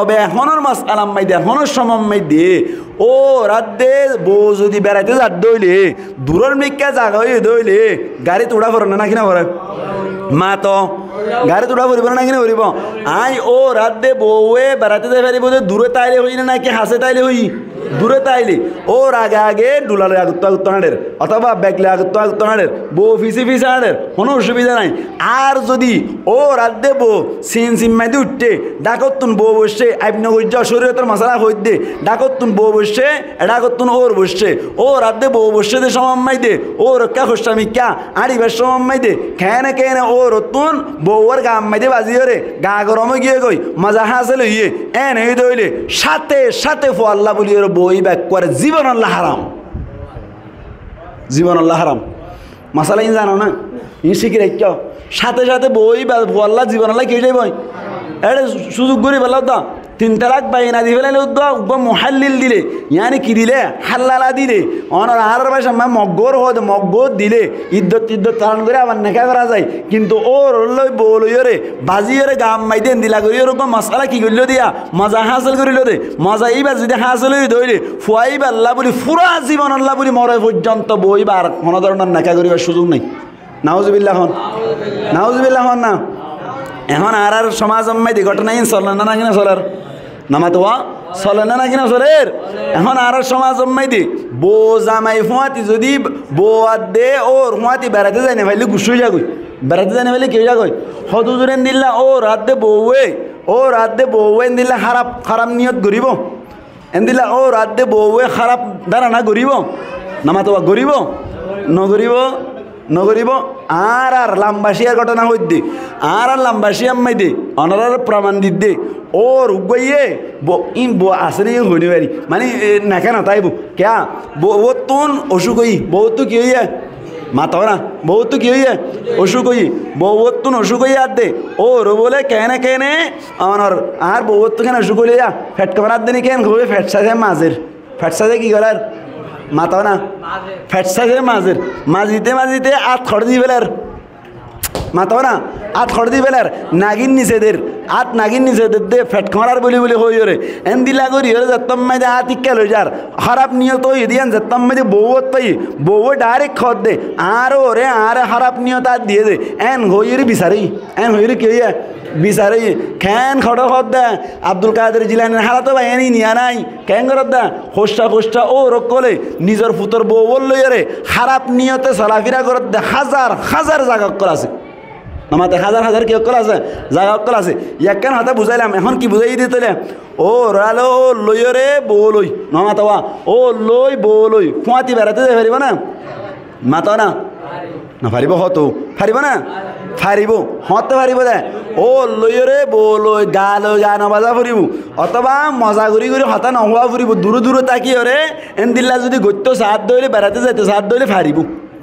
তবে এখনের মাস আলাম মাই দে এখনের সময় মাই দে ও রাত দে বউ যদি বেড়াইতে যার দইলে দূরের মিক্কা জাগা হয়ে দইলে গাড়ি তোড়া পড়ে না কিনা পড়ে মা তো গাড়ি তোড়া পড়িব না কিনা পড়িব আই ও রাত দে বউয়ে বেড়াতে যাই পারিব যে দূরে তাইলে হই না নাকি হাসে তাইলে হই দূরে তাইলে ওর আগে আগে ডুলালে আগুত্ত হাঁড়ের অথবা ব্যাগলে আগুত্ত হাঁড়ের বউ ফিসি হাঁড়ের কোনো অসুবিধা নাই। আর যদি ও রাত দে বউ সিম্মাইতে উঠতে ডাকতুন বউ বসছে আইবনগর শরীয়তের মশলা হই দে ডাকতুন বউ বসছে ডাকতুন ওর বসছে ও রাত দে বউ বসছে দে সমাম্মাই দে ও রক্ষা খুশামি ক্যা আড়িবার সমাম্মাই দে খেয়ে কেনে ও রতুন বউর গা মাইদে বাজি হরে গা গরমে গিয়ে গই মজা হাসিল হইয়ে এন হই দইলে সাথে সাথে ফো আল্লাহ বলি ওর বই ব্যাক করে জীবন আল্লাহ হারাম জীবন আল্লাহ হারাম মশালা ইন জানো না ইন শিখি রেখো সাথে সাথে বই ফো আল্লাহ জীবন আল্লাহ কে যাই বই এটা সুযোগ করে পেলাম তো 3 তালাক বাইনা দি ফেলাইলে উদ্যোগ মহাল্লিল দিলে ইয়ানি কি দিলে হাল্লালা দিলে অনার আর ভাষা মগ্গর হদ মগ্গর দিলে ইদ্যত চালান করে আবার নেখা করা যায় কিন্তু ওর লই বলইরে বাজিরে গাম মাইদেন দিলা করি ওরকম মশলা কি করল দিয়া মজা হাসিল করিল দে মজা এইবার যদি হাসিল হয়ে ধরলে ফুয়াইবা আল্লাহ বলি পুরা জীবন আল্লাহ বলি মরে পর্যন্ত বইবার কোনো ধরনের নেখা করিবার সুযোগ নেই। নাউজুবিল্লাহ হন নাউজুবিল্লাহ হন না এখন আর সমাজ দি ঘটনা চলে না কিনা চলার নামাতোয়া চলে না কিনা চলের এখন আর সমাজ দি বো জামাই ফুয়াতি যদি বউ দে ওর ফুয়াতি বেড়াতে যায় না ভাইলে গুসু যাগই বেড়াতে যায় না ভাইলে কেউ যাগই হদুজুরেন দিল্লা ও রাত দে বউয়ে দিল্লা খারাপ নিয়ত গরিব এন দিল্লা ও রাত দে বউয়ে খারাপ ধারণা গরিব নামাতোয়া গরিব নগরিব আর লাম্বাসিয়ার ঘটনা হইতে আর লাম্বাসিয়া আম্মাই দে অনার প্রমাণ দিতে ওর উগইয়ে বো আসেনি হইনি পারি মানে না কেন তাইব ক্যা বউ তুন অসুখ হই বউ তো কি হইয়া মাতাও না বউ তো কি হইয়া অসুখ হই বউ তুন অসুখ হইয়া আর দে ওর বলে কেনে অনার আর বউ তো কেন অসুখ হইয়া ফ্যাট কামার দিনে কেন খুবই ফ্যাট সাজে ফ্যাট সাজে কি করার মাতাও না ফ্যাট সাইজের মাঝিতে আত খড় দিয়ে ফেলার মাতাও না আত খড় দিয়ে ফেলার নাগিন নিচেদের দে ফ্যাট খামার বলি হই রে এন দিলা করি হরে যেতাম মাইদে আত ইক্কা লই যার খারাপ নিয়ত হই দিয়ান যেতাম মাইদে বউত পাই বউ ডাইরেক্ট খড় দে আর ওরে আর খারাপ নিয়ত আর দিয়ে দে এন হইরে বিচারি এন হইরে কি হইয়া বিচারি খেন খড় দে আব্দুল কাদের জিলানির হারাতো ভাই এনি নিয়া নাই কেন করত দা খোসটা ও রকলে নিজের ফুতর বউ বললো রে খারাপ নিয়তে চলাফেরা করত দে হাজার জায়গা কল আছে আমাদের হাজার কি অকল আছে জায়গা অকল আছে ইয়াকেন হাতে বুঝাইলাম এখন কি বুঝাই দিতে ও রালো ও লইরে বউ লই নমাতোয়া ও লই বউ লই ফুয়াতি বেড়াতে যাই পারিব না মাতাও না পারিব হতো পারিব না পারিব হতে পারিব দে ও লইরে বউ লই গা নবাজা ফুরিব অথবা মজা ঘুরি হতা নহোৱা ফুরিব দূরে তাকিয়ে রে এন দিল্লা যদি গত্য সাত দইলে বেড়াতে যাইতে সাত দইলে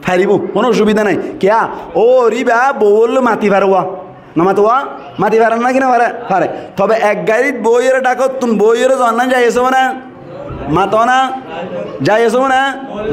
ফারিব কোনো অসুবিধা নাই কিয়া ও রিবা বউল মাতি পারোয়া নমাতোয়া মাতি পারেন না কিনা পারে তবে এক গাড়িত বইয়ের ডাকত তুমি বইয়ের জন্না যাই এসো না মাতো না যাই এসো না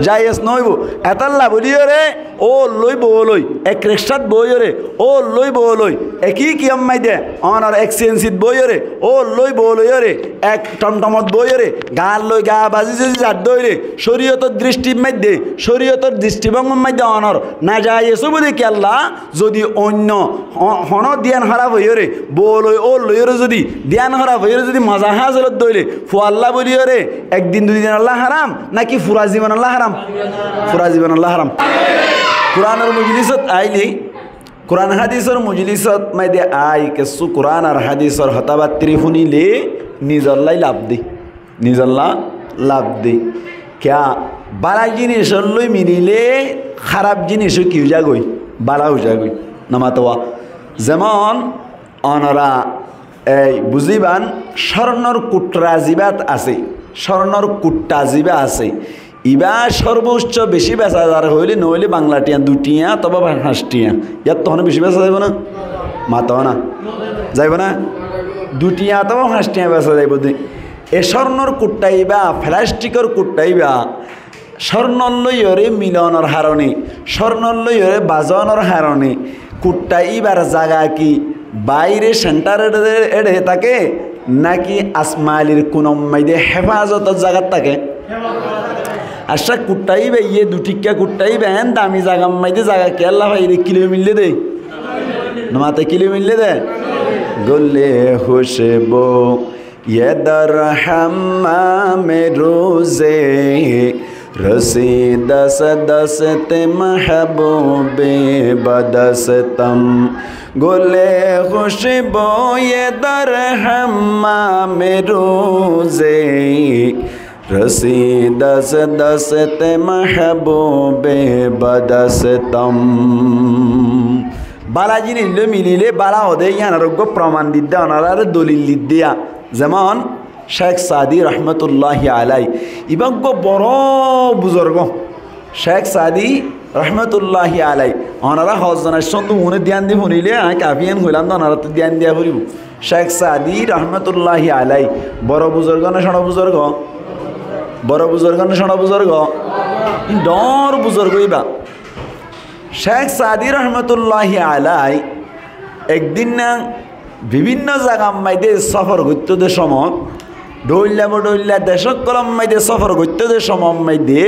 যাই এস নইব এতাল্লা বলিও রে ও লই বউ লই এক রেক্সাত বইও রে ও লই বউ লই একই কি আম্মাই দে অনার এক্সচেঞ্জিত বইও রে ও লই বউ লইও রে এক টমটমত বইও রে গাল লই গা বাজি যদি যার দইরে শরীয়তর দৃষ্টির মধ্যে শরীয়তর দৃষ্টিভঙ্গের মধ্যে অনর না যাই এসো বলে কি আল্লাহ যদি অন্য হন ধ্যান খারাপ হইও রে বউ লই ও লইও যদি ধ্যান খারাপ হইও যদি মজা হাজলত দইলে ফু আল্লাহ বলিও রে একদিন দুই দিন আল্লাহ হারাম নাকি পুরা জীবন আল্লাহ হারাম পুরা জীবন আল্লাহ হারাম। কোরআনের মজলিসত আইলি কোরআন হাদিসর মজলিসত মাইদে আই কিছু কোরআন আর হাদিসর হতাবাত্রি শুনিলে নিজল্লাই লাভ দে ক্যা বালা জিনিসর লই মিলিলে খারাপ জিনিসও কি হয়ে যাগই বালা হয়ে যাগই নামাতোয়া যেমন অনরা এই বুঝিবান স্বর্ণর কুটরা জিবাত আছে স্বর্ণর কুট্টা জিবা আছে ইবা সর্বোচ্চ বেশি বেচা যার হইলে নইলে বাংলা টিয়া 2 টিয়া তবে 5 টিয়া ইয়াত তখন বেশি বেচা যাইব না মাতাও না যাইব না 2 টিয়া তবে 5 টিয়া বেচা যাইব এ স্বর্ণর কুট্টাইবা প্লাস্টিকের কুট্টাইবা স্বর্ণর লইরে মিলনের হারণে স্বর্ণর লইরে বাজনের হারণে কুট্টাইবার জায়গা কি বাইরে সেন্টার এড়ে তাকে নাকি আসমালির কোন মাইদে হেফাজতের জায়গা থাকে আশা কুটাই বে ইয়ে দুটিকা কুটাই বেন দামি জায়গা মাইদে জায়গা কে আল্লাহ ভাই কিলো মিললে দে নমাতে কিলো মিললে দে গলে খুশবু ये दर हम्माम रोज़े रसी दस दस्ते महबूबे बदस्तम गुले खुशबू ये दर हम्माम रोज़े रसी दस दस्ते महबूबे बदस्तम बाला जिनिस मिलिले बाला होदे यानारोग्य प्रमाण दिद्दे अनारार दलिल दिद्दिया যেমন শেখ সাদি রহমতুল্লাহি আলাই ইবাঙ্গ বড় বুজুর্গ শেখ সাদি রহমতুল্লাহি আলাই ওনারা হজনের সঙ্গে উনি ধ্যান দিয়ে শুনিলে কাফিয়ান হইলাম তো ওনারা তো ধ্যান দিয়া ফুরিব শেখ সাদি রহমতুল্লাহি আলাই বড় বুজুর্গ না ছোট বুজুর্গ বড় বুজুর্গ না ছোট বুজুর্গ ডর বুজুর্গ ইবা শেখ সাদি রহমতুল্লাহি আলাই একদিন না বিভিন্ন জায়গা মাইদে সফর করতে সময় ডইল্লা দেশক কলম মাইদে সফর করতে সময় মাইদে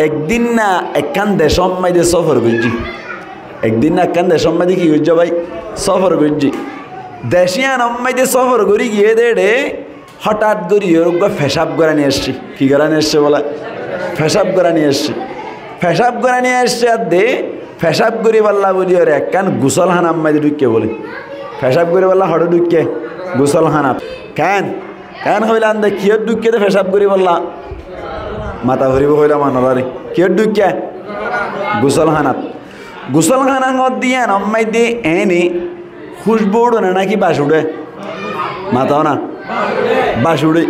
একদিন না একখান দেশম মাইদে সফর করছি একদিন না একখান দেশম মাইদে কি করছো ভাই সফর করছি দেশিয়ান মাইদে সফর করি গিয়ে দেড়ে হঠাৎ করি ওরকম ফেসাব করে নিয়ে এসছি কী করে নিয়ে এসছে বলা ফেসাব করে নিয়ে এসছি ফেসাব করে নিয়ে এসছে আর দে ফেসাব করি পাল্লা বলি ওর একখান গুসল হানাম মাইদে ঢুকে বলে ফেসাব করে বললা হঠাৎ ঢুকে গুসল হানাত কেন কেন হইলাম দে কিয়র ঢুকে দে ফেসাব করি বললা মাথা ভরিব হইলাম আনারে কিয়র ঢুকে গুসল হানাত দিয়ে নম্মাই দিয়ে এনে খুশবু উড়ে নাকি বাস উড়ে মাথাও না বাস উড়ে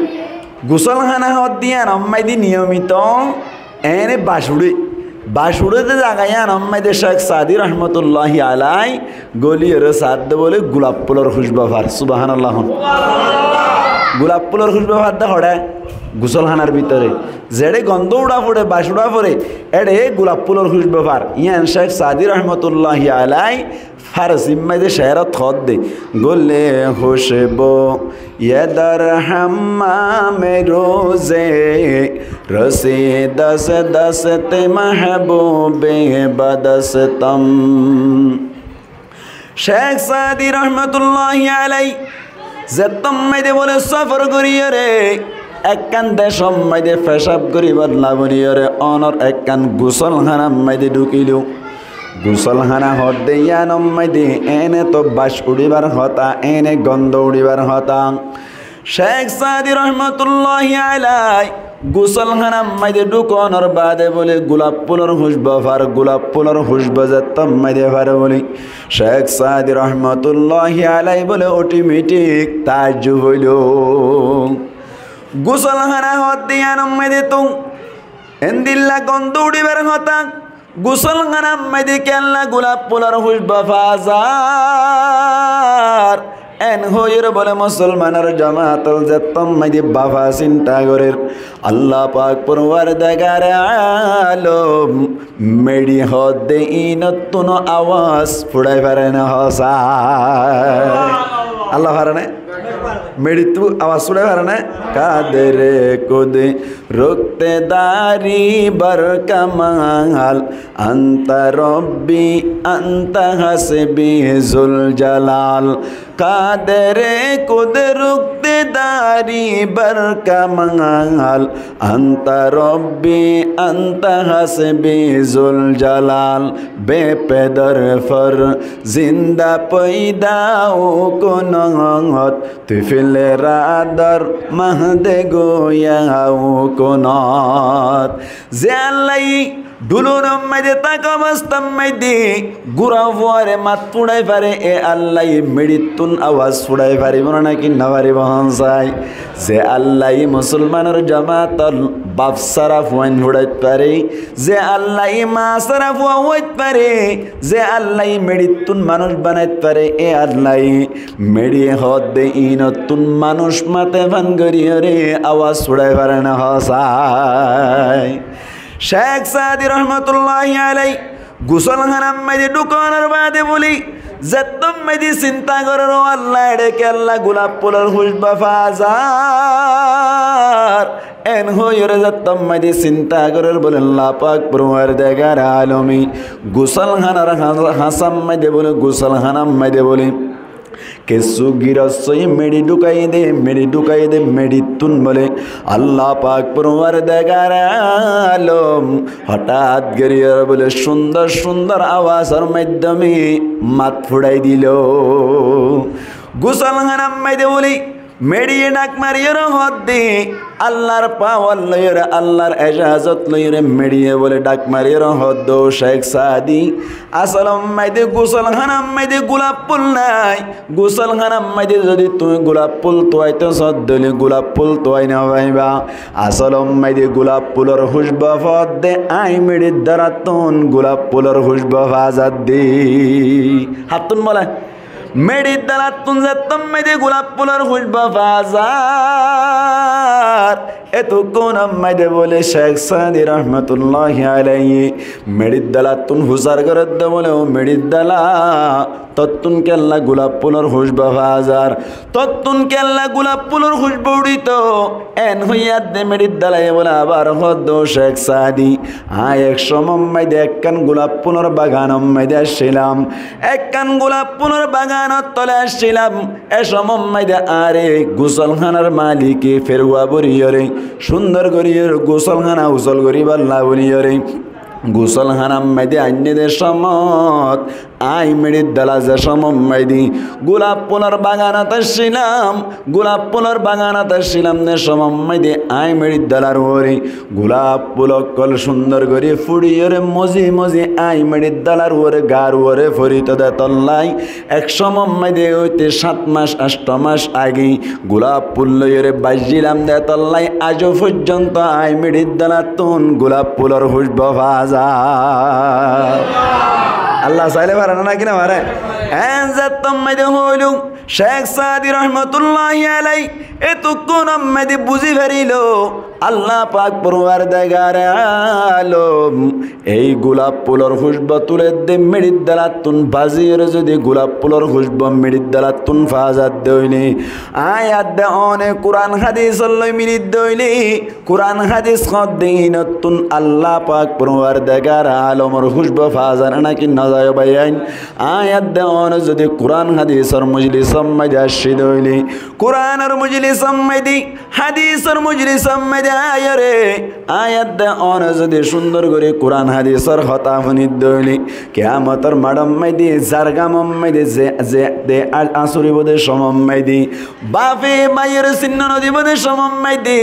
গুসল খানা হত দিয়ে নম্মাই দিয়ে নিয়মিত এনে বাস উড়ে বাসুড়েতে জাগাইয়া নম্মাইদে শেখ সাদি রহমতুল্লাহি আলাই গলিয়ের সাদ বলে গোলাপ ফুলের খুশবা ভার সুবহানাল্লাহ গোলাপ ফুলের খুশবা ভার দা হড়ে গুসলখানার ভিতরে যেড়ে গন্ধ উড়া পড়ে বাসুড়া পড়ে এড়ে গোলাপ ফুলের খুশবা ভার ইয়ান শেখ সাদি রহমতুল্লাহি আলাই ফারসি মাইদে শেহরত খদ দে গোলে খুশবু ये दर हम्माम रोज़े रसी दस दस्ते महबूबे बदस्तम শেখ সাদি রহমতুল্লাহি আলাই যেতম মাইদে বলে সফর করিয়ে রে একখান দেশম মাইদে ফেসাব করিবার লাবণীয় রে অনর একখান গুসলখানা মাইদে ঢুকিল গুসলখানা হতে ইয়ানম মাইদে এনে তো বাস উড়িবার হতা এনে গন্ধ উড়িবার হতা শেখ সাদি রহমতুল্লাহি আলাই গুসলখানা মাইদে ঢুকনোর বাদে বলে গোলাপ ফুলের খুশবা ফার গোলাপ ফুলের খুশবা যেতম মাইদে ফার বলি শেখ সাদি রহমতুল্লাহি আলাই বলে অটোমেটিক তাজ্জুব হইল গুসলখানা হতে ইয়ানম মাইদে তো এন্দিল্লা গন্ধ উড়িবার হতা গুসলখানা মাইদে কেল্লা গোলাপ ফুলের খুশবা ফাজার এন হইর বলে মুসলমানের জামাতল যেতম মাইদে বাবা চিন্তা করে আল্লাহ পাক পরওয়ারদিগার আলম মেডি হদে ইনতুন আওয়াজ ফুড়াই পারে না হসা আল্লাহ পারে না মেডি তু আওয়াজ ফুড়াই পারে না কাদের কুদে রুকতে দারি বার কামাল আন্তা রব্বি আন্তা হাসবি জুল জালাল কাদের কুদে রুকতে দারি বার কামাল আন্তা রব্বি আন্তা হাসবি জুল জালাল বেপেদর ফর জিন্দা পয়দাও কোনত তুফিল রাদর মাহদে গোয়াও কোনত যে আল্লাহ দুলুর মাইদে তাকামাস্তাম মাইদে গুড়া ফুয়ারে মাত ফুড়াই পারে এ আল্লাহ মেডিতুন আওয়াজ ফুড়াই পারিব নাকি না পারিব হনসাই যে আল্লাহ মুসলমানের জামাতল বাপ সারা ফুয়াইন ফুড়াইতে পারে যে আল্লাহ মা সারা ফুয়া হইতে পারে যে আল্লাহ মেডিতুন মানুষ বানাইতে পারে এ আল্লাহ মেডি হদ দে ইনতুন মানুষ মাতে ভান করিয়ে রে আওয়াজ ফুড়াই পারে না হসাই শেখ সাদি রহমতুল্লাহি আলাই গুসলখানা মাইদে ঢুকানোর বাদে বলি যেতম মেদি চিন্তা করে আল্লাহ এডেকে আল্লাহ গোলাপ ফুলের খুশবা ফাজার এন হইরে যেতম মেদি চিন্তা করে বলেন আল্লাহ পাক পরওয়ারদিগার আলমী গোসলখানার হাসাম মেদে বলে গোসলখানাম মেদে বলে কেসু গিরসই মেডি ঢুকাই দে মেডি তুন বলে আল্লাহ পাক পরওয়ারদিগার আলম হঠাৎ গরিয়ার বলে সুন্দর সুন্দর আওয়াজের মাধ্যমে মাত ফুড়াই দিল গোসলখানাম মেদে বলি মেডিয়ে ডাক মারিয়ে হদ দে আল্লাহর পাওয়ার লইরে আল্লাহর এজাজত লইরে মেডিয়ে বলে ডাক মারিয়ে হদ দো শেখ সাদি আসলম মাইদে গোসলখানাম মাইদে গোলাপ ফুল নাই গোসলখানাম মাইদে যদি তুই গোলাপ ফুল তোয়াই তো সদ্দলি গোলাপ ফুল তোয়াই না ভাইবা আসলম মাইদে গোলাপ ফুলের খুশবা ফদ দে আই মেডির দ্বারা তুন গোলাপ ফুলের খুশবা ফাজাদ দে হাতুন বলে মেডি দালাত তুন যেতম মেদে গোলাপ ফুলের খুশবা ফাজার এত কোন মেদে বলে শেখ সাদি রহমতুল্লাহি আলাইহি মেডি দালাত তুন হুসার করে দে বলে ও মেডি দালা তত্তুন কেল্লা গোলাপ ফুলের খুশবা ফাজার তত্তুন কেল্লা গোলাপ ফুলের খুশবা উড়িত এন হইয়া দে মেডি দালাই বলে আবার হদ শেখ সাদি এক সময় মেদে একখান গোলাপ ফুলের বাগান মেদে আসছিলাম একখান গোলাপ ফুলের বাগান তলে আসছিলাম এ সময় আরে গোসলখানার মালিকে ফেরুয়া বরিয়রে সুন্দর করিয়ে গোসলখানা উসল করি বাল্লা বরিয়রে গোসলখানাম মেদে আন্যদের সমত আই মেডির দালা যে সমদি গোলাপ ফুলের বাগানত আসছিলাম গোলাপ ফুলের বাগানত আসছিলাম নে সমদি আই মেডির দালার ওরে গোলাপ ফুল কল সুন্দর করে ফুড়িয়ে মজি মজি আই মেডির দালার ওরে গার ওরে ফরিত দে তল্লাই এক সমদি হইতে 7 মাস 8 মাস আগে গোলাপ ফুল লইরে বাজিলাম দে তল্লাই আজও পর্যন্ত আই মেডির দালা তুন গোলাপ ফুলের খুশবা ফাজার আল্লাহ চাইলে পারে না কিনা পারে মেদে হইল শেখ সাদি রহমতুল্লাহি আলাইহি এতক্ষণ মেদে বুঝি ফেরিল আল্লাহ পাক পরওয়ারদিগার আলম এই গোলাপ ফুলের খুশবা তুলে দে মেডির দালাতুন বাজির যদি গোলাপ ফুলের খুশবা মেডির দালাতুন ফাজাদ দইনি আয়াত দে অনেক কোরআন হাদিস লই মিলিত দইলি কোরআন হাদিস খদিনতুন আল্লাহ পাক পরওয়ারদিগার আলমর খুশবা ফাজার নাকি নজায় বাইন আয়াত দে অনেক যদি কোরআন হাদিসের মজলিস মধ্যে আসি দইলি কোরআনের মজলিস মধ্যে হাদিসের মজলিস মধ্যে আয়রে আয়াত দে অন যদি সুন্দর করে কোরআন হাদিসের কথা শুনি দইলি কিয়ামতের মাডম মধ্যে জারগাম মধ্যে যে দে আসরি বদে সমম মধ্যে বাপে মায়ের চিহ্ন নদী বদে সমম মধ্যে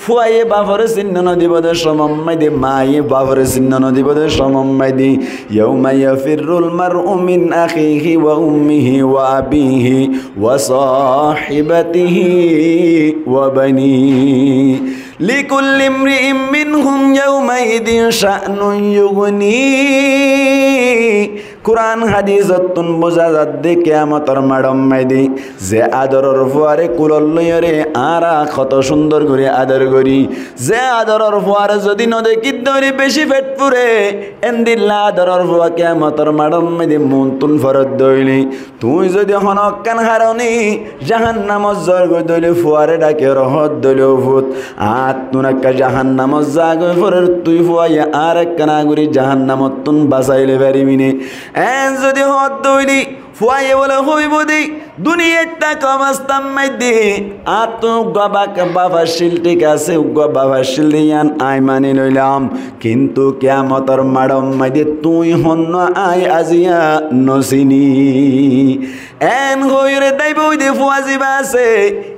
ফুয়ায়ে বাপর চিহ্ন নদী বদে সমম মধ্যে মায়ে বাপর চিহ্ন নদী বদে সমম মধ্যে ইয়াউমা ইয়াফিরুল মারউ মিন আখিহি ওয়া উম্মিহি ওয়া আবিহি ওয়া সাহিবাতিহি ওয়া বানিহি লিকুল্লি ইমরিইম মিনহুম ইয়াউমাইদিন শা'নুন ইউগনি কোরআন হাদিসতুন বোঝা যাচ্ছে কিয়ামতের মাডম মাইদি যে আদরের ফুয়ারে কুলল লইরে আরা কত সুন্দর করে আদর করি যে আদরের ফুয়ারে যদি নদে কিদ্দরি বেশি পেট পুরে এন্দিল্লা আদরের ফুয়া কিয়ামতের মাডম মাইদি মনতুন ফরদ দইলি তুই যদি হনকান হারনি জাহান্নামত জর্গ দইলি ফুয়ারে ডাকে রহত দইলি ভূত আত্মনাকা জাহান্নামত জাগো ফরের তুই ফুয়াইয়া আর কানা গুরি জাহান্নামত তুন বাঁচাইলে পারিবিনি এন যদি হদ দইলি ফুয়াইয়ে বলে হইব দি দুনিয়াটা কমাস্তাম মাইদি আত গবাক বাবাশিল ঠিক আছে বাবাশিল দিয়ান আই মানি লইলাম কিন্তু কিয়ামতের মাডম মাইদি তুই হন্ন আই আজিয়া নসিনি এন হইরে দাইব দে ফুয়াজি বাসে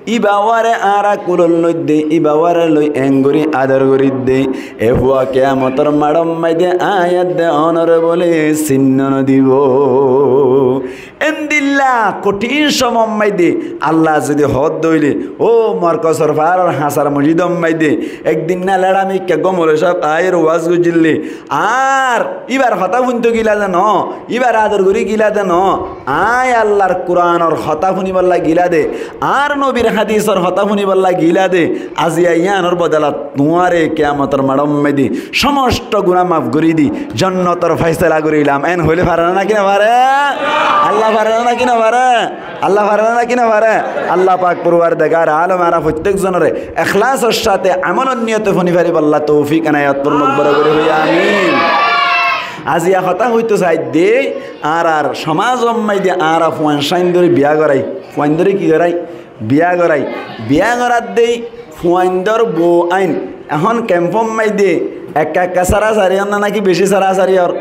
ইবাওয়ারে আরা কুলল লই দে ইবাওয়ারে লই এঙ্গুরি আদর করি দে এ ফুয়া কিয়ামতের মাডম মাইদি আয়াত দে অনর বলে চিহ্ন দিব এন্দিল্লা কঠিন সময় দে আল্লাহ যদি হদ দইলে ও মরকসর ফার আর হাসার মসজিদ দে একদিন না লেড়ামি কে গমল সব আয়ের ওয়াজ গুজিল্লে আর এবার হতা শুনতে গিলা দেন এবার আদর করি গিলা দেন আয় আল্লাহর কোরআনর হতা শুনিবল্লা গিলা দে আর নবীর হাদিসর হতা শুনিবল্লা গিলা দে আজি আইয়ানোর বদলাত তোমারে কিয়ামতের মাডম মেদি সমস্ত গুনাহ মাফ করি দি জান্নাতের ফয়সালা করিলাম এন হইলে পারে না কিনা পারে আল্লাহ পারে না কিনা পারে আল্লাহ পারে না কিনা পারে আল্লাহ পাক পরওয়ারদিগার আলম আর প্রত্যেক জনরে ইখলাসের সাথে আমলের নিয়তে ফনি পারিব আল্লাহ তৌফিক এনায়াত পূর্ণ করে হই আমিন আজিয়া কথা হইতো চাই দে আর সমাজ অম্মাই দে আর ফুয়ান সাইন ধরে বিয়া করাই ফুয়ান ধরে কি করাই বিয়া করার দেই ফুয়াইন্দর বউ আইন এখন ক্যাম্পম মাই দে একা সারা সারি না নাকি বেশি সারা সারি আর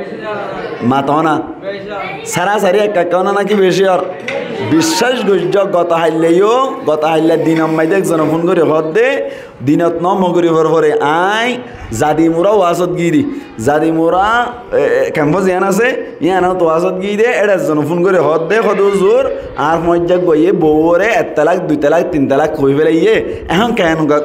মাতো না সারা সারি একা না নাকি বেশি আর বিশ্বাস গুজ্জ গত হাইলে দিন মাই দে একজন ফোন করে হদ দে দিনত ন মগুরি ভরে আই জাদি মোরা ওয়াজত গিরি জাদি মোরা ক্যাম্প ইয়ান আছে ইয়ান তো ওয়াজত গিয়ে দে এটা জন ফোন করে হদ দে সদু জোর আর মজ্জা গইয়ে বউরে 1 তালাক 2 তালাক 3 তালাক কই ফেলাইয়ে এখন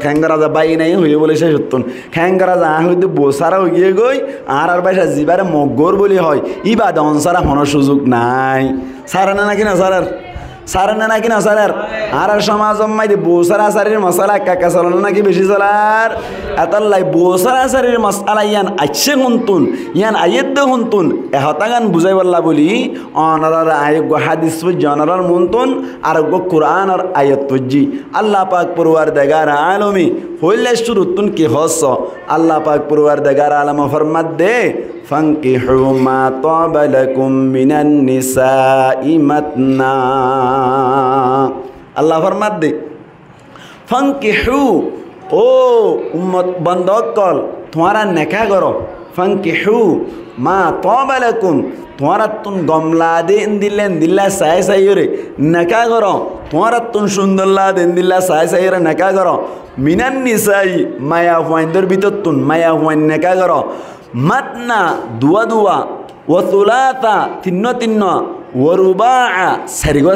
খ্যাঙ্গরা যা বাই নাই হয়ে বলে সে সত্যন খ্যাঙ্গরা যা হইতে বসারা হইয়ে গই আর বাইসা জিবারে মগর বলি হয় ইবা দন সারা হন সুযোগ নাই সারা না নাকি না সারা না নাকি না সারার আর সমাজ অম্মাই দে বসারা সারির মশলা কাকা চল নাকি বেশি চলার এতাল্লাই বসারা সারির মশলা ইয়ান আইছে হুনতুন ইয়ান আয়েদ হুনতুন এহতাগান বুঝাই বললা বলি অনারার আয়োগ্য হাদিস জনারার মুনতুন আর কোরআন আর আয়াত পজি আল্লাহ পাক পরওয়ারদিগার আলমী হইলে শুরুতুন কি হস আল্লাহ পাক পরওয়ারদিগার আলম ফরমাত দে ফানকিহু মা তাবা লাকুম মিনান নিসাই মাতনা আল্লাহ ফরমাত দে ফানকিহু ও উম্মত বন্দকল তোমারা নেকা করো ফানকিহু মা তাবা লাকুম তোমারা তুন গমলা দেন দিল্লা সাই রে নেকা করো তোমারা তুন সুন্দরলা দেন দিল্লা সাই রে নেকা করো মিনান নিসাই মায়া হুয়াইন্দর ভিতর তুন মায়া হুয়াইন নেকা করো মাতনা দুয়া ও তুলাতা তিন্ন ও রুবা সারিগ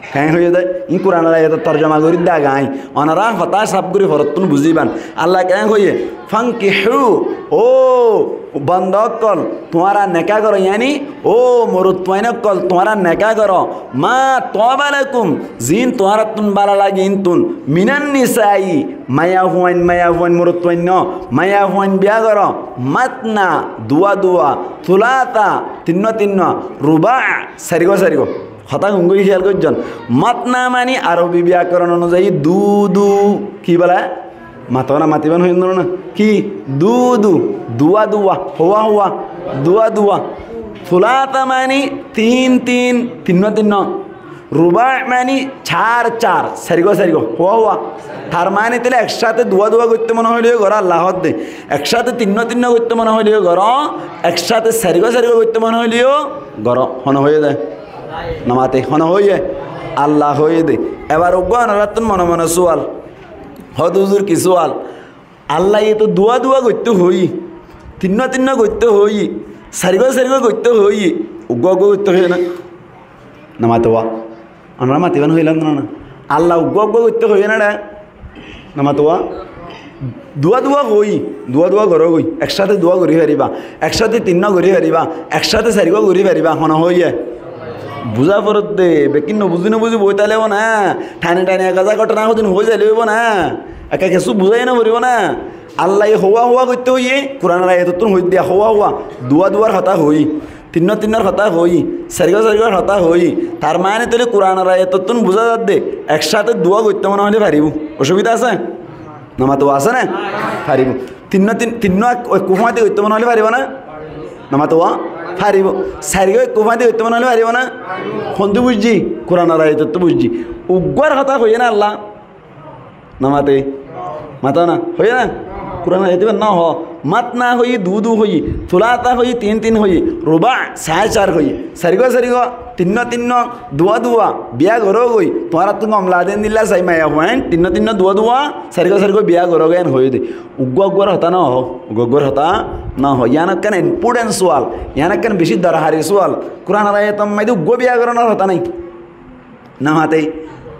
হ্যাঁ হয়ে যায় ই কোরআন তর্জমা করি দা গাই অনারা হতাশ সাপ করে ভরতুন বুঝিবান আল্লাহ কেন হইয়ে ফানকিহু ও বন্ধকল তোমারা নেকা করো ইয়ানি ও মরুত্বাইনকল তোমারা নেকা করো মা তাবা লাকুম জিন তোমারা তুন বালা লাগে ইনতুন মিনান নিসাই মায়া হুয়াইন মরুত্বাইন মায়া হুয়াইন বিয়া করো মাতনা দুয়া তুলাতা তিন্ন রুবা সারিগ হতা হুঙ্গুই খেয়াল করছেন মাতনা মানি আরবি ব্যাকরণ অনুযায়ী দু কি বলা মাতো না মাতিবান হইল না কি দুয়া হুয়া দুয়া ফুলাতা মানি তিন্ন রুবা মানি চার সারিগ হুয়া তার মানে তাহলে একসাথে দুয়া করতে মনে হইলেও ঘর আল্লাহ দে একসাথে তিন্ন করতে মনে হইলেও ঘর একসাথে সারিগ করতে মনে হইলেও ঘর হন হয়ে যায় নামাতে হন হয়ে আল্লাহ হয়ে দে এবার রাতুন মনে সোয়াল হদুজুর কি সোয়াল আল্লাহ এ তো দুয়া করতে হই তিন্ন করতে হই সারিগ করতে হই করতে হই না নামাতে আমরা মাতিবান হইলাম না আল্লাহ করতে হই না নামাতে দুয়া হই দুয়া ঘর গই একসাথে দুয়া করি হারিবা একসাথে তিন্ন করি হারিবা একসাথে সারিগ করি হারিবা হন হইয়ে বুঝা ফরত দে বেকিন বুঝি বই তালেব না ঠানে একাজা ঘটনা হদিন হয়ে যাইব না একা কিছু বুঝাই না পড়ব না আল্লাহ হওয়া করতে হইয়ে কোরআন আয়াতুন হই দিয়া হওয়া দুয়ার হতা হই তিন্নর হতা হই সারিগর হতা হই তার মানে তাহলে কোরআন আয়াতুন বুঝা যাত দে একসাথে দুয়া করতে মনে হলে পারিব অসুবিধা আছে নামাতো আছে না পারিব তিন্ন কুফাতে করতে মনে হলে পারিব না নামাতো পারিব সারিগ কুফাতে করতে মনে হলে পারিব না সন্ধু বুঝছি কোরআন আয়াত বুঝছি উগ্র কথা হইয়ে না আল্লাহ নামাতে মাতা না হইয়ে না কোরআন আয়াত না হ মাত না হই দু হই তুলাতা হই তিন হই রুবা চার হই সারিগ তিন্ন দুয়া বিয়া ঘর গই তোমার তুমি অমলা দেন দিলা চাই মায়া হুয়াইন তিন্ন দুয়া সারিগ বিয়া ঘর গেন হয়ে দে উগ্র হতা না উগ্র হতা না হয় ইয়ানক কেন ইম্পর্টেন্ট সোয়াল ইয়ানক কেন বেশি দরহারি সোয়াল কোরআন আয়াত মাইদে উগ্র বিয়া ঘর হতা নাই নামাতে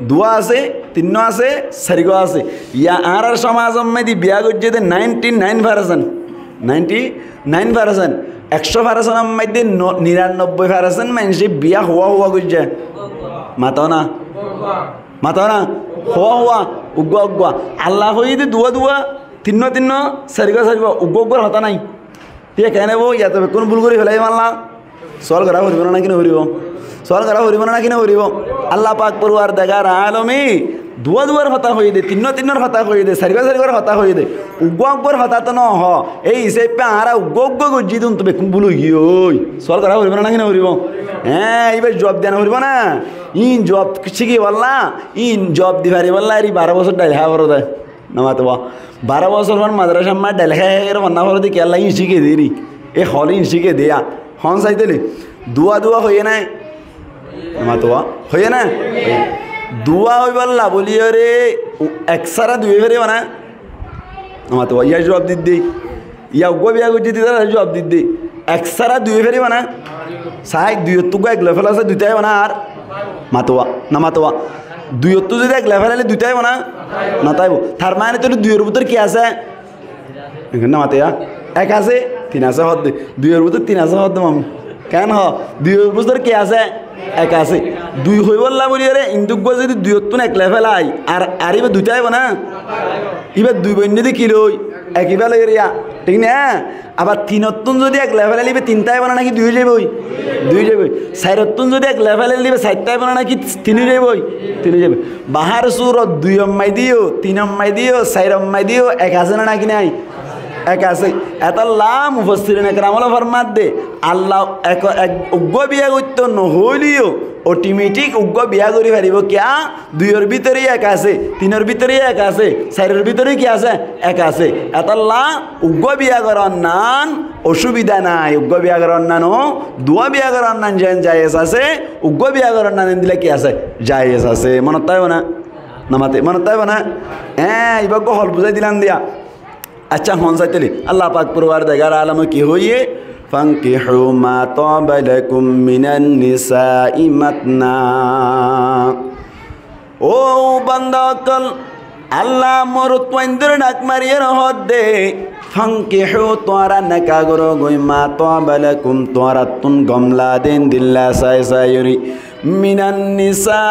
দুয়া আছে তিন্ন আছে চারিগো আছে ইয়া আর সমাজ দি বিয়া করছে 99%, 99%, 100% মধ্যে 99% মানুষ বিয়া হওয়া করছে। মাতো না হওয়া উগ্গা আল্লাহ হইতে দুয়া তিন্ন চারিগো উগ্গর হতা নাই। ঠিক কেন ইয়াতে কোন ভুল করে ফেলাই মানলা সল করা হরিব না কিনে হরিব সল করা হরিব না কিনে হরিব আল্লাহ পাক পড়ুয়ার দেখার আলমী দুয়ার হতা হয়ে দে তিন্নর হতা হয়ে দে চারিগর হতা হয়ে দে উগ্গর হতা তো ন হ এই হিসেবে আরা উগ্গ গজি দিন তবে বুলু গিয়ে সল করা হরিব না কিনে হরিব। হ্যাঁ এইবার জব দেন হরিব না ইন জব শিখি বললা ইন জব দিবারি বললা এই 12 বছর ডাইল হ্যাঁ বড় দেয় নামাতে 12 বছর পর মাদ্রাসা মা ডাইল হ্যাঁ রান্না করে দি কেলা ইন শিখে দিই এ হল ইন শিখে দেয়া হন চাইতেলি দুয়া হয়ে নাই নামাতে হয়ে না দুয়া হই বললা বলি রে একসারা দুই ফেরে না নামাতে ইয়া জবাব দিদি ইয়া উগ্গ বিয়া করছি দিতে জবাব দিদি একসারা দুই ফেরি না সাই দুইত্তু এক লেভেল আছে দুইটাই না আর মাতোয়া না মাতোয়া দুইত্তু যদি এক লেভেল হলে দুইটাই না নতাইব তার মানে তোর দুইয়ের ভিতর কি আছে না মাতেয়া এক আছে 3 আছে হদ দুইয়ের ভিতর 3 আছে হদ মামু কেন হ দুইয়ের ভিতর কি আছে এক আছে দুই হই বললা বলি রে ইন্দুক যদি দুইত্তু এক লেভেল আই আর এবার দুইটাই না এবার দুই বন্যে দি কি লই একই বেলা এরিয়া ঠিক না আবার তিনত্তুন যদি এক লেভেলে লিবে তিনটাই বানা নাকি দুই যাবই চারত্তুন যদি এক লেভেলে লিবে চারটাই বানা নাকি তিনি যাবে বাহার সুর দুই অম্মাই দিও তিন অম্মাই দিও চার অম্মাই দিও এক আছে না নাকি নাই এক আছে এত লাম মুফাসসিরিন একরামুল ফরমাত দে আল্লাহ এক উগ্গ বিয়া করতে নহলিও অটোমেটিক উগ্গ বিয়া করি পারিব কিয়া দুইয়ের ভিতরেই এক আছে তিনের ভিতরেই এক আছে চারের ভিতরেই কি আছে এক আছে এতাল্লা উগ্গ বিয়া করার নান অসুবিধা নাই উগ্গ বিয়া করার নানো দুয়া বিয়া করার নান জায়েজ আছে উগ্গ বিয়া করার নান দিলে কি আছে জায়েজ আছে মনত তাইব না নামাতে মনত তাইব না হ্যাঁ এবার হল বুঝাই দিলাম দিয়া আচ্ছা হন চাইতেলি আল্লাহ পাক পরওয়ার দেখার আলম কি হইয়ে ফাঙ্কিহু মা তাবা লাকুম মিনান নিসাই মাতনা ও বান্দাকল আল্লাহ মোর তোয়াইন্দর ডাক মারিয়ে রহত দে ফাঙ্কিহু তোরা নাকা গরো গই মা তাবা লাকুম তোরা তুন গমলা দেন দিল্লা সাই সাইরি মিনান নিসা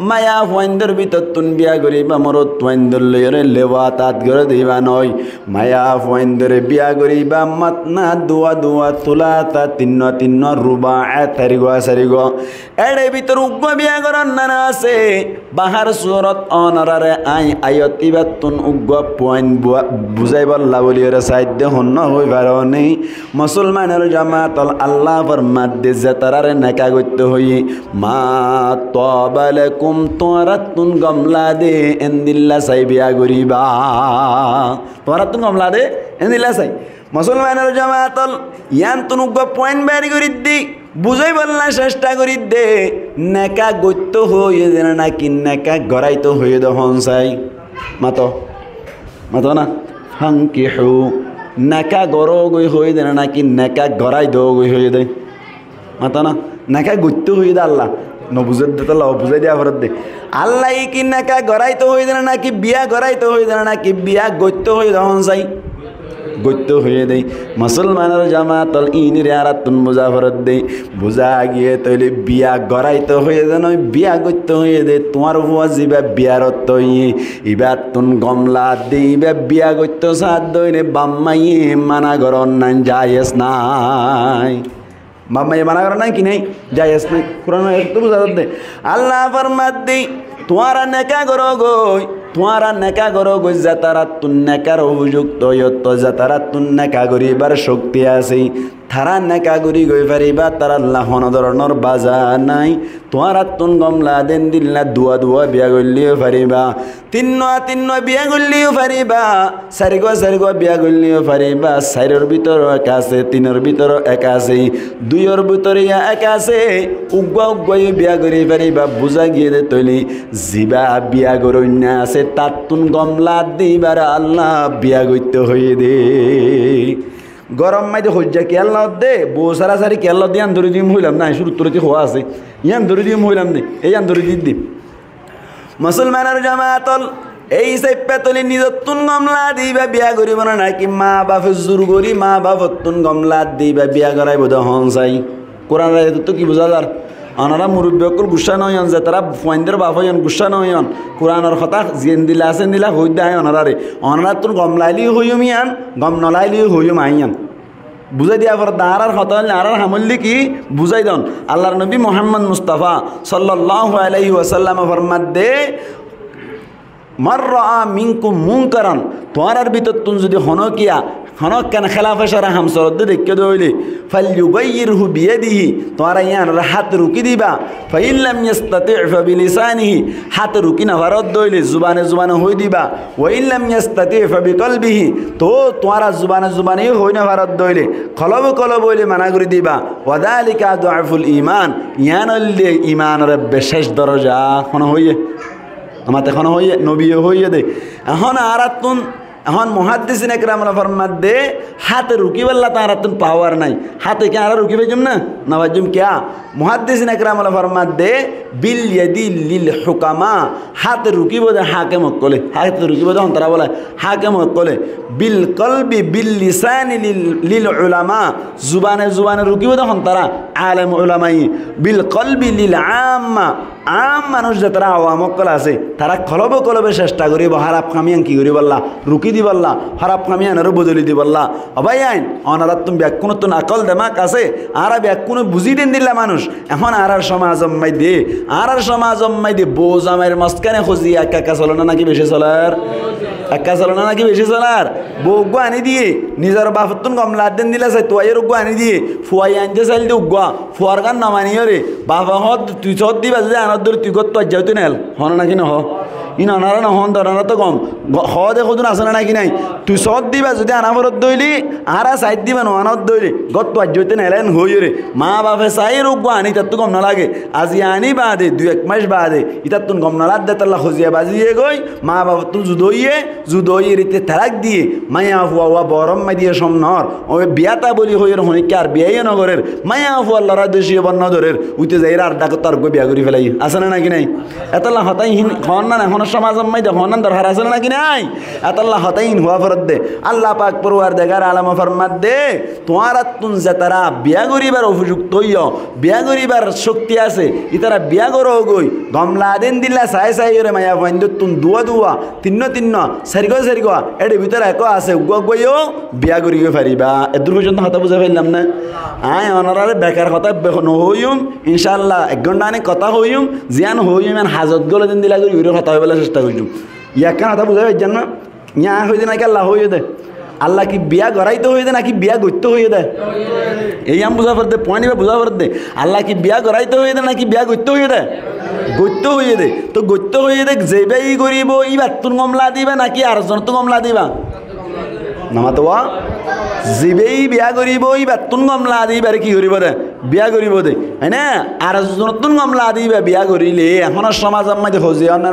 মায়া ফাইন্দর ভিতর তুন বিয়া করিবা মরত ফাইন্দর লইরে লেওয়া তাত করে দিবা নয় মায়া ফাইন্দরে বিয়া করিবা মাতনা দুয়া তুলা তা তিন্ন রুবা সারিগ এড়ে ভিতর উগ্গ বিয়া করার নানা আছে বাহার সুরত অনরারে আয়ত ইবা তুন উগ্গ পয়েন্ট বুঝাই বললা বলি ওরা সাহিত্য হন্য হই পারনি মুসলমানের জামাতল আল্লাহ ফরমাত দে তারারে নাকা করতে হই মা তাবা লাকুম তোরাতুন গমলা দে এন্দিল্লা সাই বিয়া করিবা তোরাতুন গমলা দে এন্দিল্লা সাই মুসলমানের জামাতল ইয়ান তুনুগ পয়েন্ট বের করি দি বুঝাই বললা চেষ্টা করি দে নাকা গত্য হয়ে দেন নাকি নাকা গড়াইতো হয়ে দহন চাই মাতো না ফাঙ্কিহু নাকা গড় গই হয়ে দেন নাকি নাকা গড়াই দো গই হয়ে দে মাতো না নাকা গত্য হয়ে দে আল্লাহ নবুঝে দিতে বুঝাই দেওয়া ফেরত দে আল্লাহ কি নাকা গড়াইতো হয়ে দেন নাকি বিয়া গড়াইতো হয়ে দেন নাকি বিয়া গত্য হয়ে দহন চাই গত্য হয়ে দেয় মুসলমানের জামাতল ইনিরে আর তুন বুঝা ফেরত দেয় বুঝা গিয়ে তৈলে বিয়া গড়াইতে হয়ে দে নয় বিয়া গত্য হয়ে দে তোমার হুয়া যাবা বিয়ারত ইবার তুন গমলা দে ইবা বিয়া গত্য সাত দইরে বাম্মাইয়ে মানা গরন নাই জায়েজ নাই বাম্মাইয়ে মানা গরন নাই কি নাই জায়েজ নাই কোরআন একটু বুঝা দে আল্লাহ ফরমাত দে তোমারা নেকা করো গো যাতারা তুন নেকার অভিযুক্ত ইয়ত যাতারা তুন নেকা করিবার শক্তি আছে তারা নেকা করি গই পারিবা তার আল্লাহ ধরনের বাজার নাই তোমারা তুন গমলা দেন দিল্লা দুয়া বিয়া করলিও পারিবা তিন্ন বিয়া করলিও পারিবা চারিগ বিয়া করলিও পারিবা চারির ভিতর এক আছে তিনের ভিতর এক আছে দুইয়ের ভিতরে এক আছে উগ্গই বিয়া করি পারিবা বুঝা গিয়ে দে তৈলি জিবা বিয়া করন্যা আছে তাত তুন গমলা দিবার আল্লাহ বিয়া করতে হয়ে দে গরম মাইতে হজ্জা কেয়াল্লা দে বউ সারাসারি কেয়াল্লা দিয়ে আন্দরি দিম হইলাম না শুরু তোর হওয়া আছে ইয়ান ধরে দিম হইলাম নে এই আন্দরি দিম মুসলমানের জামাতল এই সাইপ্পাতলি নিজতুন গমলা দিবা বিয়া করিব না নাকি মা বাপে জোর করি মা বাপতুন গমলা দিবা বিয়া করাই বোধ হন চাই কোরআন তো কি বোঝা যার অনারা মুরব্বীকল গুসা নয়ন যে তারা ফয়েন্দের বাপ হইন গুসা নয়ন কোরআনের কথা জিন দিলা আছেন দিলা হই দেয় অনারারে অনারা তোর গমলাইলি হইম ইয়ান গম নলাইলি হইম আইয়ান বুঝাই দিয়া পর দাঁড়ার হতা আরার হামল্লি কি বুঝাই দন আল্লাহর নবী মুহাম্মদ মুস্তাফা সাল্লাল্লাহু আলাইহি ওয়াসাল্লাম ফরমাত দে মার রাআ মিনকুম মুনকারান তোয়ার ভিতর তুন যদি হনকিয়া হনক কেন খেলাফে সারা হামসরদ দেখে দইলে ফালইউগাইরহু বিয়াদিহি তোরা ইয়ান হাত রুকি দিবা ফাইল্লাম ইস্তাতি ফাবিলিসানিহি হাত রুকি না ভারত দইলে জুবানে জুবানে হই দিবা ওয়াইল্লাম ইস্তাতি ফাবিকলবিহি তো তোরা জুবানে জুবানে হই না ভারত দইলে কলব কলব হইলে মানা করে দিবা ওয়াদালিকা দুআফুল ঈমান ইয়ানলে ঈমানের বিশেষ দরজা কোন হইয়ে আমার এখন হইয়ে নবী হইয়ে দে এখন আরাতুন এখন মুহাদ্দিসিন একরামরা ফরমাত দে হাতে রুকি বললা তার তুন পাওয়ার নাই হাতে কি আর রুকি বেজুম না বাজুম কিয়া মুহাদ্দিসিন একরামরা ফরমাত দে বিল ইয়াদি লিল হুকামা হাতে রুকি বদে হাকিম কলে হাতে রুকি বদে অন্তরা বলে হাকিম কলে বিল কলবি বিল লিসানি লিল উলামা জুবানে জুবানে রুকি বদে অন্তরা আলেম উলামাই বিল কলবি লিল আম্মা আম মানুষ যে তারা আওয়ামকল আছে তারা কলবে কলবে চেষ্টা করিব হারাপ কামিয়ান কি করি বললা রুকি দি বললা হারাপ কামিয়ান আরো বদলি দি বললা অবাই আইন অনারা তুমি ব্যাকুন তো আকল দেমাক আছে আর ব্যাকুন বুঝি দিন দিলা মানুষ এখন আর সমাজ মাই দে বউ জামাইয়ের মাঝখানে খুঁজি একা চলো না নাকি বেশি চলার একা চলো না নাকি বেশি চলার বউ আনি দিয়ে নিজের বাপতুন গমলা দিন দিলা চাই তোয়াইয়ের উগ্গ আনি দিয়ে ফুয়াই আনতে চাইল দিয়ে উগ্গা ফুয়ার গান নামানিও রে বাবা হত তুই চত দিবা যদি আনার ধরে তুই করতো যাইতে নেল হন নাকি ন ইন অনারা না হন ধরানা তো কম হ দেখো তুন আসে না নাকি নাই তুই চত দিবা যদি আনাবরত দইলি আরা সাইড দিবা নহানত দইলি গত যাইতে নেলেন হই রে মা বাপে চাই উগ্গ আনি তার তো কম নালাগে আজি আনি বাদে 2-1 মাস বাদে ইতার তুন গম নালাদ দে তাল্লা খজিয়া বাজিয়ে গই মা বাবা তুন জুদইয়ে রীতে তারাক দিয়ে মায়া হুয়া বরম মাই দিয়ে সমনর ও বিয়াতা বলি হইয়ের হনিকে আর বিয়াই নগরের মায়া হুয়া লড়া দেশীয় বন্য ধরের উইতে যাই আর ডাক তার গো বিয়া করি ফেলাই আছে না নাকি নাই এতলা হতাই হন না এখন সমাজ মাই দে হন দরকার আছে না নাকি নাই এতলা হতাই হওয়া ফরত দে আল্লাহ পাক পরওয়ার দেগার আলম ফরমাত দে তোমার তুন যে তারা বিয়া করিবার উপযুক্ত হইয় বিয়া করিবার শক্তি আছে ইতারা বিয়া করো গই গমলা দিন দিলা চাই রে মায়া বন্ধু তুন দুয়া তিন্ন সারিগ এর ভিতরে এক আছে গইও বিয়া করিব পারিবা এদূর পর্যন্ত কথা বুঝা পাইলাম না আয় অনারে বেকার কথা নহইম ইনশাআল্লাহ 1 ঘন্টা আনে কথা হইম জিয়ান হইম হাজত গলে দিন দিলা করি কথা হইবলে চেষ্টা করিম ইয়াকান কথা বুঝা পাইছেন না ইয়া হইতে নাকি আল্লাহ হইয়ে দে আল্লাহ কি বিয়া গড়াইতে হয়ে দে নাকি বিয়া গইতে হয়ে দে এই আম বুঝা পারতে পয়েন্ট বুঝা পারতে আল্লাহ কি বিয়া গড়াইতে হয়ে দে নাকি বিয়া গইতে হয়ে দে গইতে হয়ে দে তো গইতে হয়ে দে যে বেই করিব ই বাতুন গমলা দিবা নাকি আর জন তো গমলা দিবা নামাতো জিবেই বিয়া করিব ই বাতুন গমলা দিবার কি করিব দে বিয়া করিব দে হয় না আর নতুন গমলা দিবা বিয়া করিলে এখন সমাজ আমাদের হজিয়া না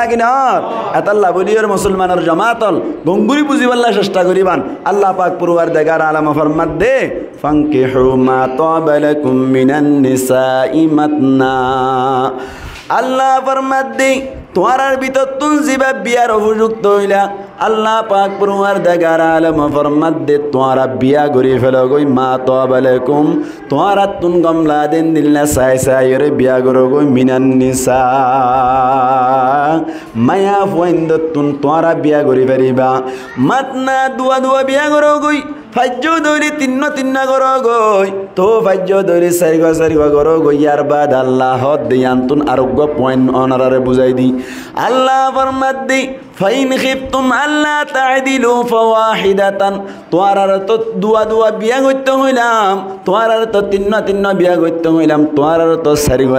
নাকি নর এতাল্লা বলিয়র মুসলমানের জামাতল গঙ্গুরি বুঝিবাল্লা চেষ্টা করিবান আল্লাহ পাক পরওয়ার দেগার আলম ফরমাত দে ফানকিহু মা তাবা লাকুম মিনান নিসাই মাতনা আল্লাহ ফরমাত দে তোমার ভিতর তুন জিবা বিয়ার উপযুক্ত হইলা আল্লাহ পাক পরওয়ার দেগার আলম ফরমাত দে তোমারা বিয়া করি ফেলো গই মা তাবা লাকুম তোমারা তুন গমলা দিন দিল্লা চাই রে বিয়া করো গই মিনান নিসা মায়া ফুয়েন্দ তুন তোমারা বিয়া করি পারিবা মাতনা দুয়া বিয়া করো গই ফাজ্য দৌড়ি তিন্ন করো গই তো ফাজ্য দৌড়ি চারিগ করো গই ইয়ার বাদ আল্লাহ দিয়ান তুন আরোগ্য পয়েন্ট অনারারে বুঝাই দি আল্লাহ ফরমাত দি ফাইন খিফতুম আল্লাহ তা'দিলু ফাওয়াহিদাতান তোয়ার তো দুয়া বিয়া করতে হইলাম তোয়ার তো তিন্ন বিয়া করতে হইলাম তোয়ার তো চারিগ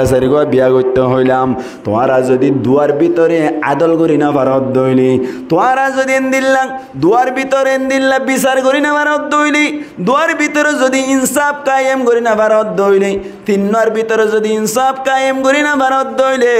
বিয়া করতে হইলাম তোয়ারা যদি দুয়ার ভিতরে আদল করি না পারত দইলি তোয়ারা যদি দিল্লা দুয়ার ভিতরে দিল্লা বিচার করি না পারত দইলি দুয়ার ভিতরে যদি ইনসাফ কায়েম করি না ভারত দইলি তিনর ভিতরে যদি ইনসাফ কায়েম করি না ভারত দইলে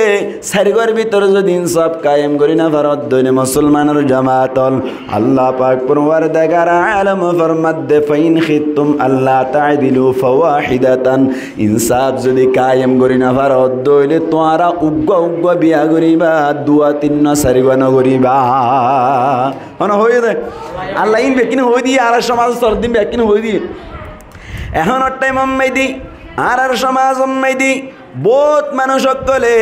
চারিগর ভিতরে যদি ইনসাফ কায়েম করি না ভারত দইলে মুসলমানের জামাতল আল্লাহ পাক পরওয়ারদিগার আলম ফরমাদ্দে ফাইন খিতুম আল্লাহ তা'দিলু ফাওয়াহিদাতান ইনসাফ যদি কায়েম করি না ভারত দইলে তোমরা উগ্গ বিয়া করিবা দুয়া তিন চারিগর নগরিবা হন হয়ে দে আল্লাহ ইন বেকিন হয়ে দিয়ে আর সমাজ সরদিন বেকিন হয়ে দিয়ে এখন টাইম অম্মাই দি আর সমাজ অম্মাই দি বহুত মানুষ সকলে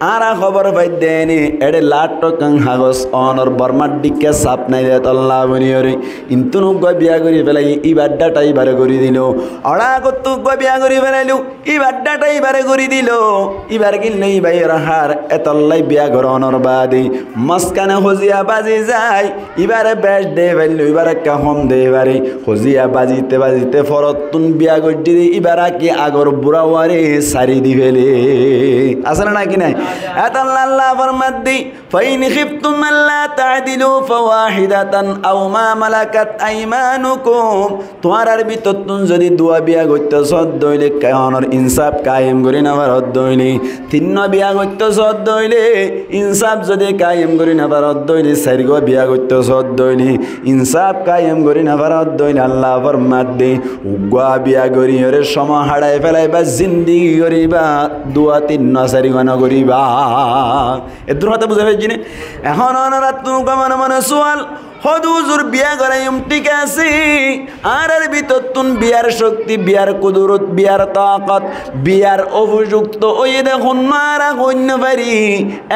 আর খবর পাই দেনি এডে লাট কাং হাগস অনর বর্মার দিকে সাপ নাই দে তল্লা বনিয়রে কিন্তু গয় বিয়া করি ফেলাই ই বাড্ডাটাই বারে করে দিল অড়া কত গয় বিয়া করি ফেলাইলু ই বাড্ডাটাই বারে করে দিল ইবার কিনলে ই বাইর হার এতল্লাই বিয়া ঘর অনর বাদি মস্কানে হজিয়া বাজি যায় ইবারে বেশ দে ফেললো ইবারে কাহম দে এবারে হজিয়া বাজিতে বাজিতে ফরতুন বিয়া গড্ডি ইবারা কি আগর বুড়াওয়ারে সারি দি ফেলে আসলে নাকি নাই আল্লাহ ফরমাদ্দি ফাইন খিফতুম আল্লা তা'দিলু ফাওয়াহিদাতান আও মা মালাকাত আইমানুকুম তোমার ভিতর তুন যদি দুয়া বিয়া গইতে সদ দইলে কায়নর ইনসাফ কায়েম করি না ভারত দইলে তিন বিয়া গইতে সদ দইলে ইনসাফ যদি কায়েম করি না ভারত দইলে চারিগো বিয়া গইতে সদ দইলে ইনসাফ কায়েম করি না ভারত দইলে আল্লাহ ফরমাদ্দি উগ্গা বিয়া করি ওরে সময় হারাই ফেলাইবা জিন্দেগি করিবা দুয়া তিন চারি গানা করিবা এর হাতে বুঝা পাইছি না এখন অনারাত মনে মনে সোয়াল হদুজুর বিয়া করাইম ঠিক আছে আর ভিতর তুন বিয়ার শক্তি বিয়ার কুদরত বিয়ার তাকত বিয়ার উপযুক্ত ওই দেখুন মারা কন্য পারি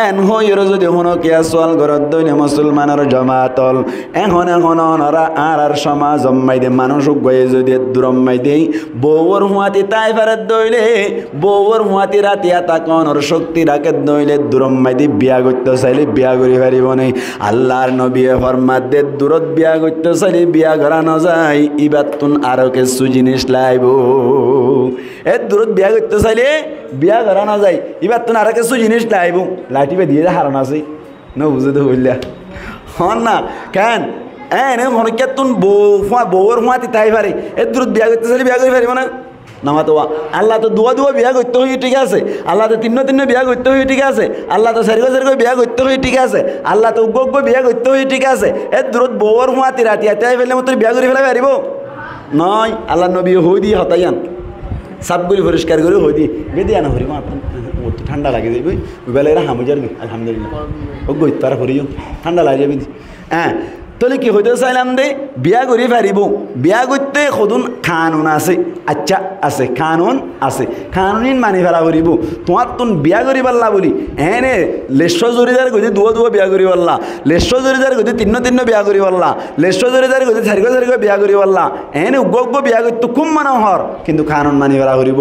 এন হইর যদি হন কিয়া সোয়াল ঘরত দইনে মুসলমানের জমাতল এখন অনারা আর সমাজ জম্মাই দে মানুষ গয়ে যদি দুরম্মাই দেই বউর হুয়াতি তাই ফেরত দইলে বউর হুয়াতি রাতিয়া তাকনর শক্তি রাখে দইলে দুরম্মাই দি বিয়া করতে চাইলে বিয়া করি পারিব নাই আল্লাহর নবী ফরমাত দূরত বিয়া করতে চাইলে বিয়া করা না যায় ইবার তুন আরো কিছু জিনিস লাইব দূরত বিয়া করতে চাইলে বিয়া করা না যায় ইবার তুন আরো কিছু জিনিস লাইব লাইটিবে দিয়ে হারান আছে না বুঝে তো বললা হন না কেন এনে মনে তুন বউর হুয়াতি তাই পারে দূরত বিয়া করতে চাইলে বিয়া করি পারিব না নামা তো আল্লাহ তো দুয়া বিয়া করতে হই ঠিক আছে আল্লাহ তো তিন বিয়া করতে হই ঠিক আছে আল্লাহ তো চারিগো বিয়া করতে হই ঠিক আছে আল্লাহ তো উগ্গ বিয়া করতে হই ঠিক আছে দূরত বউর হুয়াতি রাতি এটাই ফেলে মতো বিয়া করে ফেলাই পারিব নয় আল্লাহ নবী হই দিয়ে হতাইয়ান সাপগুলি পরিষ্কার করে হই দিয়ে বেদি আনা হরি মা তো ঠান্ডা লাগে যাবি ওই বেলা এরা হামুজার আলহামদুলিল্লাহ ও গই তারা হরিও ঠান্ডা লাগে যাবি হ্যাঁ তাহলে কি হইতে চাইলাম দে বিয়া করি পারিব বিয়া করতে সদুন কানুন আছে আচ্ছা আছে কানুন আছে কানুন মানি ফেলা করিব তোমার তুন বিয়া করি পারলা বলি এনে লেশ জরিদার গতি দুয়া বিয়া করি পারলা লেশ জরিদার গতি তিন বিয়া করি পারলা লেশ জরিদার গতি চারিগো বিয়া করি পারলা এনে উগ্গ বিয়া করতে খুব মানুহর কিন্তু কানুন মানি ফেলা করিব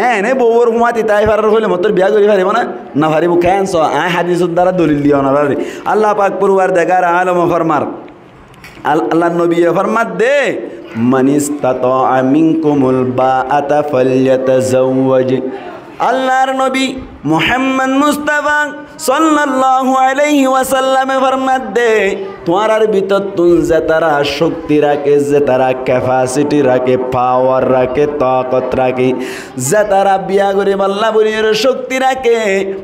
এনে বউর হুমাতি তাই ফারার হলে মতর বিয়া করি পারিব না পারিব কেন আয় হাদিসের দ্বারা দলিল দিও না আল্লাহ পাক পরওয়ারদিগার আলম ফরমার আল্লাহ নবী ফরমাত দে মান ইসতাতা মিনকুমুল বাআতা ফালইয়াতাযাওয়াজ আল্লাহর নবী মুহাম্মদ মুস্তাফা সাল্লাল্লাহু আলাইহি ওয়াসাল্লাম ফরমাত দে তোমার ভিতর তুন যে তারা শক্তি রাখে যে তারা ক্যাপাসিটি রাখে পাওয়ার রাখে তাকত রাখে যে তারা বিয়া করে আল্লাহ বলির শক্তি রাখে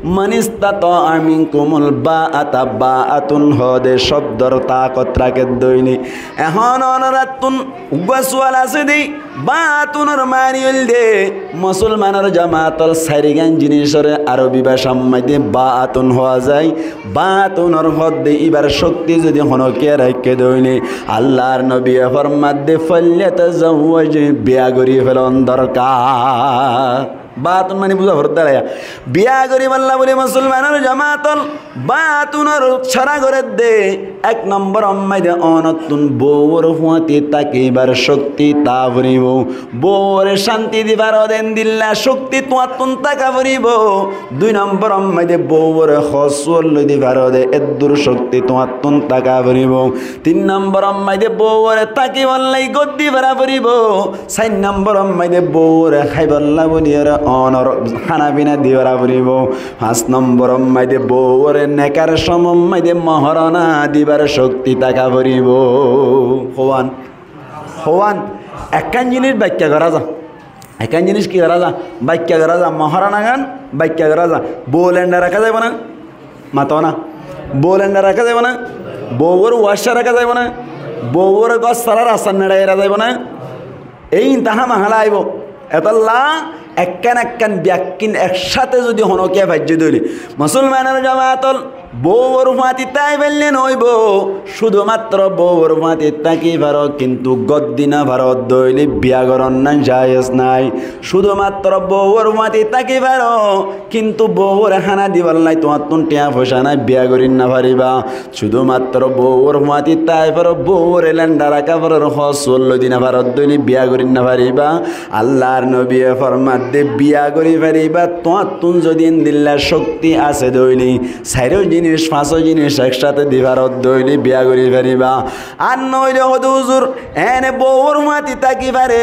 মান ইসতাতা মিনকুমুল বাআতা বাআতুন হদে শব্দর তাকত রাখে দইনি এখন অনরাতুন উগসওয়াল আছে দি বাআতুনর মানিল দে মুসলমানের জামাতল সারিগান জিনিসরে আরবি ভাষা মধ্যে বাআতুন হওয়া যায় বাআতুনর হদে ইবার শক্তি যদি হনকে রাখে দইনি আল্লাহর নবী ফরমাত দে ফালইয়াতাযাওয়াজ বিয়া করি ফেলন দরকার বাতুন মানে বুঝা ভরতে রায়া বিয়া করি আল্লাহ বলে মুসলমানের জামাতল বাতুনর ছড়া করে দে এক নম্বর অম্মাই দে অনতুন বউর হুয়াতি তাকিবার শক্তি তা ভরিব বউর শান্তি দিবার দেন দিল্লা শক্তি তোয়াতুন তাকা ভরিব দুই নম্বর অম্মাই দে বউর হসল দিবার দে এদুর শক্তি তোয়াতুন তাকা ভরিব তিন নম্বর অম্মাই দে বউর তাকি বললাই গদ্দি ভরা ভরিব চার নম্বর অম্মাই দে বউর খাইবল্লা বলিয়ার অনর খানা পিনা দিওরা ভরিব পাঁচ নম্বর অম্মাই দে বউর নেকার সমম্মাই দে মহরণা দিবার শক্তি তাকা ভরিব হওয়ান হওয়ান একখান জিনিস ব্যাখ্যা করা যা একখান জিনিস কি করা যা ব্যাখ্যা করা যা মহারানা গান ব্যাখ্যা করা যা বউলেন্ডা রাখা যাবে না মাতো না বউলেন্ডা রাখা যাবে না বউর ওয়াশা রাখা যাবে না বউর গছ সারা রাস্তার নেড়া এরা যাইব না এই তাহা মাহালা আইব এতল্লা একখান ব্যাকিন একসাথে যদি হনকে ভাজ্য দইলি মুসলমানের জামাতল বউর মাতি তাই বললে নইব শুধুমাত্র বউর মাতি তাকি ভারো কিন্তু গদ্দিনা ভারত দইলি বিয়া করন না জায়েজ নাই শুধুমাত্র বউর মাতি তাকি ভারো কিন্তু বউর হানা দিবার নাই তোমার তুন টিয়া পয়সা নাই বিয়া করিন না পারিবা শুধুমাত্র বউর মাতি তাই ভারো বউর লেন্ডা রাখা ভারোর হসল্ল দিনা ভারত দইলি বিয়া করিন না পারিবা আল্লাহর নবী ফরমাত দে বিয়া করি পারিবা তোমার তুন যদি দিল্লা শক্তি আছে দইলি সাইরো জিনিস পাঁচো জিনিস একসাথে দিবারত দইলি বিয়া করি পারিবা আর নইলে হুজুর এনে বউর মাতি তাকি পারে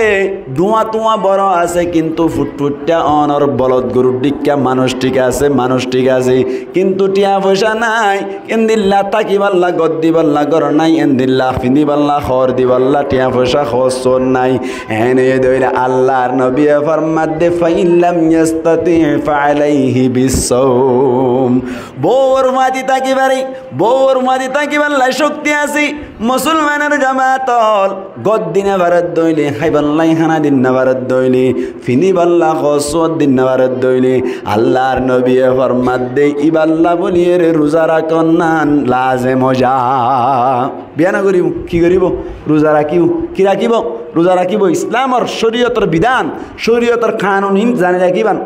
ধোঁয়া তোয়া বড় আছে কিন্তু ফুটফুটটা অনর বলদ গরুর ডিক্কা মানুষ ঠিক আছে কিন্তু টিয়া পয়সা নাই এন্দিল্লা তাকি বাল্লা গদ দিবাল্লা গর নাই এন্দিল্লা ফিন্দি বাল্লা খর দিবাল্লা টিয়া পয়সা খসর নাই এনে দইলা আল্লাহর নবী ফরমাত দে ফাইল্লাম ইয়াস্তাতি ফালাইহি বিসসাওম বউর মাতি তাকি পারি বউর মাতি তাকি বাল্লা শক্তি আছে মুসলমানের জামাতল গদ দিনে ভারত দইলি খাইবাল্লাই খানা দিন না ভারত দইলি ফিনি বাল্লা খসর দিন না ভারত দইলি আল্লাহর নবী ফরমাত দে ইবাল্লা বলিয়ে রে রোজা রাখন নান লাজে মজা বিয়া না করিব কি করিব রোজা রাখিব কি রাখিব রোজা রাখিব ইসলামর শরীয়তর বিধান শরীয়তর কানুন জানি রাখিবান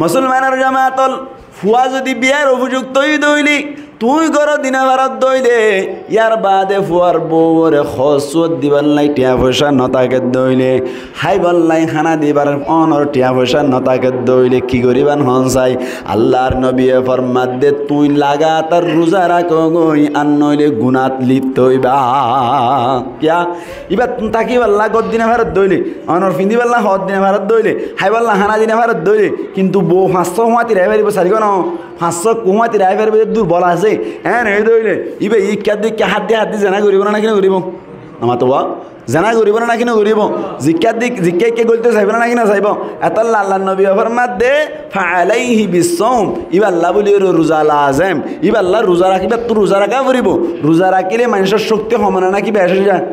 মুসলমানের জামাতল ফুয়া যদি বিয়ার উপযুক্ত দইলি তুই গর দিনা ভারত দইলে ইয়ার বাদে ফুয়ার বউরে খসুত দিবার লাই টিয়া পয়সা নতাকে দইলে হাই বললাই খানা দিবার অনর টিয়া পয়সা নতাকে দইলে কি করিবান হনসাই আল্লাহর নবী ফরমাত দে তুই লাগাতার রোজা রাখো গই আর নইলে গুনাত লিপ্ত হইবা কিয়া ইবা তাকি বাল্লা গদ দিনা ভারত দইলে অনর ফিন্দি বাল্লা হদ দিনা ভারত দইলে হাই বললা খানা দিনা ভারত দইলে কিন্তু বউ 500 হুমাতি রাই পারিব সারিব না 500 কুমাতি রাই পারিব দুর্বল আছে হ্যাঁ রে দইলে ইবে ইকার দিকে হাত দিয়ে জানা করিব না কিনা করিব আমার তো জানা করিব না কিনা করিব জিকার দিক জিকে গলতে চাইব না কিনা চাইব এত আল্লাহ নবী ফরমাত দে ফালাইহি বিসসাওম ইবা আল্লাহ বলি রোজা লাজেম ইবা আল্লাহ রোজা রাখিবা তো রোজা রাখা করিব রোজা রাখিলে মানুষের শক্তি সমান না কি বেশি যায়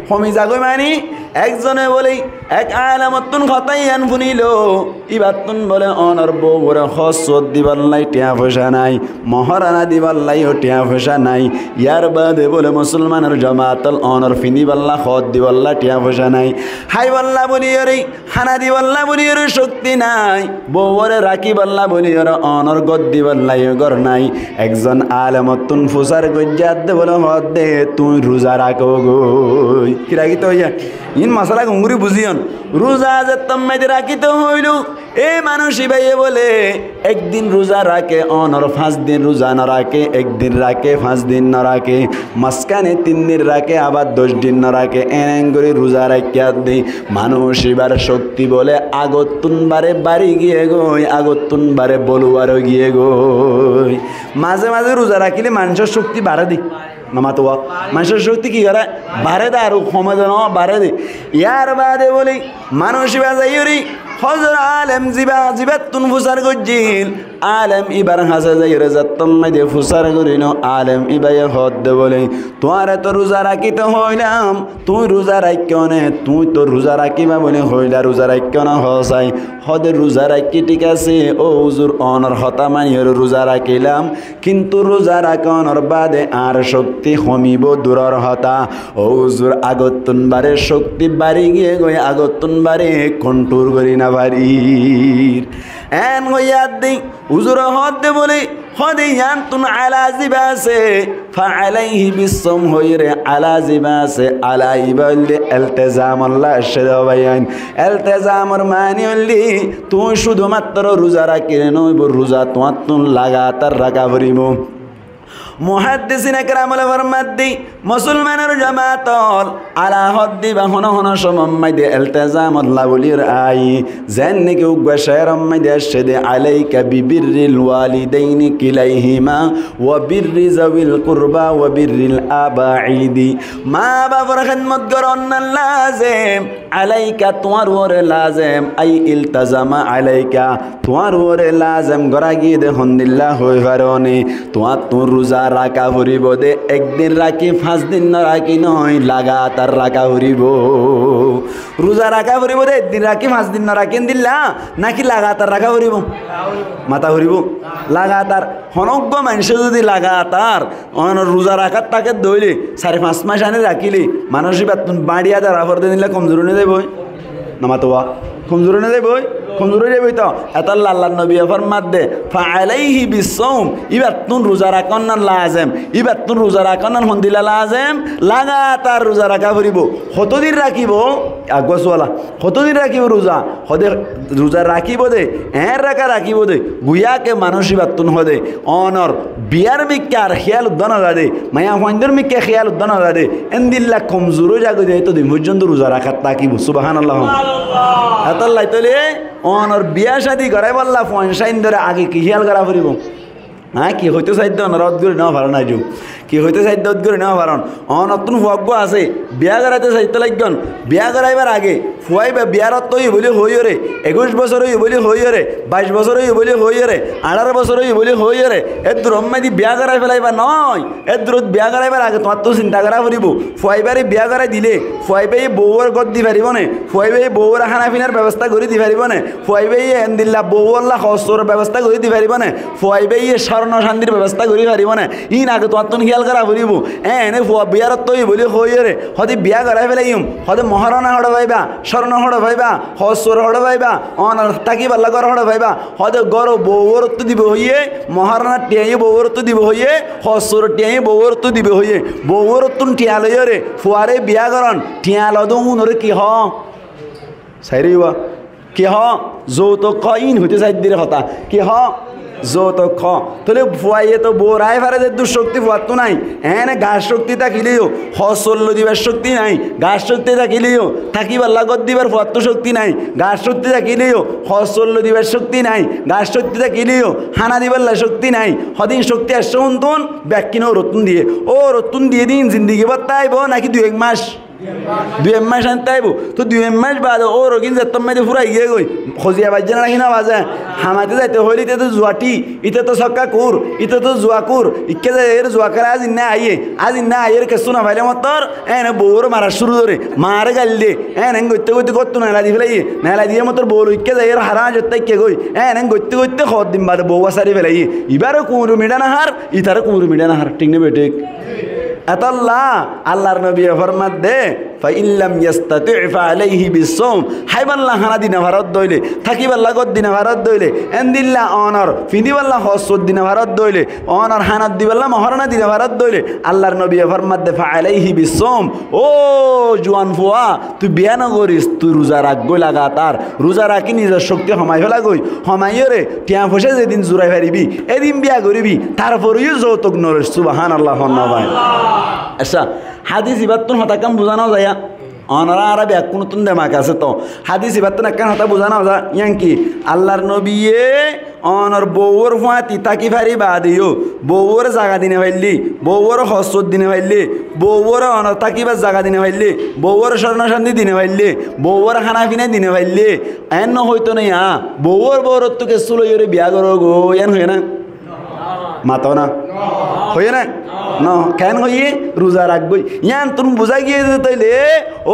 হমি জাগই মানে একজনে বলে এক আলামতুন খতাইয়ান ফুনিল ইবাতুন বলে অনর বউরে খসত দিবার লাই টিয়া পয়সা নাই মহারানা দিবার লাই টিয়া পয়সা নাই ইয়ার বাদে বলে মুসলমানের জামাতল অনর ফিনি বাল্লা খত দিবাল্লা টিয়া পয়সা নাই হাই বাল্লা বলি রে খানা দিবাল্লা বলি রে শক্তি নাই বউরে রাখি বাল্লা বলি রে অনর গদ দিবার লাই গর নাই একজন আলামতুন ফুসার গজ্জাত দে বলে হদ দে তুই রোজা রাখো গই কি রাখি তো ইয়া ইন মশলা ঘুঙ্গুরি বুঝিয়ন রোজা যে তম্মাইতে রাখিতে হইল এই মানুষই ভাইয়ে বলে একদিন রোজা রাখে অনর 5 দিন রোজা না রাখে একদিন রাখে 5 দিন না রাখে মাঝখানে 3 দিন রাখে আবার 10 দিন না রাখে এন করে রোজা রাখিয়া দেই মানুষ এবার শক্তি বলে আগতুন বারে বাড়ি গিয়ে গই আগতুন বারে বলুয়ারও গিয়ে গই মাঝে মাঝে রোজা রাখিলে মানুষের শক্তি বাড়ে দি নামাতো মানুষের শক্তি কি করে বাড়ে দেয় আরো ক্ষমা দেন বাড়ে দে ইয়ার বাদে বলি মানুষ বাজাই হজর আলেম জিবাতুন ফুসার গজ্জিল আলেম ইবার হাসে যাই রেজাত্তম মাইদে ফুসার করিন আলেম ইবাই হদ দে বলে তোমার তো রোজা রাখিতে হইলাম তুই রোজা রাখিও নে তুই তো রোজা রাখিবা বলে হইলা রোজা রাখিও না হসাই হদের রোজা রাখি ঠিক আছে ও হুজুর অনর হতা মানিয়র রোজা রাখিলাম কিন্তু রোজা রাখনর বাদে আর শক্তি কমিব দূরর হতা ও হুজুর আগতুন বারে শক্তি বাড়ি গিয়ে গই আগতুন বারে কন্ট্রোল করি না বাড়ির এন গইয়াদ দি হুজুর হদ দে বলে হদে ইয়ান্তুন আলা জিবাসে ফালাইহি বিসসাওম হইরে আলা জিবাসে আলা ইবাল্লি ইলতিজাম আল্লাহ শরবায়ান ইলতিজামর মানে হলি তুই শুধুমাত্র রোজা রাখিলে নইব রোজা তুন লাগাতার রাখা পড়িব মুহাদ্দিসিন একরামুল ফরমাদ্দি মুসলমানের জামাতল আলা হদ্দি বা হন হন সমম্মাইদে ইলতিজামুল লাউলির আই যেন নাকি উগ্র শেরম মাইদে আশদে আলাইকা বিবিররিল ওয়ালিদাইনি কিলাইহিমা ওয়া বিররি যাবিল কুরবা ওয়া বিররিল আবাঈদি মা বাবার খিদমত করন লাজিম আলাইকা তোমার ওরে লাজিম আই ইলতিজামা আলাইকা তোমার ওরে লাজিম গরা গিয়ে দে হন্দিল্লাহ হই পারনি তোমার তোর রোজা রাখা ফুরিব দে একদিন রাখি 5 দিন না রাখি নয় লাগাতার রাখা ফুরিব রোজা রাখা ফুরিব দে একদিন রাখি 5 দিন না রাখেন দিল্লা নাকি লাগাতার রাখা ফুরিব মাথা ফুরিব লাগাতার হনজ্ঞ মানুষ যদি লাগাতার রোজা রাখার তাকে দইলে 4-5 মাস আনে রাখিলি মানুষ বাড়িয়া দ্বারা ফরতে দিলে কমজোর নিয়ে দেবই না মাতোয়া কমজোর নিয়ে দেবই কমজোর যাবই তো এত আল্লাহ নবী ফরমাত দে ফালাইহি বিসওম ইবার তুন রোজা রাখন না লাজেম ইবার তুন রোজা রাখন না হন্দিলা লাজেম লাগাতার রোজা রাখা ফুরিব কতদিন রাখিব আগসওয়ালা কতদিন রাখিব রোজা হদে রোজা রাখিব দে রাখা রাখিব দে গুয়াকে মানুষ ইবার তুন হদে অনর বিয়ার মিক্কে আর খেয়াল উদ্দান দে মায়া হইন্দর মিক্কে খেয়াল উদ্দান দে এন্দিল্লা কমজোর জাগো দে তো দিন পর্যন্ত রোজা রাখার তাকিব সুবহানাল্লাহ এত আল্লাহ তলে অনর বিয়া শাদি করাই বললা পয়সাইন ধরে আগে কি খেয়াল করা ফুরিব হ্যাঁ কি হইতে সাধ্য রদ করে নেওয়া পারো না যুগ কি হইতে সাধ্য রদ করে নেওয়া পারন নতুন ভগ্য আছে বিয়া করাইতে সাহিত্য লাগন বিয়া করাইবার আগে ফুয়াইবা বিয়ারত তৈ বলি হইরে 21 বছর হই বলি হইরে 22 বছর হই বলি হইরে 18 বছর হই বলি হইরে এদুর অম্মাদি বিয়া করাই ফেলাইবা নয় এদুরত বিয়া করাইবার আগে তোমার তো চিন্তা করা ফুরিব ফুয়াইবারে বিয়া করাই দিলে ফুয়াইবাই বউর গদ দি পারিব নে ফুয়াইবাই বউর খানা পিনার ব্যবস্থা করে দি পারিব নে ফুয়াইবাই এন্দিল্লা বউল্লা খসর ব্যবস্থা করে দি পারিব নে ফুয়াইবাই স্বর্ণ শান্তির ব্যবস্থা করে পারিব নে ইন আগে তোমার তো খেয়াল করা ফুরিব এনে বিয়ারত তৈ বলি হইরে হতে বিয়া করাই ফেলাইম হতে মহারণা হড় পাইবা স্বর্ণ হড় পাইবা খসর হড় পাইবা তাকি পাল্লা গড় হড় পাইবা হতে গড় বৌরত্ব দিব হইয়ে মহারণা টিয়াই বৌরত্ব দিব হইয়ে খসর টিয়াই বৌরত্ব দিব হইয়ে বৌরত্ব টিয়া লইরে ফুয়ারে বিয়া করন টিয়া লদরে কি হ সাইরিবা কি হ যৌতুক খ ইন হইতে সাইড দিয়ে কথা কি হ যৌতুক খ তাহলে ফুয়াইয়ে তো বোরাই ফারে যে দুঃশক্তি ফুয়ার তো নাই এনে গাছ শক্তি থাকিলেও হসল্য দিবার শক্তি নাই গাছ শক্তি থাকিলেও থাকিবার লাগত দিবার ফুয়ার তো শক্তি নাই গাছ শক্তি থাকিলেও হসল্য দিবার শক্তি নাই গাছ শক্তি থাকিলেও হানা দিবার শক্তি নাই হদিন শক্তি আসছে উন্তন ব্যাকিনও রতুন দিয়ে ও রতুন দিয়ে দিন জিন্দিগি বাত্তাইব নাকি 2-1 মাস 2 মাস আনতে আইব তো 2 মাস বাদ ও রগিন যেতম মাইতে ফুরাই গিয়ে গই খজিয়া বাজে না নাকি না বাজে হামাতে যাইতে হইলে ইতে তো জুয়াটি ইতে তো সক্কা কুর ইতে তো জুয়া কুর ইকে যে এর জুয়া করে আজ না আইয়ে কেসু না ভাইলে মতর এনে বউর মারা শুরু ধরে মারে গাল দে এনে গইতে গইতে কত নালা দি ফেলাই নালা দিয়ে মতর বউর ইকে যে এর হারা জত্তাই কে গই এনে গইতে গইতে খদ দিন বাদে বউ সারি ফেলাই ইবারে কুরু মিডা না হার ইতারে কুরু মিডা না হার ঠিক না বেটে আতাল্লাহ আল্লাহর নবী ফরমাত দে ফাইল্লাম ইয়াস্তাতি ফালাইহি বিসওম হাইবাল্লাহ হানা দিনা ভারত দইলে থাকিবাল্লাহ গদ দিনা ভারত দইলে এন্দিল্লাহ অনর ফিদিবাল্লাহ হসদ দিনা ভারত দইলে অনর হানাত দিবাল্লাহ মহরনা দিনা ভারত দইলে আল্লাহর নবী ফরমাত দে ফালাইহি বিসওম ও জওয়ান ফুয়া তুই বিয়া না করিস তুই রোজা রাখগই লাগাতার রোজা রাখি নিজের শক্তি হমাই ফেলা গই হমাইরে টিয়া ফসে যেদিন জুরাই পারিবি এদিন বিয়া করিবি তারপরেও যৌতুক নরিস সুবহানাল্লাহ নবাই আচ্ছা হাদিস ইবাত্তুন হতাকাম বোঝানো যায় অনারা আরবি এক নতুন দেমাক আছে তো হাদিস ইবাত্তুন একখান হতা বোঝানো যায় ইয়াং কি আল্লাহর নবীয়ে অনর বউর ফুয়াতি তাকি ফারি বাদিও বউর জাগা দিনে পাইলি বউর হসত দিনে পাইলি বউর অনর তাকিবার জাগা দিনে পাইলি বউর স্বর্ণ শান্তি দিনে পাইলি বউর খানা পিনা দিনে পাইলি এন হইতো না বউর বউরত্বকে সুলইরে বিয়া করো গো এন হয়ে না মাতো না হয়ে না ন কেন হইয়ে রোজা রাখবই ইয়ান তুমি বোঝা গিয়ে তৈলে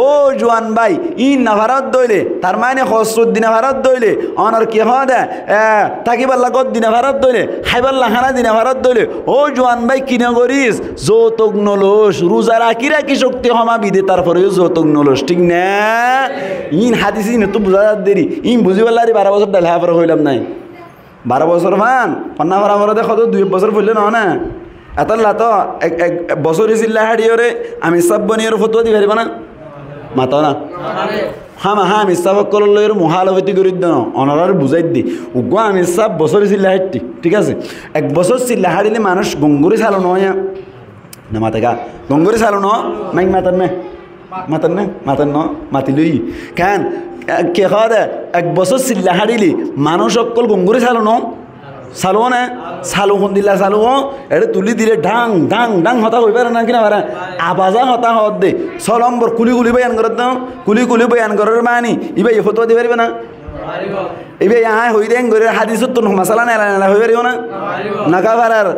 ও জোয়ান ভাই ইন না ভারত দইলে তার মানে হসরত দিনা ভারত দইলে অনর কি হয় দে থাকিবাল্লা গদ দিনা ভারত দইলে খাইবাল্লা খানা দিনা ভারত দইলে ও জোয়ান ভাই কিনে করিস যৌতুক নলস রোজা রাখি রাখি শক্তি হমা বিদে তারপরেও যৌতুক নলস ঠিক না ইন হাদিস ইন তো বোঝা দেরি ইন বুঝিবাল্লারি 12 বছর ডাল হাফার হইলাম নাই 12 বছর ভান কন্যা ভরা ভরা দেখো তো 2 বছর ফুললে না এতলা তো এক বছর চিল্লা হাড়িওরে আমি সব বনিয়র ফটো দি পারিব না মাতো না হ্যাঁ আমি সব কলর মহালবতী করে দিন অনার বুঝাই দি উগ্র আমি সব বছর চিল্লা হাঁটি ঠিক আছে 1 বছর চিল্লা হাড়িলে মানুষ গঙ্গুরি চালো নয় না মাতে গা গঙ্গুরি চালো ন মাইক মাতার নে মাতার ন মাতিলই কেন কে খাওয়া দে 1 বছর চিল্লা হাড়িলি মানুষ অকল গঙ্গুরি চালো ন চালো না চালু দিলা চালু এটা তুলি দিলে ঢাং ঢাং ঢাং হতা হয়ে পারে না কিনা পারে আবাজা হতা হত দে ছলম্বর কুলি বয়ান করার দাও কুলি বয়ান করার মানি ইবা ফটোয়া দিতে পারবে না এবার ইহা হই দেন করে হাদিসত তো মশালা নেলা হয়ে পারিব না নাকা পারার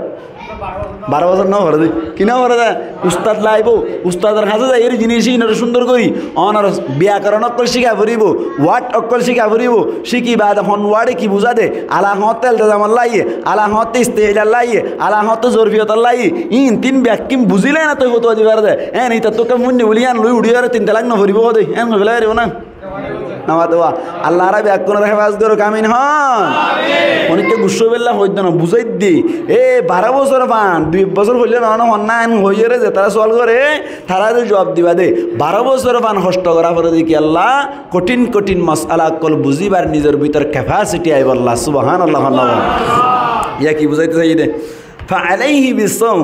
12 বছর না ভরে দে কিনা ভরে দে উস্তাদ লাইব উস্তাদের কাছে যাই এর জিনিসই সুন্দর করি অনার ব্যাকরণ অকল শিখা ফুরিব ওয়ার্ড অকল শিখা ফুরিব শিখি বাদ হন ওয়ার্ডে কি বুঝা দে আলা হতেল জামাল লাইয়ে আলা হতে ইস্তেহিলার লাইয়ে আলা হতে জরফিয়তার লাইয়ে ইন 3 ব্যাকিম বুঝিলে না তুই হতো দিবার দে এন ইতা তোকে মুন্নি বলি আন লই উড়িয়ে 3 তালাক না ভরিব দে এন ফেলা পারিব না নামাতোয়া আল্লাহ রাব্বি আকনের হেফাজ করো কামিন হন অনেককে গুসো বেল্লা হইতো না বুঝাই দি 12 বছর পান 2 বছর হইলে না অন্যায় হইয়ে রে যে তারা সওয়াল করে তারা জবাব দিবা দে 12 বছর পান কষ্ট করা পরে দেখি আল্লাহ কঠিন মাসআলা কল বুঝিবার নিজের ভিতর ক্যাপাসিটি আইব আল্লাহ সুবহানাল্লাহ ইয়া কি বুঝাইতে চাই দে ফাআলাইহি বিসওম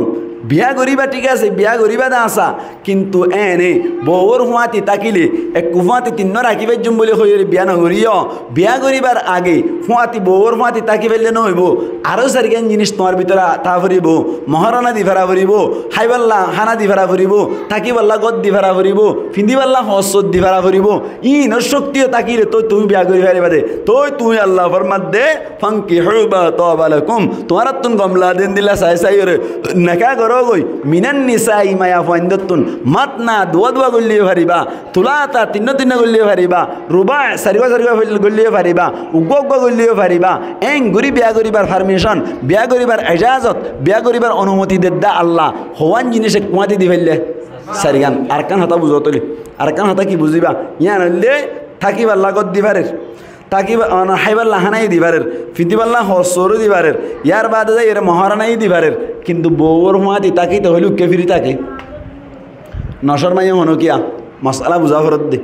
বিয়া গরিবা ঠিক আছে বিয়া গরিবা দা আসা কিন্তু এনে বউর হুঁয়াতি তাকিলে এক হুঁয়াতি 3 রাখিবে জুম বলে হইরে বিয়া নগরিও বিয়া গরিবার আগে হুঁয়াতি বউর হুঁয়াতি তাকি ফেললে নহইব আরো সারিগান জিনিস তোমার ভিতরে তা ফুরিব মহারণা দি ফেরা ফুরিব হাইবাল্লা হানা দি ফেরা ফুরিব তাকিবাল্লা গদ দি ফেরা ফুরিব ফিন্দিবাল্লা হসদ দি ফেরা ফুরিব ইন শক্তিও তাকিলে তো তুমি বিয়া গরি ফেরিবা দে তুই আল্লাহ ফরমাত দে ফানকিহুবা তাবালাকুম তোমার তুন গমলা দেন দিলা সাই রে নাকা গই মিনান নিসাই মায়া ফাইন্দাতুন মাতনা দুয়া গল্লিয়ে পারিবা তুলাতা 3 গল্লিয়ে পারিবা রুবা সারিবা গল্লিয়ে পারিবা উগ্গ গল্লিয়ে পারিবা এং গরি বিয়া গরিবার পারমিশন বিয়া গরিবার ইজাজত বিয়া গরিবার অনুমতি দেদা আল্লাহ হওয়ান জিনিসে কুমাতি দি ফেললে সারিগান আরকান হতা বুঝতলি আরকান হতা কি বুঝিবা ইয়া নলে থাকিবা লাগত দিবারের তাকি হাইবার লাহানাই দিবারের ফিতিবাল্লা হসরও দিবারের ইয়ার বাদে যাই এর মহারানাই দিবারের কিন্তু বউর হুঁয়াতি তাকি তো হইল উকে ফিরি তাকে নশর মাইয়া হনো কিয়া মশলা বুঝা ফরত দে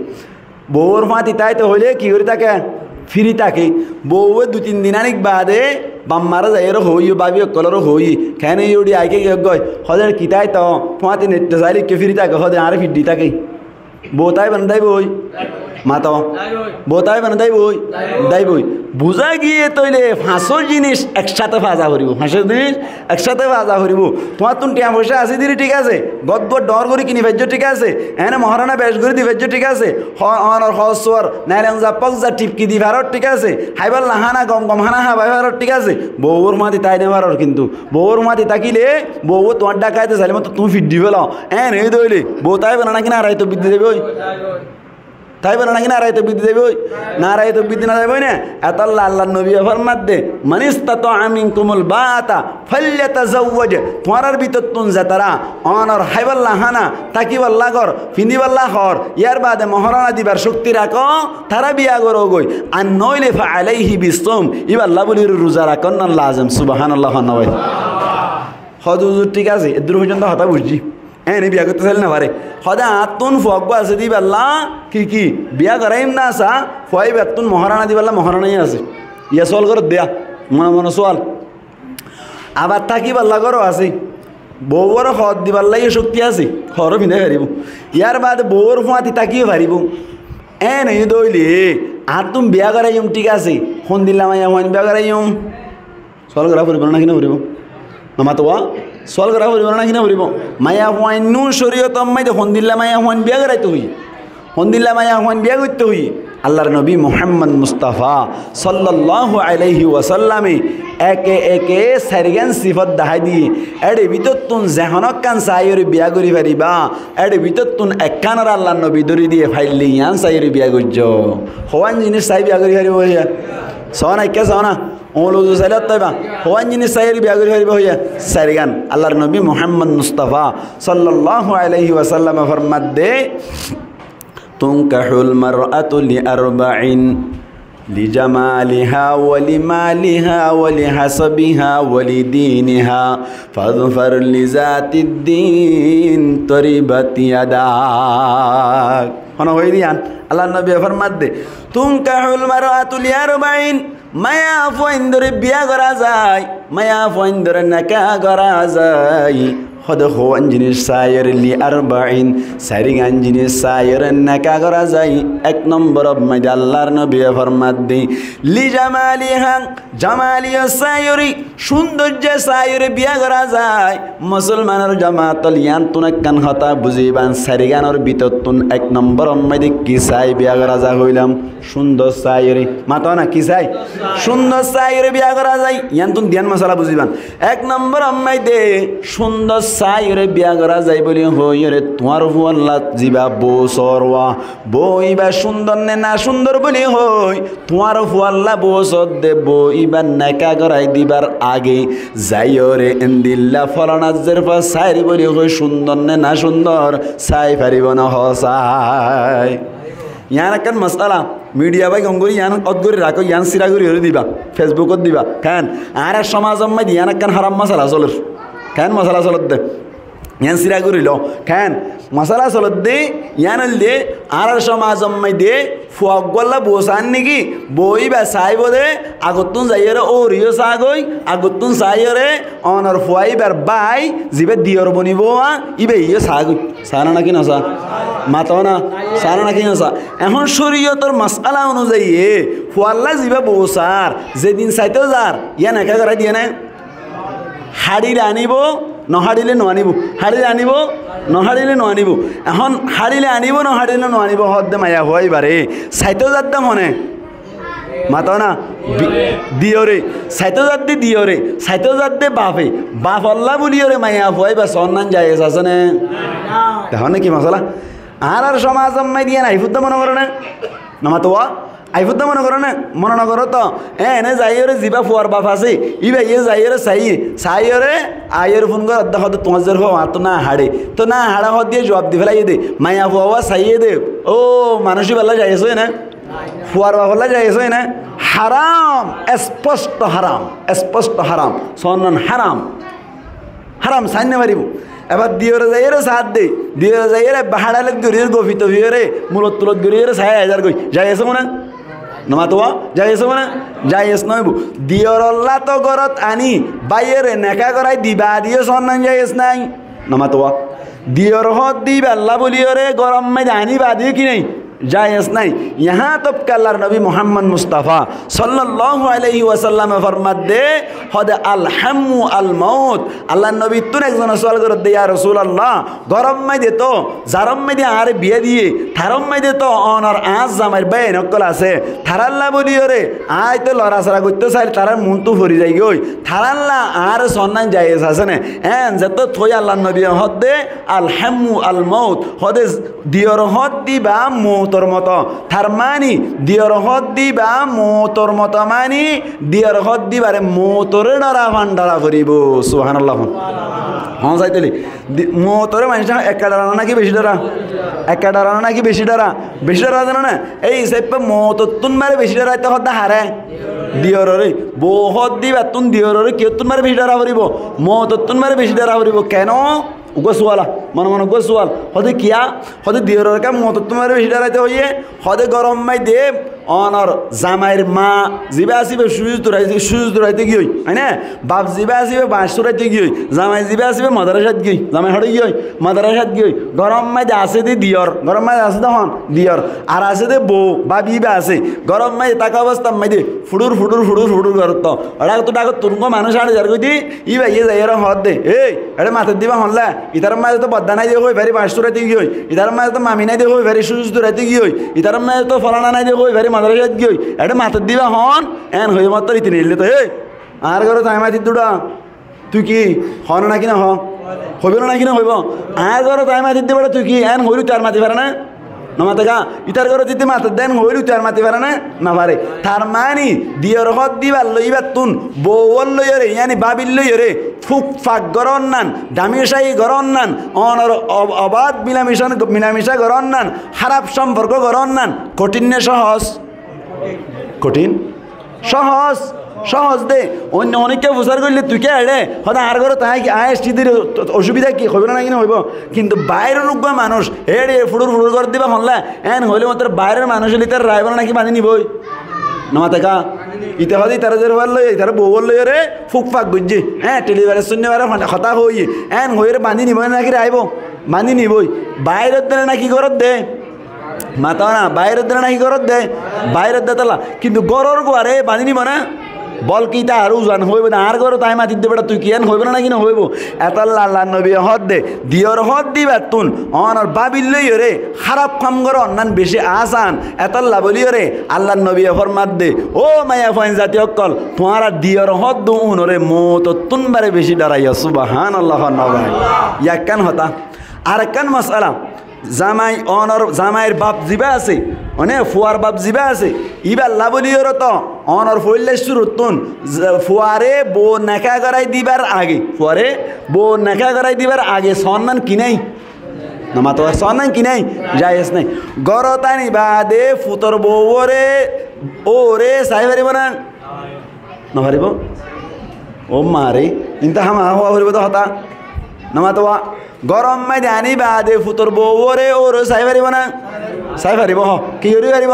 বউর হুঁয়াতি তাই তো হইলে কি করি তাকে ফিরি তাকে বউ 2-3 দিন আনিক বাদে বাম্মারা যাই এর হই বাবি কলরও হই খেনে ইউডি আইকে গয় হদের কিতাই তো হুঁয়াতি নেটে যাইলে কে ফিরি তাকে হদে আরে ফিডি তাকে বউ তাই বান্ধাই বই মাতো বোতাই মানে দাই বই বুঝা গিয়ে তৈলে ফাঁসর জিনিস একসাথে ভাজা করিব ফাঁসের জিনিস একসাথে ভাজা করিব তোমার তুন টিয়া পয়সা আছে দিদি ঠিক আছে গদ ডর করে কিনি ভেজ্য ঠিক আছে এনে মহারানা বেশ করে দি ভেজ্য ঠিক আছে হনর হসর নাইলেন যা পক যা টিপকি দি ভারত ঠিক আছে হাইবার লাহানা গম হানা হা ভাই ভারত ঠিক আছে বউর মাতি তাই নেবার কিন্তু বউর মাতি তাকিলে বউ তোমার ডাকাইতে চাইলে মতো তুমি ফিট দি ফেলাও এনে দইলে বউ তাই বানা কিনা রাইতো বিদ্যুৎ দেবে ওই তাই বলে নাকি নারাইতে বিদ্যুৎ দেবে ওই নারাইতে বিদ্যুৎ না দেবে না এত আল্লাহ নবী ফরমাত দে মানিস্তাতা মিনকুমুল বাতা ফাল্যাতাজাওয়াজ তোমার ভিতর তুন যাতারা অনর হাইবাল্লাহ হানা তাকিবাল্লাহ গর ফিন্দিবাল্লাহ হর ইয়ার বাদে মহারণা দিবার শক্তি রাখো তারা বিয়া করো গই আর নইলে ফাআলাইহি বিসওম ইবাল্লাহ বলির রোজা রাখন না লাজম সুবহানাল্লাহ নয় হজুর ঠিক আছে এদুর পর্যন্ত হতা বুঝছি এনে বিয়া করতে চাইলে না পারে সদা আতুন ফকবা আছে দি পাল্লা কি বিয়া করাইম না আসা ফয় বেতুন মহারানা দি পাল্লা মহারানাই আছে ইয়া সোয়াল করো দেয়া মনে সোয়াল আবার থাকি পাল্লা করো আছে বউর হদ দি পাল্লা ইয়ে শক্তি আছে হরও ভিনে পারিব ইয়ার বাদ বউর ফুঁয়াতি তাকিয়ে পারিব এনে দইলে আর তুমি বিয়া করাইম ঠিক আছে ফোন দিলাম বিয়া করাইম সোয়াল করা ফুরিব না কিনা ফুরিব মাতোয়া সোয়াল করা ফুরিব না কিনা ফুরিব মায়া হুয়াইন নু শরীয়ত মাইতে হন্দিল্লা মায়া হুয়াইন বিয়া করাইতে হই হন্দিল্লা মায়া হুয়াইন বিয়া করতে হই আল্লাহর নবী মুহাম্মদ মুস্তাফা সাল্লাল্লাহু আলাইহি ওয়াসাল্লামে একে একে সারিগান সিফত দেখাই দিয়ে এডে ভিতর তুন জেহনক কান সাইরে বিয়া করি পারিবা এডে ভিতর তুন একখানার আল্লাহর নবী দরি দিয়ে ফাইলি ইয়ান সাইরে বিয়া করছ হওয়ান জিনিস সাই বিয়া করি পারিব হইয়া সনা কে সনা ওলো সাইলাত তাইবা হওয়ান জিনিস সাইরে বিয়া করি পারিব হইয়া সারিগান আল্লাহর নবী মুহাম্মদ মুস্তাফা সাল্লাল্লাহু আলাইহি ওয়াসাল্লাম ফরমাত দে তুনকাহুল মারআতু লিআরবাইন লিজামালিহা ওয়ালিমালিহা ওয়ালিহাসাবিহা ওয়ালিদীনিহা ফাযফার লিযাতিদ্দীন তরিবাত ইয়াদাক হন হই দিয়ান আল্লাহর নবী ফরমাত দে তুনকাহুল মারআতু লিআরবাইন মায়া ফইন্দরে বিয়া করা যায়, মায়া ফইন্দরে নাকা করা যায়। হদ হন জিনিস সায়ের লি আরবাইন, সারিগান জিনিস সায়ের নাকা করা যায়। এক নম্বর মাইদা আল্লাহর নবী ফরমাত দি লি জামালিহা, জামালিয়া সায়রি, সৌন্দর্য সায়রে বিয়া করা যায়। মুসলমানের জামাতল ইয়ান তুন কান হতা বুঝিবান সারিগানোর ভিতর তুন এক নম্বর মাইদে কি সাই বিয়া করা যায় হইলাম সুন্দর সায়রে। মাতো না কি চাই? সুন্দর সায়রে বিয়া করা যায়। ইয়ান তুন ধ্যান মশলা বুঝিবান এক নম্বর মাইদে সুন্দর সায়রে বিয়া করা যায় বলি হইরে তোমার হুয়াল্লা জিবা বো সরওয়া বইবা সুন্দর নে না সুন্দর বলি হই তোমার হুয়াল্লা বো সদ দে বইবা নাকা করাই দিবার আগে যাইরে এন্দিল্লা ফলানাজের পর সাইরি বলি হই সুন্দর নে না সুন্দর সাই পারিব না হসাই। ইয়ান একখান মশলা মিডিয়া বাই গঙ্গুরি ইয়ান অদগুরি রাখো, ইয়ান সিরাগুরি হরে দিবা, ফেসবুকত দিবা কেন আর সমাজ মাই ইয়ান একখান হারাম মশলা চলের কেন মশলা চলত দে ইয়ান সিরা করিল কেন মশলা চলত দে ইয়ান দে আর সমাজ মাই দে ফুয়াক গল্লা বসান নাকি বই বা চাইব দে আগতুন যাইরে ও রিও চাগই আগতুন চাইরে অনর ফুয়াইবার বাই যিবে দিয়র বনিব ইবে ইয়ে চাগই চানা নাকি নচা মাতো না চানা নাকি নচা। এখন শরীয়তর মশলা অনুযায়ী ফুয়াল্লা যিবে বসার যেদিন চাইতেও যার ইয়ান একা করাই দিয়ে নাই হাড়িলে আনিব নহাড়িলে নানিব, হাড়িলে আনিব নহাড়িলে নানিব। এখন হাড়িলে আনিব নহাড়িলে নানিব হদ্দে মায়া হওয়াই বারে চাইতেও যার দাম মনে মাতো না দিয়রে চাইতেও যার দি দিয়রে চাইতেও যার দে বাপে বাপ আল্লাহ বলিয়রে মায়া হওয়াই বা সন্নান যায় আছে নে দেখো না কি মশলা আর সমাজ মাই দিয়ে না আইফুদ্দা মনে করো না মাতো আইফুদ্দা মনে করো না মনে না করো তো এনে যাইরে যিবা ফুয়ার বাপ আছে ইবা ইয়ে যাইরে চাইরে আইয়ের ফোন করে অর্ধা হতে তোমার জোর হওয়া তো না হাড়ে তো না হাড়া হত দিয়ে জবাব দি ফেলাই দে মায়া ফুয়া চাইয়ে দে ও মানুষই বেলা যাইছো না ফুয়ার বাপলা যাইছো না হারাম স্পষ্ট হারাম স্পষ্ট হারাম সন্নান হারাম হারাম সাইনে মারিব। এবার দিয়রে যাইরে সাথ দে দিয়রে যাইরে বাহাড়ালে গরিয়ের গফিত ভিয়রে মূলত তুলত গরিয়ের ৬,০০০ গই যাইছো না নমাতোয়া যাইছো মানে যাইস নইব দিয়র আল্লাহ তো গরত আনি বাইরে নেকা করাই দিবা দিয়ে সন্নান যাইস নাই নমাতোয়া দিয়র হত দিবা আল্লাহ বলিয়রে গরম মে আনি বা দিয়ে কি নাই जायज़ नहीं। यहाँ तब के अल्लाह नबी मोहम्मद मुस्तफ़ा सल्लल्लाहु अलैहि वसल्लम फरमात दे हद अल हम्मु अल मौत अल्लाह नबी तुन एक जना सवाल कर दे या रसूल अल्लाह गरम में दे तो जारम में दे आरे बिया दिए थारम में दे तो ऑनर आज जामार बहन अक्कल आसे थाराल्ला बोलियो रे आय तो लड़ा सरा गुत्तो साइल तारा मुंतु फरी जाई गई थाराल्ला आर सन्नान जायज़ हसने एन जतो थोय अल्लाह नबी हद दे अल हम्मु अल मौत हद दियर हद दिबा তোর মতো তার মানি দিয়র হদ দিবা মোতর মতো মানি দিয়র হদ দিবারে মোতরে ডরা ভান্ডারা করিব সুবহানাল্লাহ হ্যাঁ যাইতেলি মোতরে মানুষ একা ডরানো নাকি বেশি ডরা একা ডরানো নাকি বেশি ডরা জানো না এই হিসাবে মোততুন মারে বেশি ডরাইতে হদ্দা হারে দিয়রে বো হদ দিবা তুন দিয়রে কেউ তুন মারে বেশি ডরা করিব মোততুন মারে বেশি ডরা করিব কেন গোসওয়ালা মনে মনে গোসওয়াল হদে কিয়া হদে দিয়রের কাম মত তোমার বেশি ডরাইতে হইয়ে হদে গরম মাই দে অনর জামাইর মা জিবা আসিবে সুজ দৌড়াইতে গিয়ে হয় না বাপ জিবা আসিবে বাঁশ চড়াইতে গিয়ে জামাই জিবা আসিবে মাদারাসাত গিয়ে জামাই হড়ে গিয়ে মাদারাসাত গিয়ে গরম মাই দে আছে দে দিয়র গরম মাই আছে তখন দিয়র আর আছে দে বউ বা বিবা আছে গরম মাই তাকা অবস্থা মাই দে ফুডুর করত ওরা তো ডাক তুরঙ্গ মানুষ আড়ে যার কই দি ই ভাই যাই এরম হদ দে এই এটা মাথার দিবা হনলা ইতার মাঝে তো বদ্দা নাই দিয়ে হই ভেরি বাঁশ চড়াইতে গিয়ে ইতার মাঝে তো মামি নাই দিয়ে হই ভেরি সুজ দৌড়াইতে গিয়ে ইতার মাঝে তো ফলানা নাই দিয়ে হই ভেরি মাদারাসাত গিয়ে এটা মাথার দিবা হন এন হয়ে মাত্র রীতি নিলে তো হে আর ঘরে তাই মাতি দুটা তুই কি হন নাকি না হইব না নাকি না হইব আর ঘরে তাই মাতি দিবা তুই কি এন হইলু তার মাতি পারে না নমাতে গা ইতার ঘরে দিতে মাথার দেন হইলু তার মাতি পারে না পারে তার মানি দিয়র হদ দিবার লইবার তুন বউল লইরে ইয়ানি বাবিল লইরে ফুক ফাক গরন নান দামিশাই গরন নান অনর অবাধ মিলামিশা গরন নান খারাপ সম্পর্ক গরন নান কঠিন নে সহজ কঠিন সহজ দে অন্য অনেককে প্রচার করলে তুই কে আড়ে হয়তো আর ঘরে তাই কি আয় স্থিতির অসুবিধা কি হইব না কিনা হইব কিন্তু বাইরের রোগ মানুষ এড়ে ফুডুর করে দিবা হনলা এন হইলে মাত্র বাইরের মানুষ হলে তার রায়বার নাকি বাঁধি নিবই নমাতে কা ইতে হদি তারা যে হল তারা বউল লই রে ফুক ফাক বুঝছি হ্যাঁ টেলিভারে শূন্যবারে কথা হই এন হয়ে বান্ধি নিব নাকি আইব বান্ধি নিবই বাইরের দিনে নাকি ঘরত দে মাতা না বাইরের দিনে নাকি ঘরত দে বাইরের দে তালা কিন্তু গরর গোয়ারে বান্ধি নিব না বল কি তা আর উজান হইব না আর গরো তাই মাতি দেবে তুই কি এন হইব না নাকি না হইব এতাল্লা আল্লাহ নবী হদ দে দিয়র হদ দিবা তুন অনর বাবিল লই রে খারাপ কাম করো অন্যান বেশি আসান এতাল্লা বলিও রে আল্লাহ নবী ফরমাত দে ও মায়া ফাইন জাতি অকল তোমারা দিয়র হদ দুন রে মত তুনবারে বেশি ডরাইয়া সুবহানাল্লাহ নবাই ইয়াকান হতা আর কান মাসআলা জামাই অনর জামাইয়ের বাপ জিবা আছে অনে ফুয়ার বাপ জিবা আছে ইবা লাবলিয়র তো অনর ফইলে শুরুতুন ফুয়ারে বো নাকা করাই দিবার আগে ফুয়ারে বো নাকা করাই দিবার আগে সম্মান কি নাই নামা তো সম্মান কি নাই জায়েজ নাই গরতানি বাদে ফুতর বউরে ওরে সাইবারিব না নহারিব ও মারে ইনতা হামা হওয়া হরিব তো হতা নামা তো গরম ময়দানি বাদে ফুতর বউরে ওর চাই পারিব না চাই পারিব হ কি করি পারিব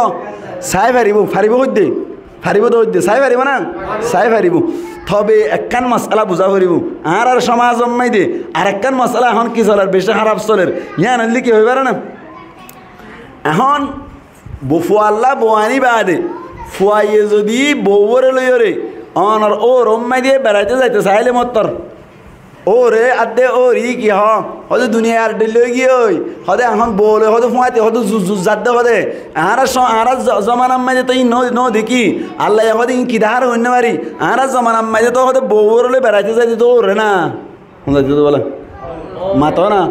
চাই পারিব ফারিব হইতে ফারিব তো হইতে চাই পারিব না চাই পারিব তবে একখান মশলা বুঝা পারিব আর সমাজ জন্মাই দে আর একখান মশলা এখন কি চলার বেশি খারাপ চলের ইয়া নদী কি হয়ে পারে না এখন ফুয়াল্লা বোয়ানি বাদে ফুয়াইয়ে যদি বউরে লইরে অনর ও রম্মাই দিয়ে বেড়াইতে যাইতে চাইলে মত্তর ওরে আদে ওরি কি হদে দুনিয়া আর দিল গিয়ে হদে এখন বলে হদে ফুয়াতে হদে জাদ্দে হদে আর জমানাম মাঝে তো ন দেখি আল্লাহ হদে কি ধার হইতে পারি আর জমানাম মাঝে তো হদে বউরলে বেড়াইতে যাইতে তো ওরে না তো বলে মাতো না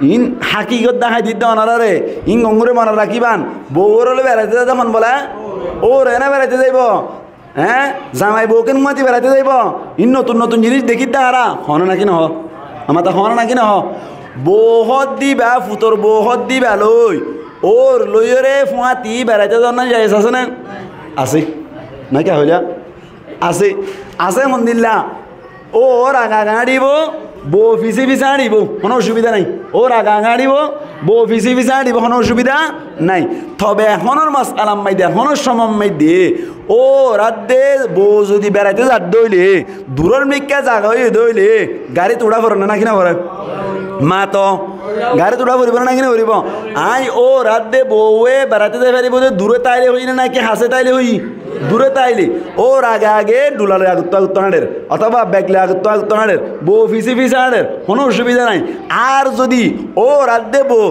ইন হাকিগত দেখাই দিতে অনারা রে ইন গঙ্গুরে মনে রাখিবান বউরলে বেড়াইতে যাই তখন বলে ওরে না বেড়াইতে যাইব হ্যাঁ জামাই বউকে মাতি বেড়াইতে যাইব ইন নতুন নতুন জিনিস দেখি তারা হন নাকি নহ আমার তা হন নাকি নহ বৌহত দিবা ফুতর বৌহত দিবা লই ওর লইরে ফুয়াতি বেড়াইতে যাওয়ার না যাই আছে না আছে না কে হইলা আছে আছে মন্দিল্লা ওর আগা গাড়িব বউ ফিসি ফিসা আনিব কোনো অসুবিধা নাই ওর আগা গাড়িব বউ ফিসি ফিসা আনিব কোনো অসুবিধা নাই তবে এখনের মাস আলাম মাই দে এখনের সমম মাই দে ও রাত দে বউ যদি বেড়াইতে যাত দইলে দূরের মিকা জাগা হয়ে দইলে গাড়ি তোড়া পড়ে না কিনা পড়ে মা তো গাড়ি তোড়া পড়িব না কিনা পড়িব আই ও রাত দে বউয়ে বেড়াতে যাই পারিব যে দূরে তাইলে হই না নাকি হাসে তাইলে হই দূরে তাইলে ওর আগে আগে ডুলালে আগুত্ত হাঁড়ের অথবা ব্যাগলে আগুত্ত হাঁড়ের বউ ফিসি ফিসি হাঁড়ের কোনো অসুবিধা নাই আর যদি ও রাত দে বউ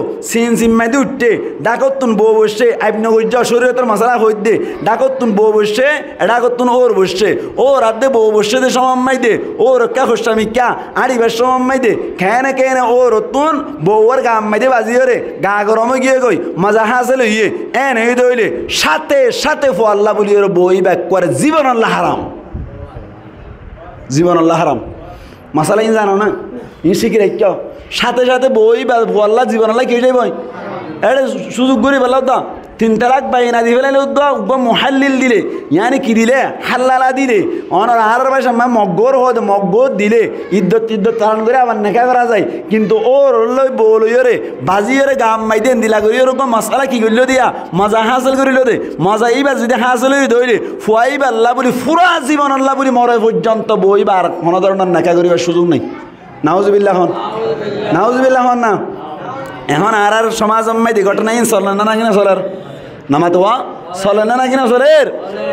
সিম্মাইতে উঠতে ডাকতুন বউ বসছে আইবনগর শরীয়তের মশলা হই দে ডাকতুন বউ বসছে ডাকতুন ওর বসছে ও রাত দে বউ বসছে দে সমাম্মাই দে ও রক্ষা খুশামি ক্যা আড়িবার সমাম্মাই দে খেয়ে কেনে ও রতুন বউর গা মাইদে বাজিয়ে রে গা গরমে গিয়ে গই মজা হাসে লইয়ে এনে দইলে সাথে সাথে ফো আল্লাহ বলিয়ে বই ব্যাক করে জীবন আল্লাহ হারাম জীবন আল্লাহ হারাম মশালা ইন জানো না ইন শিখি রাখ সাথে সাথে বই ফো আল্লাহ জীবন আল্লাহ কে যাই বই এটা সুযোগ করে পেলাও তো 3 তালাক বাইনা দি ফেলাইলে মুহাল্লিল দিলে ইয়ানি কি দিলে হাল্লালা দিলে অনার আর ভাষা মগ্গর হদ মগ্গর দিলে ইদ্যত পালন করে আবার নেকা করা যায় কিন্তু ওর লই বলই রে বাজিয়ে রে গাম মাইদেন দিলা করি ওরকম মশলা কি করল দিয়া মজা হাসিল করিল দে মজা এইবার যদি হাসিল হয়ে ধরে ফুয়াইবা আল্লাহ বলি পুরা জীবন আল্লাহ বলি মরে পর্যন্ত বইবার কোনো ধরনের নেকা করিবার সুযোগ নেই নাউজুবিল্লাহ হন না এখন আর সমাজ মাইদি ঘটনা চলে না কিনা চলার নামা তো চলে না কিনা চলের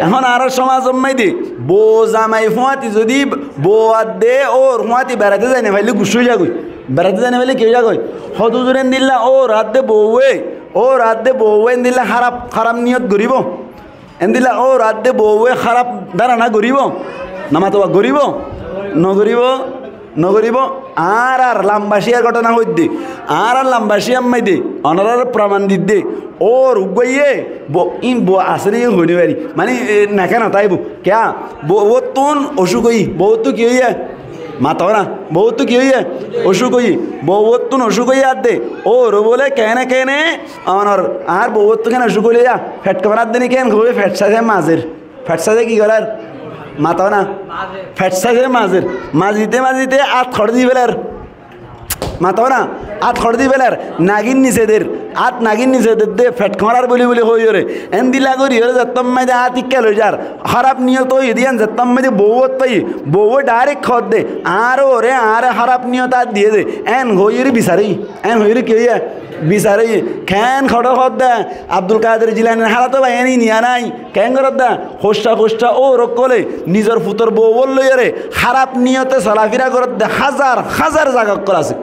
এখন আর সমাজ মাইদি বউ জামাই ফুয়াতি যদি বউ দে ওর ফুয়াতি বেড়াতে যায় না ভাইলে গুসু যাগই বেড়াতে যায় না ভাইলে কেউ যাগই হদুজুরেন দিল্লা ও রাত দে বউয়ে দিল্লা খারাপ নিয়ত গরিব এন দিল্লা ও রাত দে বউয়ে খারাপ ধারণা গরিব নামা তো গরিব নগরিব আর লাম্বাসিয়ার ঘটনা হইতে আর লাম্বাসিয়াম মাইদে অনারার প্রমাণ দিতে ওর উগইয়ে ইন বো আসেনি হইনি পারি মানে নাকা না তাইব ক্যা বউ তুন অসুখ হই বউ তো কি হইয়া মাতাও না বউ তো কি হইয়া অসুখ হই বউ তুন অসুখ হইয়া আর দে ওর বলে কেনে অনর আর বউ তো কেন অসুখ হইয়া ফ্যাট কামার দিনে কেন ঘুরে ফ্যাট সাজে কি করার মাতাও না ফ্যাট সাইজের মাঝিতে আত খড় দি ফেলার মাতাও না আত খড় দি ফেলার নাগিন নিচেদের আত নাগিন নিচে দে ফেট খরার বলি বলি হই রে এন দিলা করি রে যেতাম মাইদে আত ইক্কা লই যার খারাপ নিয়ত হই দিয়ান যেতাম মাইদে বউত পাই বউ ডাইরেক্ট খদ দে আর ওরে আর খারাপ নিয়ত আর দিয়ে দে এন হই রে বিচারি এন হই রে কি হইয়া বিচারি খেন খড় খদ দে আব্দুল কাদের জিলানির হারাতো ভাই এনি নিয়া নাই কেন করত দা খোস্টা খোস্টা ও রকলে নিজের ফুতর বউ বললই রে খারাপ নিয়তে চলাফেরা করত দে হাজার হাজার জায়গা কল আছে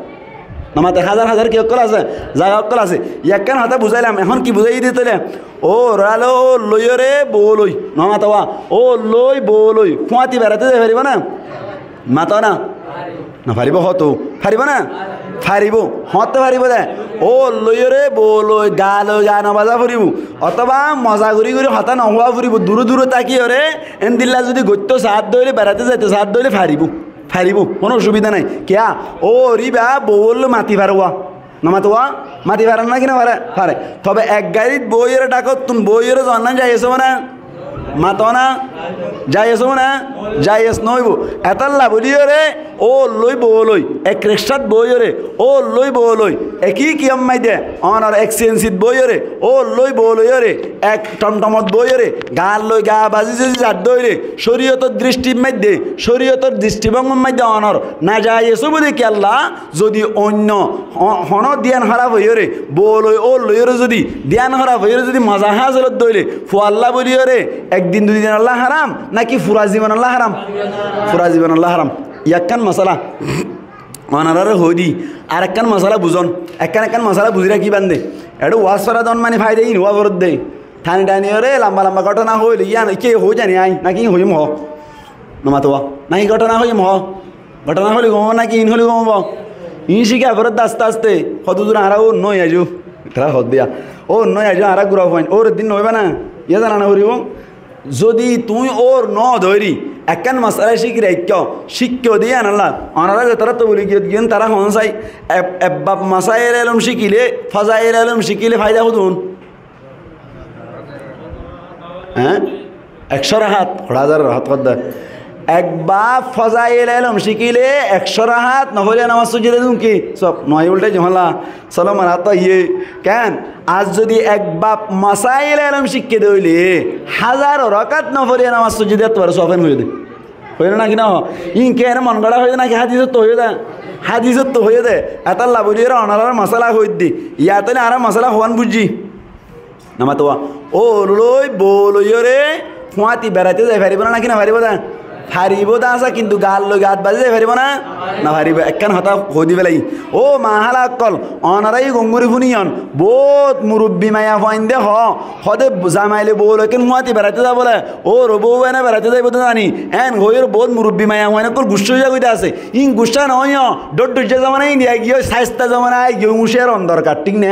নামাতে হাজার হাজার কি অক্কল আছে জায়গা অক্কল আছে একখান হাতে বুঝাইলাম এখন কি বুঝাই দিতে ও রালো ও লই রে বউ লই নমাতোয়া ও লই বউ লই ফুয়াতি বেড়াতে যাই পারিব না মাতো না না পারিব হতো পারিব না পারিব হতে পারিব দে ও লই রে বউ লই গান বাজা ফুরিব অথবা মজা ঘুরি ঘুরি হতা নহোৱা ফুরিব দূরে দূরে তাকি রে এনদিল্লা যদি গত্য সাত দইলে বেড়াতে যাইতে সাত দইলে পারিব ফারিব কোনো অসুবিধা নাই কেয়া ও রিবা বউল মাতি পারোয়া না মাতোয়া মাতি পারেন না কিনা পারে পারে তবে এক গাড়িত বইয়ের ডাকত তুমি বইয়ের জন্না যাই এসো না মাতো না যাই এসো না যাই এস নইব এতাল্লা বলিও রে ও লই বউ লই এক রিক্সাত বইও রে ও লই বউ লই একই কি আম্মাই দে অনার এক্সচেঞ্জিত বইও রে ও লই বউ লই রে এক টমটমত বইও রে গাল লই গা বাজি যদি যার দই রে শরীয়তর দৃষ্টির মধ্যে শরীয়তর দৃষ্টিভঙ্গের মধ্যে অনর না যাই এসো বলি কি আল্লাহ যদি অন্য হন ধ্যান খারাপ হইও রে বউ লই ও লইও রে যদি ধ্যান খারাপ হইও রে যদি মজা হাজলত দইলে ফুয়াল্লা বলিও রে একদিন দুই দিন আল্লাহ হারাম নাকি ফুরা জীবন আল্লাহ হারাম ফুরা জীবন আল্লাহ হারাম ইয়াক্কান মশলা অনারে হদি আর একখান মশলা বুঝন একখান মশলা বুঝিরা কি বান্ধে এটা ওয়াশ করা দন মানে ফায়দা ই নোয়া বরত দে ঠানি টানি রে লম্বা লম্বা ঘটনা হইল ইয়া কে হই জানি আই নাকি হইম হ নমাতোয়া নাকি ঘটনা হইম হ ঘটনা হলে গম নাকি ইন হলে গম ইন শিখা বরত আস্তে আস্তে কত দূর হারা ও নই আজু তারা হদ দিয়া ও নই আজু হারা গুড়া পয়েন্ট ওর দিন নইবা না ইয়া জানা না হরিব যদি তুই ওর ন ধরি একখান মশলা শিখি রাখ শিক্ষ দিয়ে আনাল্লা অনারা যে তারা তো বলি গিয়ে তারা হনসাই এব্বাব মাসাইল আলম শিখিলে ফাজাইল আলম শিখিলে ফায়দা হতুন হ্যাঁ 100 রাহাত 1000 রাহাত কত একবার ফজাইল আলম শিখিলে 100 রাহাত নহলে নামাজ সুজিদে দুম কি সব নয় উল্টে জমলা চলো মারাত ইয়ে কেন আজ যদি একবার মাসাইল আলম শিখকে দইলে 1000 রাকাত নফলে নামাজ সুজিদে তোর সফেন হয়ে দে হইল না কি না ইন কে মন গড়া হয়ে নাকি হাদিসত তো হয়ে দে হাদিসত তো হয়ে দে এত লাভরির অনার মশলা হয়ে দি ইয়াতে আর মশলা হওয়ান বুঝি নামাতোয়া ও লই বলই রে ফুয়াতি বেড়াতে যাই পারিব না নাকি না পারিব দা হারিব দা আসা কিন্তু গাল লই গাত বাজে যাই পারিব না না হারিব একখান হতা হই দিবে লাগি ও মাহালা কল অনারাই গঙ্গুরি ফুনিয়ন বহুত মুরব্বী মায়া ফাইন দে হদে জামাইলে বল কেন ফুয়াতি বেড়াতে যা বলে ও রবৌ এনে বেড়াতে যাইব তো জানি এন হইর বহুত মুরব্বী মায়া হয় না কল গুচ্ছ যা কইতে আছে ইন গুচ্ছা নয় ডট ডট জামানা ইন্ডিয়া গিয়ে সাইস্তা জামানায় গিয়ে মুশের অন দরকার ঠিক না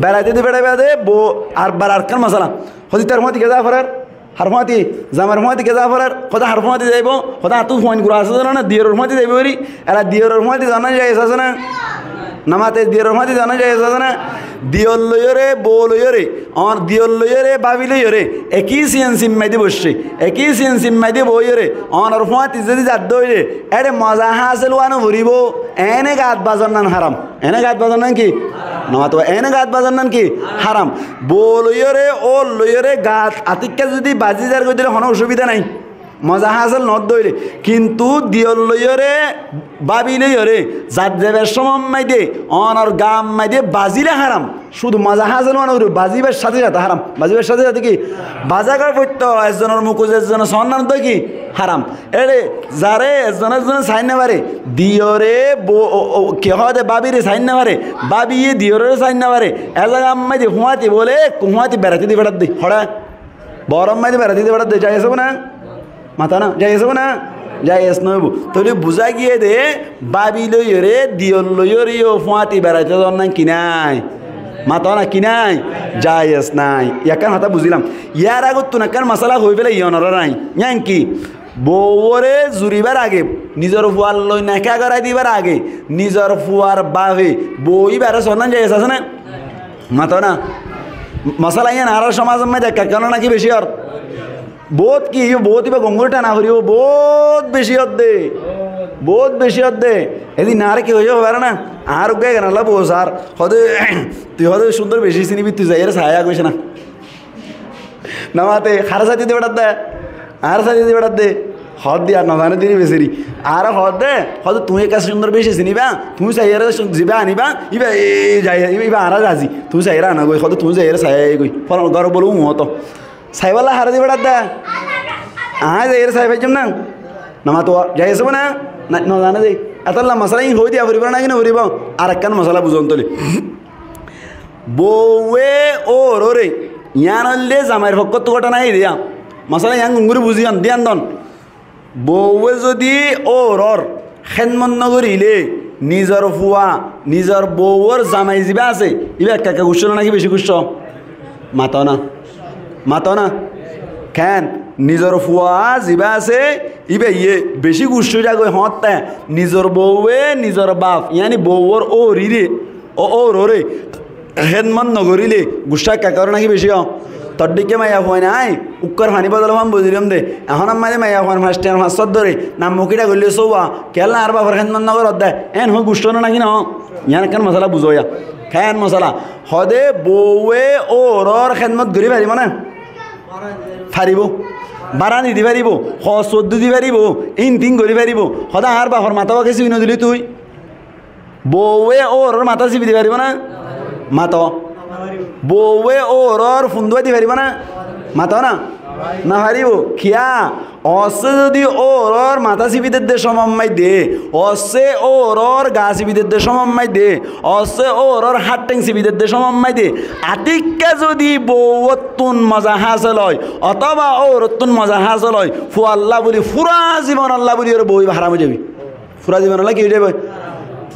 বেড়াতে দিয়ে বেড়াবে বো আর বার আর কান মশলা হদি তার মতি গেজা ফরার হারফাতি জামার মতি গেজা ফরার কথা হারফাতি যাইব কথা তু ফোন করে আসে না দিয়র মতি যাইব বলি এরা দিয়র মতি জানা যায় আছে না নামাতে দিয়র মতি জানা যায় আছে না দিয়র লইরে বউ লইরে আমার দিয়র লইরে বাবি লইরে একই সিএন সিম্মাইদি বসছে একই সিএন সিম্মাইদি বইরে আমার ফোয়াতি যদি যাত দইরে এরে মজা হাসিল ওয়ানো ভরিব এনে গাত বাজার নান হারাম এনে গাত বাজার নান কি নমাতো এনে গাত বাজার নান কি হারাম বউ লইরে ও লইরে গাত আতিক্কা যদি বাজি যার কই দিলে কোনো অসুবিধা নাই মজা হাসিল নদ দইলে কিন্তু দিয়র লইরে বাবি লইরে যাত যাবার সময় দে অনর গাম মাই দে বাজিলে হারাম শুধু মজা হাসিল মানে বাজিবার সাথে সাথে হারাম বাজিবার সাথে সাথে কি বাজাগার পড়ত একজনের মুখোজ একজনের সন্ধান তো কি হারাম এরে যারে একজনের জন্য সাইন না পারে দিয়রে কে হতে বাবিরে সাইন না পারে বাবি দিয়রের সাইন না পারে এজাগ আম্মাই দে হুঁয়াতি বলে হুঁয়াতি বেড়াতে দিয়ে বেড়াত দে হড়া বড় আম্মাই দিয়ে বেড়াতে দিয়ে বেড়াত দে যাই আসবো না মাথা না যাই আসবো না যাই এস নইব তাহলে বুঝা গিয়ে দে বাবি লইরে দিয়র লইরে ও ফুয়াতি বেড়াইতে যান নাই কিনাই মাথা না কিনাই যাই এস নাই ইয়াকান হাতা বুঝিলাম ইয়ার আগত তো নাকান মশলা হয়ে পেলে ইয়নরা নাই ইয়ান কি বউরে জুরিবার আগে নিজের ফুয়ার লই নাকা করাই দিবার আগে নিজের ফুয়ার বাভে বই বেড়া সন্ধান যাই আছে না মাথা না মশলা ইয়ান আর সমাজের মধ্যে কেন নাকি বেশি আর বহুত কি বহুত ইবা গঙ্গুর টানা করিব বহুত বেশি হত দে এদিন না আর কি হয়ে যাবে পারে না আর উগে কেন আল্লাহ বস আর হদে তুই হদে সুন্দর বেশি চিনিবি তুই যাই ছায়া কইছে না নামাতে হার সাথে দিয়ে বেড়াত দে আর সাথে দিয়ে বেড়াত দে হদ দিয়া নজানে দিনই বেসেরি আর হদ দে হদ তুই কাছে সুন্দর বেশি চিনিবা তুই চাইয়ারে যাবা আনিবা ইবা যাই ইবা আর রাজি তুই চাইয়ারে আনা গই হদ তুই চাইয়ারে চাই গই ফল গর বলু মত চাইবালা হার দিয়ে বেড়াত দে যাইয়ারে চাই পাইছম না নামাতো যাই আসবো না নজানে দেই এতলা মশলা ই হই দিয়া ফুরিব না কিনা ফুরিব আর একখান মশলা বুঝন তলি বউয়ে ও রে ইয়ান হলে জামাইয়ের পক্ষ তো ঘটনা নাই দিয়া মশলা ইয়ান গুঙ্গুরি বুঝিয়ান দিয়ান দন বউয়ে যদি ও রর খেনমন নগরিলে নিজর ফুয়া নিজর বউর জামাই যিবা আছে ইবা একা গুচ্ছ নাকি বেশি গুচ্ছ মাত না কেন নিজর ফুয়া যিবা আছে ইবে বেশি গুচ্ছ যাগো হতে নিজর বউয়ে নিজর বাপ ইয়ানি বউর ও রিরে ও রে হেনমন নগরিলে গুচ্ছা কাকার নাকি বেশি তোর দিকে মাইয়া হয় নাই উক্কর হানি বদলাম বুঝলাম দে এখন আমাদের মাইয়া হয় ফার্স্ট ফার্স্ট ধরে নাম মুখিটা গলিয়ে সৌয়া কেলা আর বাবার খেন নগর দেয় এন হয় গুষ্ট নাকি ন ইয়ান কেন মশলা বুঝোয়া খেন মশলা হদে বউয়ে ও রর খেদমত ঘুরি পারিব না ফারিব বারানি দি পারিব চোদ্দ দি পারিব ইন ঘুরি পারিব সদা আর বাপর মাথা বাকে চিবি নদিলি তুই বউয়ে ও রর মাথা চিবি দি পারিব না মাত বউয়ে ও রর ফুন্দুয়া দি পারিব না মাত না পারিব খিয়া অসে যদি ও রর মাথা চিবিদের দে সমম্মাই দে অসে ও রর গা চিবিদের দে সমম্মাই দে অসে ও রর হাত টেং চিবিদের দে সমম্মাই দে আতিককে যদি বউতুন মজা হাসল হয় অথবা ও রতুন মজা হাসল হয় ফু আল্লাহ বলি ফুরা জীবন আল্লাহ বলি ওর বই হারাম হয়ে যাবি ফুরা জীবন আল্লাহ কি হয়ে যাবে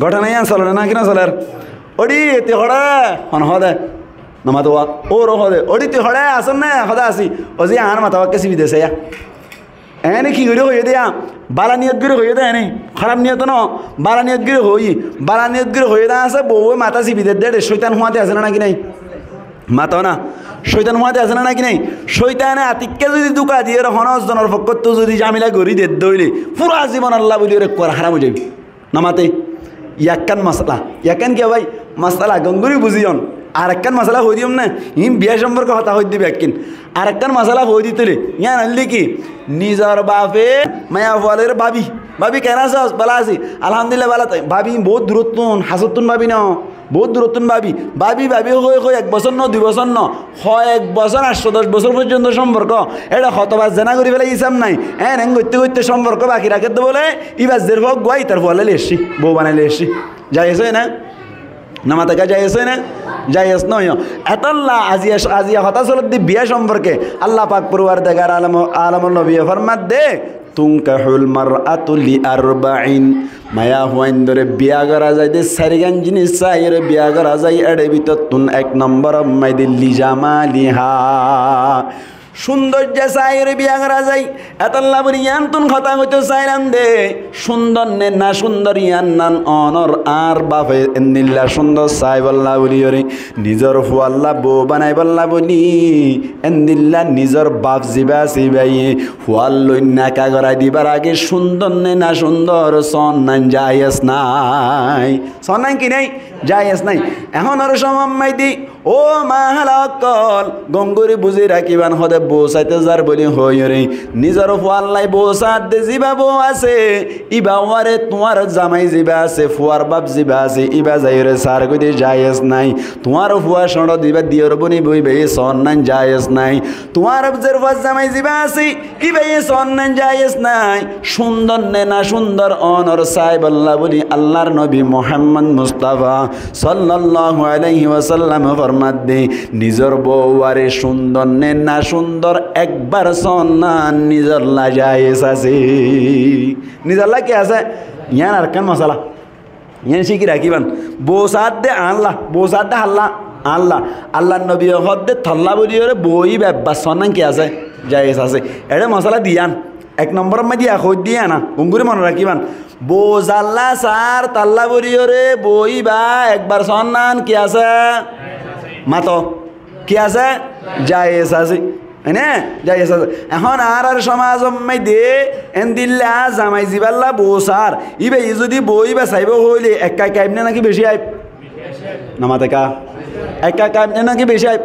ঘটনা ইয়া চলে না কিনা চলে ওডি তে হড়া হন হদে নমাতোয়া ও রো হদে ওডি তে হড়া আসন না হদা আসি ওজি আন মাতাওয়াকে সিবি দেছে ইয়া এনে কি করে হয়ে দেয়া বালা নিয়ত করে হয়ে দেয় এনে খারাপ নিয়ত ন বালা নিয়ত করে হয়ে দেয়া আছে বউ মাথা চিবি দে শৈতান হুয়াতে আছে না নাকি নাই মাতো না শৈতান হুয়াতে আছে না নাকি নাই শৈতানে আতিককে যদি দুকা দিয়ে হনস জনের পক্ষত যদি জামিলা গড়ি দে দইলে পুরা জীবন আল্লাহ বলি ওরে কর হারাম হয়ে যাবি নামাতে ইয়াক্কান মশলা ইয়াক্কান কে ভাই মশলা গঙ্গুরি বুঝিয়ন আর একখান মশলা হয়ে দিম না ইম বিয়া সম্পর্কে হতা হয়ে দিবে একদিন আর একখান মশলা হয়ে দিতে ইয়ান আনলি কি নিজর বাপে মায়া বলের ভাবি কেন আস বলা আছি আলহামদুলিল্লাহ বালা ভাবি বহুত দূরত্বন হাসতুন ভাবি ন বহুত দূরত্বন ভাবি হয়ে 1 বছর ন 2 বছর ন 1 বছর 810 বছর পর্যন্ত সম্পর্ক এটা হতবাস জেনা করি ফেলে ইসাম নাই এন করতে সম্পর্ক বাকি রাখে তো বলে ইবাস দের হোক গাই তার ফলে লেসি বউ বানাইলে এসছি যাই আছে না নামাতাকা যাই আছে না যাই আস নয় এতল্লা আজিয়া হতা চলত দি বিয়া সম্পর্কে আল্লাহ পাক পরওয়ারদিগার আলমুল নবী ফরমাত দে তুনকাহুল মারআতু লিআরবাইন মায়া হুয়াইন ধরে বিয়া করা যায় দে সারিগান জিনিস চাইরে বিয়া করা যায় এড়ে ভিতর তুন 1 নম্বর মাইদিল্লি জামালিহা সৌন্দর্য চাইরে বিয়া করা যায় এতল্লা বলি ইয়ান তুন কথা হইতো চাইলাম দে সুন্দর নে না সুন্দর ইয়ান নান অনর আর বাপে এন্দিল্লা সুন্দর চাই বল্লা বলি ওরে নিজর ফুয়াল্লা বউ বানাই বল্লা বলি এন্দিল্লা নিজর বাপ জিবা সিবাই ফুয়াল লই নাকা করাই দিবার আগে সুন্দর নে না সুন্দর সন নান যাইস নাই সন নাই কি নাই যাইস নাই এখন আর সমম্মাই দি ও মাহালাকল গঙ্গুরি বুঝি রাখিবান হদে বউ চাইতে যার বলি হই রে নিজর ফুয়াল্লাই বউ সাথ দে জিবা বউ আছে ইবা ওয়ারে তোমার জামাই জিবা আছে ফুয়ার বাপ জিবা আছে ইবা যাই রে সার কই দে যাইস নাই তোমার ফুয়া সড় দিবা দিয়র বনি বই বে সন নাই যাইস নাই তোমার জের ফুয়া জামাই জিবা আছে ইবা সন নাই যাইস নাই সুন্দর নে না সুন্দর অনর সাহেব আল্লাহ বলি আল্লাহর নবী মুহাম্মদ মুস্তাফা সাল্লাল্লাহু আলাইহি ওয়াসাল্লাম ফরমাত দে নিজর বউ আরে সুন্দর নে না সুন্দর একবার সন্নান নিজর লা যাইস আছে নিজর লা কি আছে ইয়ান আর কান মশলা ইয়ান শিখি রাখিবান বউ সাথ দে আল্লাহ বউ সাথ দে আল্লাহ নবী হদ্দে থল্লা বলি ওরে বই ব্যাপার সন্নান কি আছে যাইস আছে এটা মশলা দিয়ান 1 নম্বর মা দিয়া খোঁজ দিয়া না গঙ্গুরি মনে রাখিবান বউ জাল্লা সার তাল্লা বলি ওরে বই বা একবার সন্নান কি আছে মাতো কি আছে যাইস আছে হ্যাঁ যাই আছে এখন আর সমাজ দে এন দিল্লা জামাই জিবাল্লা বসার ইবে যদি বই বা চাইব হইলে একা কাইমনে নাকি বেশি আইব নামাতে কা একা কাইমনে নাকি বেশি আইব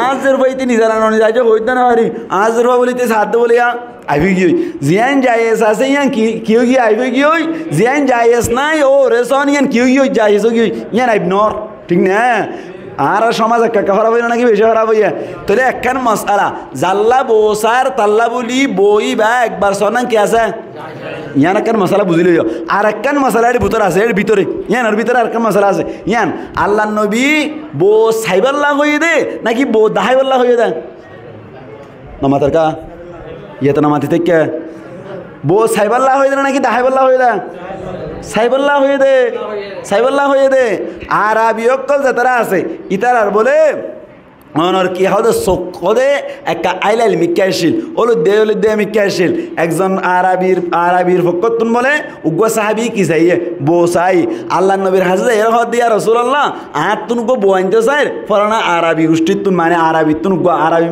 আজের বইতে নিজেরা ননি যাই যে হইতে না পারি আজের বা বলিতে সাধ্য বলিয়া আইবি গিয়ে জিয়ান যাইস আছে ইয়ান কিউ গিয়ে আইবি গিয়ে জিয়ান যাইস নাই ও রেসন ইয়ান কিউ গিয়ে যাইস গিয়ে ইয়ান আইব নর ঠিক না আর সমাজ একা খারাপ হইল নাকি বেশি খারাপ হইয়া তাহলে একখান মশালা জাল্লা বসার তাল্লা বলি বই বা একবার সনান কি আছে ইয়ান একখান মশালা বুঝিল আর একখান মশালা এর ভিতরে আছে এর ভিতরে ইয়ান এর ভিতরে আর একখান মশালা আছে ইয়ান আল্লাহ নবী বো সাইবাল্লাহ হয়ে দে নাকি বো দাহাইবাল্লাহ হয়ে দে নামাতার কা ইয়ে তো নামাতি থেকে বো সাইবাল্লাহ হয়ে দে নাকি দাহাইবাল্লাহ হয়ে দে সাইবাল্লাহ হয়ে দে সাইবাল্লাহ হয়ে দে আর আবিয়কল যারা আছে ইতারার বলে অনর কি হদে সদে একটা আইলাইল মিক্কাইছিল ওলো দে মিক্কাইছিল একজন আরবির ফকতুন বলে উগ্র সাহাবি কি চাইয়ে বো চাই আল্লাহ নবীর হাজে এর হদ দিয়া রাসূলুল্লাহ আত তুন গো বো আনতে চাই ফলানা আরবি গোষ্ঠীর তুন মানে আরবি তুন গো আরবি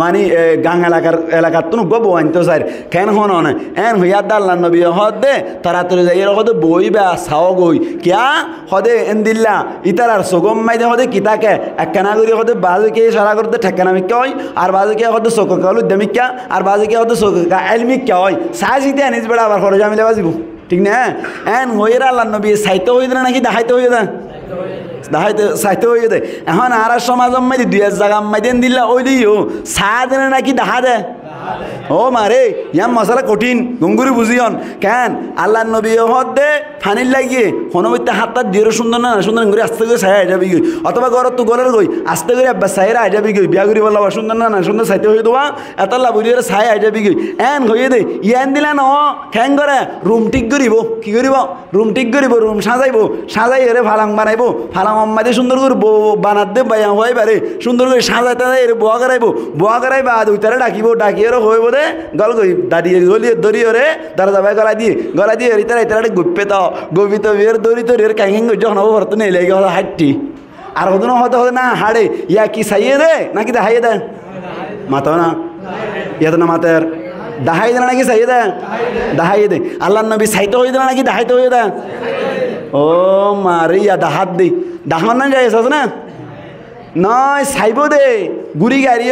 মানে গাং এলাকার তুন গো বো আনতে চাই কেন হন এন হইয়া আল্লাহ নবী হদ দে তাড়াতাড়ি যাই এর হদে বই বা সাও গই কিয়া হদে এন দিল্লা ইতারার সগম মাইদে হদে কিতাকে একখানা করি হদে কে সারা করতে ঠেকানা মিক্কা হয় আর বাজে কে হতে চোখ উদ্যমিকা আর বাজে কে হতে চোখ এলমিকা হয় সাজিতে আনিস বেড়া আবার খরচ আমি বাজিব ঠিক না এন হইরা আল্লাহ নবী সাইতে হয়ে দে নাকি দেখাইতে হয়ে দে দেখাইতে সাইতে হয়ে দে এখন আর সমাজ মাইদি 2 জায়গা মাইদেন দিলা ওই দিও সা দেনে নাকি দেখা দে ও মারে ইয়াম মশলা কঠিন গঙ্গুরি বুঝিয়ন কেন আল্লাহ নবী হদ দে ফানির লাগিয়ে হনবইতে হাতটা দিয়ে সুন্দর না সুন্দর করে আস্তে করে ছায়া যাবি গই অথবা ঘর তো গলের গই আস্তে করে আব্বা ছায়া যাবি গই বিয়া করি বলবা সুন্দর না সুন্দর সাইতে হয়ে দেওয়া এতলা বুঝিয়ে ছায়া যাবি গই এন হয়ে দে ইয়ান দিলা ন খ্যাং করে রুম ঠিক করিব কি করিব রুম ঠিক করিব রুম সাজাইব সাজাই এরে ফালাং বানাইব ফালাং আম্মাদে সুন্দর করে বানাত দে বাইয়া হয় বারে সুন্দর করে সাজাইতে এরে বোয়া করাইব আর উইতারে ডাকিব ডাকিয়ে হইব দে গল গই দাঁড়িয়ে গলিয়ে দড়িয়ে রে দাঁড়া যাবে গলা দিয়ে ইতারা গুপ্পে তো গভীত বিয়ের দড়ি তো রের ক্যাঙ্গিং যখন হবো ভরত নেই লেগে হলো হাঁটটি আর হতো না হতে না হাড়ে ইয়া কি সাইয়ে দে নাকি দেখাইয়ে দে মাতাও না ইয়া তো না মাতের দাহাই দে নাকি সাইয়ে দে দাহাইয়ে দে আল্লাহ নবী সাইতে হয়ে দে নাকি দাহাইতে হয়ে দে ও মারে ইয়া দাহাত দে দাহান না যাই আছে না নয় সাইব দে গুড়ি গাড়ি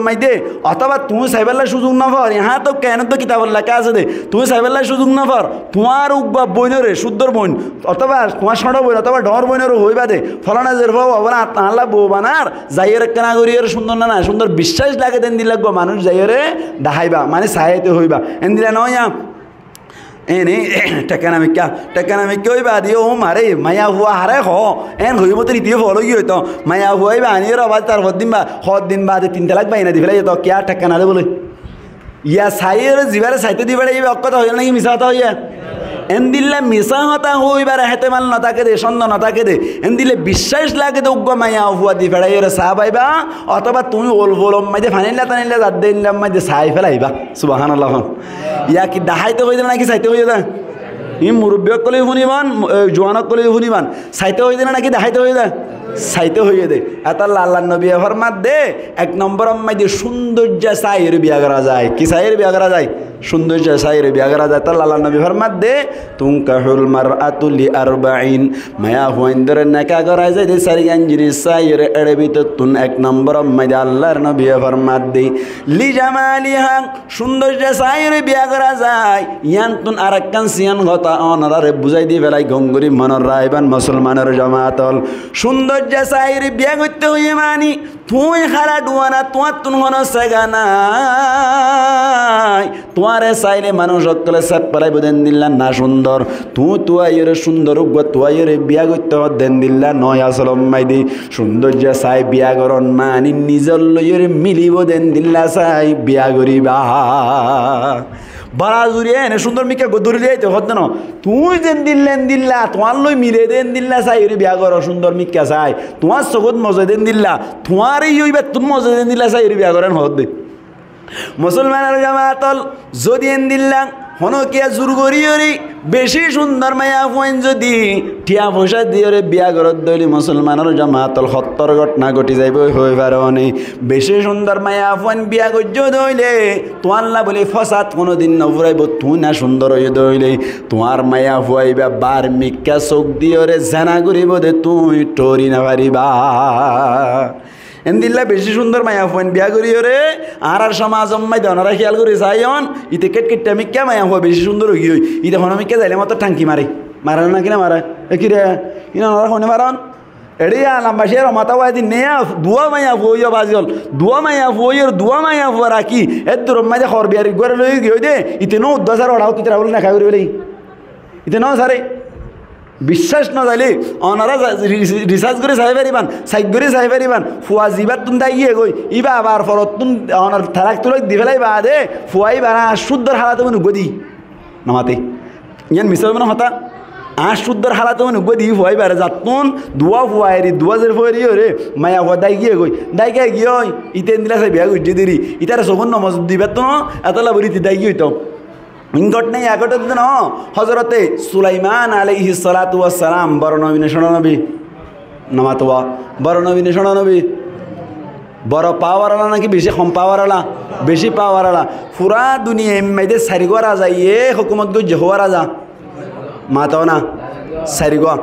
মাই দে অথবা তুমি সাইবাল্লা সুযোগ না ফর হ্যাঁ তো কেন তো কিতাব লেখা আছে দে তুমি সাইবাল্লা সুযোগ না ফর তোমার উগ্বা বইনরে শুদ্ধর বইন অথবা তোমার ষড় বইন অথবা ডর বইনেরও হইবা দে ফলানা যে হবা আল্লাহ বউ বানার যাইয়ের কেনা করিয়ে সুন্দর না সুন্দর বিশ্বাস লাগে দেন দিলে মানুষ যাইরে ডাহাইবা মানে সাহাইতে হইবা এন দিলে নয় এনে টেকানামিকা হইবা দিয়ে ও মারে মায়া হুয়া হারে এন হইব তো রীতি ফলো কি হইতো মায়া হুয়াইবা আনিয়ে আবার তার দিন বাদে 3 তালাক বাইনা দি ফেলে যেত কে টেকানা দে বলে ইয়া সাইয়ের জিবারে সাইতে দিবে এই অক্ষতা হইল নাকি মিশা হতা হইয়া এন দিলে মিশা হতা হইবার হেতে মাল নতাকে দে সন্দেহ নতাকে দে এন দিলে বিশ্বাস লাগে তো উগ্র মায়া হুয়া দি ফেলাই চাহ পাইবা অথবা তুমি ওলম মাইদে ফানিলা টানিলা যাদ দিলাম মাইদে চাই ফেলাইবা সুবহানাল্লাহ ইয়া কি দাহাইতে হয়ে নাকি চাইতে হয়ে দে ই মুরব্বী কলেও শুনিবান জোয়ানক কলেও শুনিবান চাইতে হয়ে দে নাকি দেখাইতে হয়ে দে চাইতে হয়ে দে এটা আল্লাহ নবী ফরমাত দে 1 নম্বর মাইদে সৌন্দর্য চাইয়ের বিয়া করা যায় কি চাইয়ের বিয়া করা যায় সৌন্দর্য চাইয়ের বিয়া করা যায় তাহলে আল্লাহ নবী ফরমাত দে তুনকাহুল মারআতু লি 40 মায়া হুইন্দর নাকা করা যায় দে সারি গঞ্জিরি চাইয়ের এড়ে ভিতর তুন 1 নম্বর মাইদে আল্লাহর নবী ফরমাত দে লি জামালিহা সৌন্দর্য চাইয়ের বিয়া করা যায় ইয়ান তুন আরেকখান সিয়ান কথা অনারে বুঝাই দি ফেলাই গঙ্গুরি মনর রাইবান মুসলমানের জামাতল সুন্দর সাইরে বিয়া করতে হইয়ে মানি তুই খারা ডুয়ানা তোমার তুন কোনো সেগা নাই তোমারে চাইলে মানুষ সকলে সাপ পালাই দেন দিল্লা না সুন্দর তুয়াইয়ের সুন্দর তুয়াইয়ের বিয়া করতে দেন দিল্লা নয় আসলম মাইদি সৌন্দর্য চাই বিয়া করন মানি নিজর লইয়ের মিলিব দেন দিল্লা চাই বিয়া করিবা বাড়া জুড়িয়ে এনে সুন্দর মিকে গদুরি যাইতে হতে না তুই যেন দিল্লা তোমার লই মিলে দেন দিল্লা চাই এর বিয়া করো সুন্দর মিকা চাই তোমার চকুত মজা দেন দিল্লা তোমার এই ওইবার তুমি মজা দেন দিল্লা চাই এর বিয়া করেন হত দে মুসলমানের জামাতল যদি এন দিল্লা হন কে জোর করি বেশি সুন্দর মায়া ফুয়েন যদি ঠিয়া পয়সা দিয়ে বিয়া ঘরত দইলি মুসলমানের জামাতল 70 ঘটনা ঘটি যাইব হয়ে পারে বেশি সুন্দর মায়া ফুয়েন বিয়া গজ্য দইলে তোয়াল্লা বলে ফসাদ কোনোদিন নফুরাইব তুই না সুন্দর হয়ে দইলে তোমার মায়া ফুয়াইবা বার মিক্কা চোখ দিয়ে জানা করিব দে তুই টরি না পারিবা এন্দিল্লা বেশি সুন্দর মায়া ফুয়েন বিয়া করি রে আর সমাজ অম্মাই দেওয়ারা খেয়াল করে চাইন ইতে কেট কেটটা মিক্কা মায়া ফুয়া বেশি সুন্দর হই গই ইতে হন মিক্কা যাইলে মতো টাঙ্কি মারে মারে না কিনা মারে কি রে ইনা হনে মারন এড়িয়া লাম্বাসিয়ার মাতাওয়াই দিন নেয়া দুয়া মায়া ফুইয়া বাজিল দুয়া মায়া ফুয়া রাখি এ দূর মাঝে খর বিয়ার ঘরে লই গই দে ইতে নো 10000 ওড়াও কিতরা বলে না খাই বলে ইতে ন সারে বিশ্বাস না যাইলে অনারা রিসার্চ করে চাই পারিবান সাইড করে চাই পারিবান ফুয়া জিবার তুন তাই গিয়ে গই ইবা আবার ফরত তুন অনার থারাক তুলে দি ফেলাই বা দে ফুয়াই বানা শুদ্ধর হালাতে মনে গদি নামাতে ইয়ান মিসাল মানে হতা শুদ্ধর হালাতে মনে গদি ফুয়াই বারে যাতুন দুয়া ফুয়াইরি দুয়াজের ফুয়াইরি রে মায়া ফুয়া দাই গিয়ে গই দাই গিয়ে ইতে দিলা চাই বিয়া গুজি দিরি ইতারে সখন নমাজ দিবে তো এতলা বলি দাই গিয়ে তো ঘটনা একটার দিন হজরতে সুলাইমান আলাইহিস সালাতু ওয়াস সালাম বড় নবী না শোনা নবী নামাতোয়া বড় নবী না শোনা নবী বড় পাওয়ারওয়ালা নাকি বেশি কম পাওয়ারওয়ালা বেশি পাওয়ারওয়ালা পুরা দুনিয়া এমনিতে সারিগো রাজা হুকুমত গজ্জে হওয়া রাজা মাতাও না সারিগো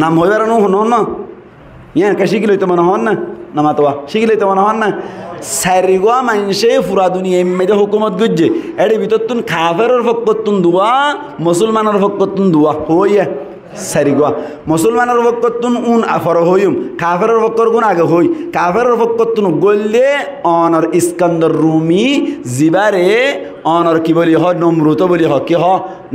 নাম হইবার হন না ইয়া কে শিখিলই তো মনে হন না নামাতোয়া শিখিলই তো মনে হন না সারিগো মানুষে পুরা দুনিয়া এমনিতে হুকুমত গজ্জে এর ভিতর তুন কাফেরের ফকতুন দুয়া মুসলমানের ফকতুন দুয়া হইয়া সারিগো মুসলমানের ফকতুন উন আফর হইম কাফেরের ফকর গুণ আগে হই কাফেরের ফকতুন গললে অনর ইস্কান্দর রুমি জিবারে অনর কি বলি হ নমরুত বলি হ কি হ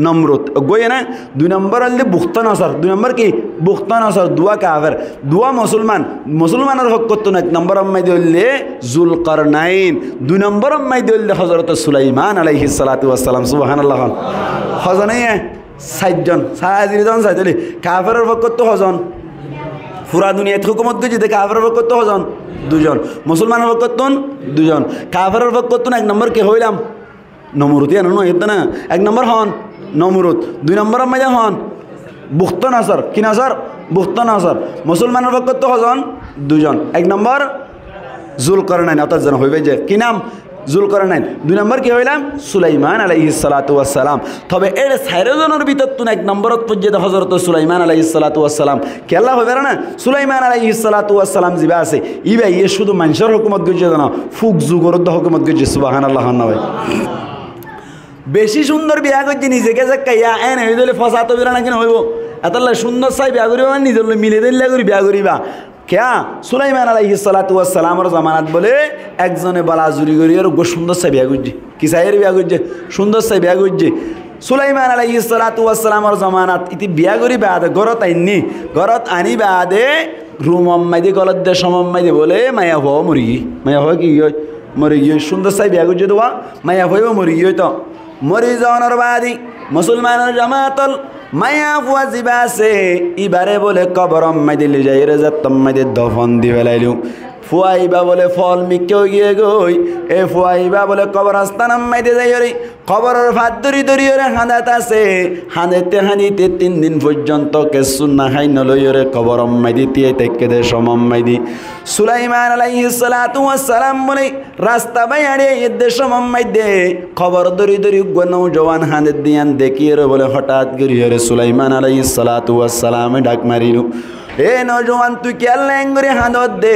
নমরুত গই না 2 নম্বর হলে বুখতা নসর 2 নম্বর কি বুখতা নসর দুয়া কাফের দুয়া মুসলমানের ফকতুন 1 নম্বর আম্মাই দিলে জুলকারনাইন 2 নম্বর আম্মাই দিলে হযরত সুলাইমান আলাইহিস সালাতু ওয়াস সালাম সুবহানাল্লাহ হজনে 60 জন 60 জন সাইদলি কাফেরের ফকত হজন পুরা দুনিয়াতে হুকুমত গজি দে কাফেরের ফকত হজন 2 জন মুসলমানের ফকত 2 জন কাফেরের ফকত 1 নম্বর কে হইলাম নমরুত ইয়ান নয় না 1 নম্বর হন নমরুত 2 নম্বর মাঝে হন বুখতা নাসর কি নাসর বুখতা নাসর মুসলমানের ফকত হজন 2 জন 1 নম্বর জুলকারনাইন অত জন হইবে যে কি নাম জুলকারনাইন 2 নম্বর কি হইলাম সুলাইমান আলাইহিস সালাতু ওয়াস সালাম তবে এর 4 জনের ভিতর তুন 1 নম্বরত পর্যন্ত হযরত সুলাইমান আলাইহিস সালাতু ওয়াস সালাম কেলা হইবে না সুলাইমান আলাইহিস সালাতু ওয়াস সালাম জিবা আছে ইবা শুধু মানুষের হুকুমত গজ্জে না ফুক যুগরদ হুকুমত গজ্জে সুবহানাল্লাহ নয় বেশি সুন্দর বিয়া গজ্জে নিজেকে যাকাইয়া এন হইদলে ফসাতো বিরা না কিনা হইব এতলা সুন্দর চাই বিয়া করিবা নিজের মিলে দিলে করি বিয়া করিবা क्या सुलाइमान अलैहिस्सलातु वस्सलामर जमानात बोले एकजने बाला जुरी करी और गो सुंदर से बिया गुज्जे किसायर बिया गुज्जे सुंदर से बिया गुज्जे सुलाइमान अलैहिस्सलातु वस्सलामर जमानात इति बिया करी बाद गरत आइनी गरत आनी बादे रूम अम्माइदे गलत दे समम्माइदे बोले माया हो मरी की मरी सुंदर से बिया गुज्जे दोवा माया हो मरी तो मरी जानार बादी मुसलमानर जमातल माया ফুয়া জিবা আছে ইবারে বলে কবর আম্মাই দিলে যাই রে যাত্তম্মাই দে দফন দি ফেলাইলু ফুয়াইবা বলে ফল মিকেও গিয়ে গই এ ফুয়াইবা বলে কবরস্থান আম্মাই দে যাই রে কবরের ভাত ধরি ধরি রে হাঁদাত আছে হাঁদাতে হাঁদিতে 3 দিন পর্যন্ত কিছু না খাই নলই রে কবর আম্মাই দিতে থেকে দে সমম্মাই দি সুলাইমান আলাইহিস সালাতু ওয়াস সালাম বলে রাস্তা বাইরে এদে সমম্মাই দে খবর ধরি ধরি গনও জওয়ান হাঁদে দিয়ান দেখি রে বলে হঠাৎ গরি রে সুলাইমান আলাইহিস সালাতু ওয়াস সালাম ডাক মারিলু ए नौजवान तू क्या लेंगे हादत दे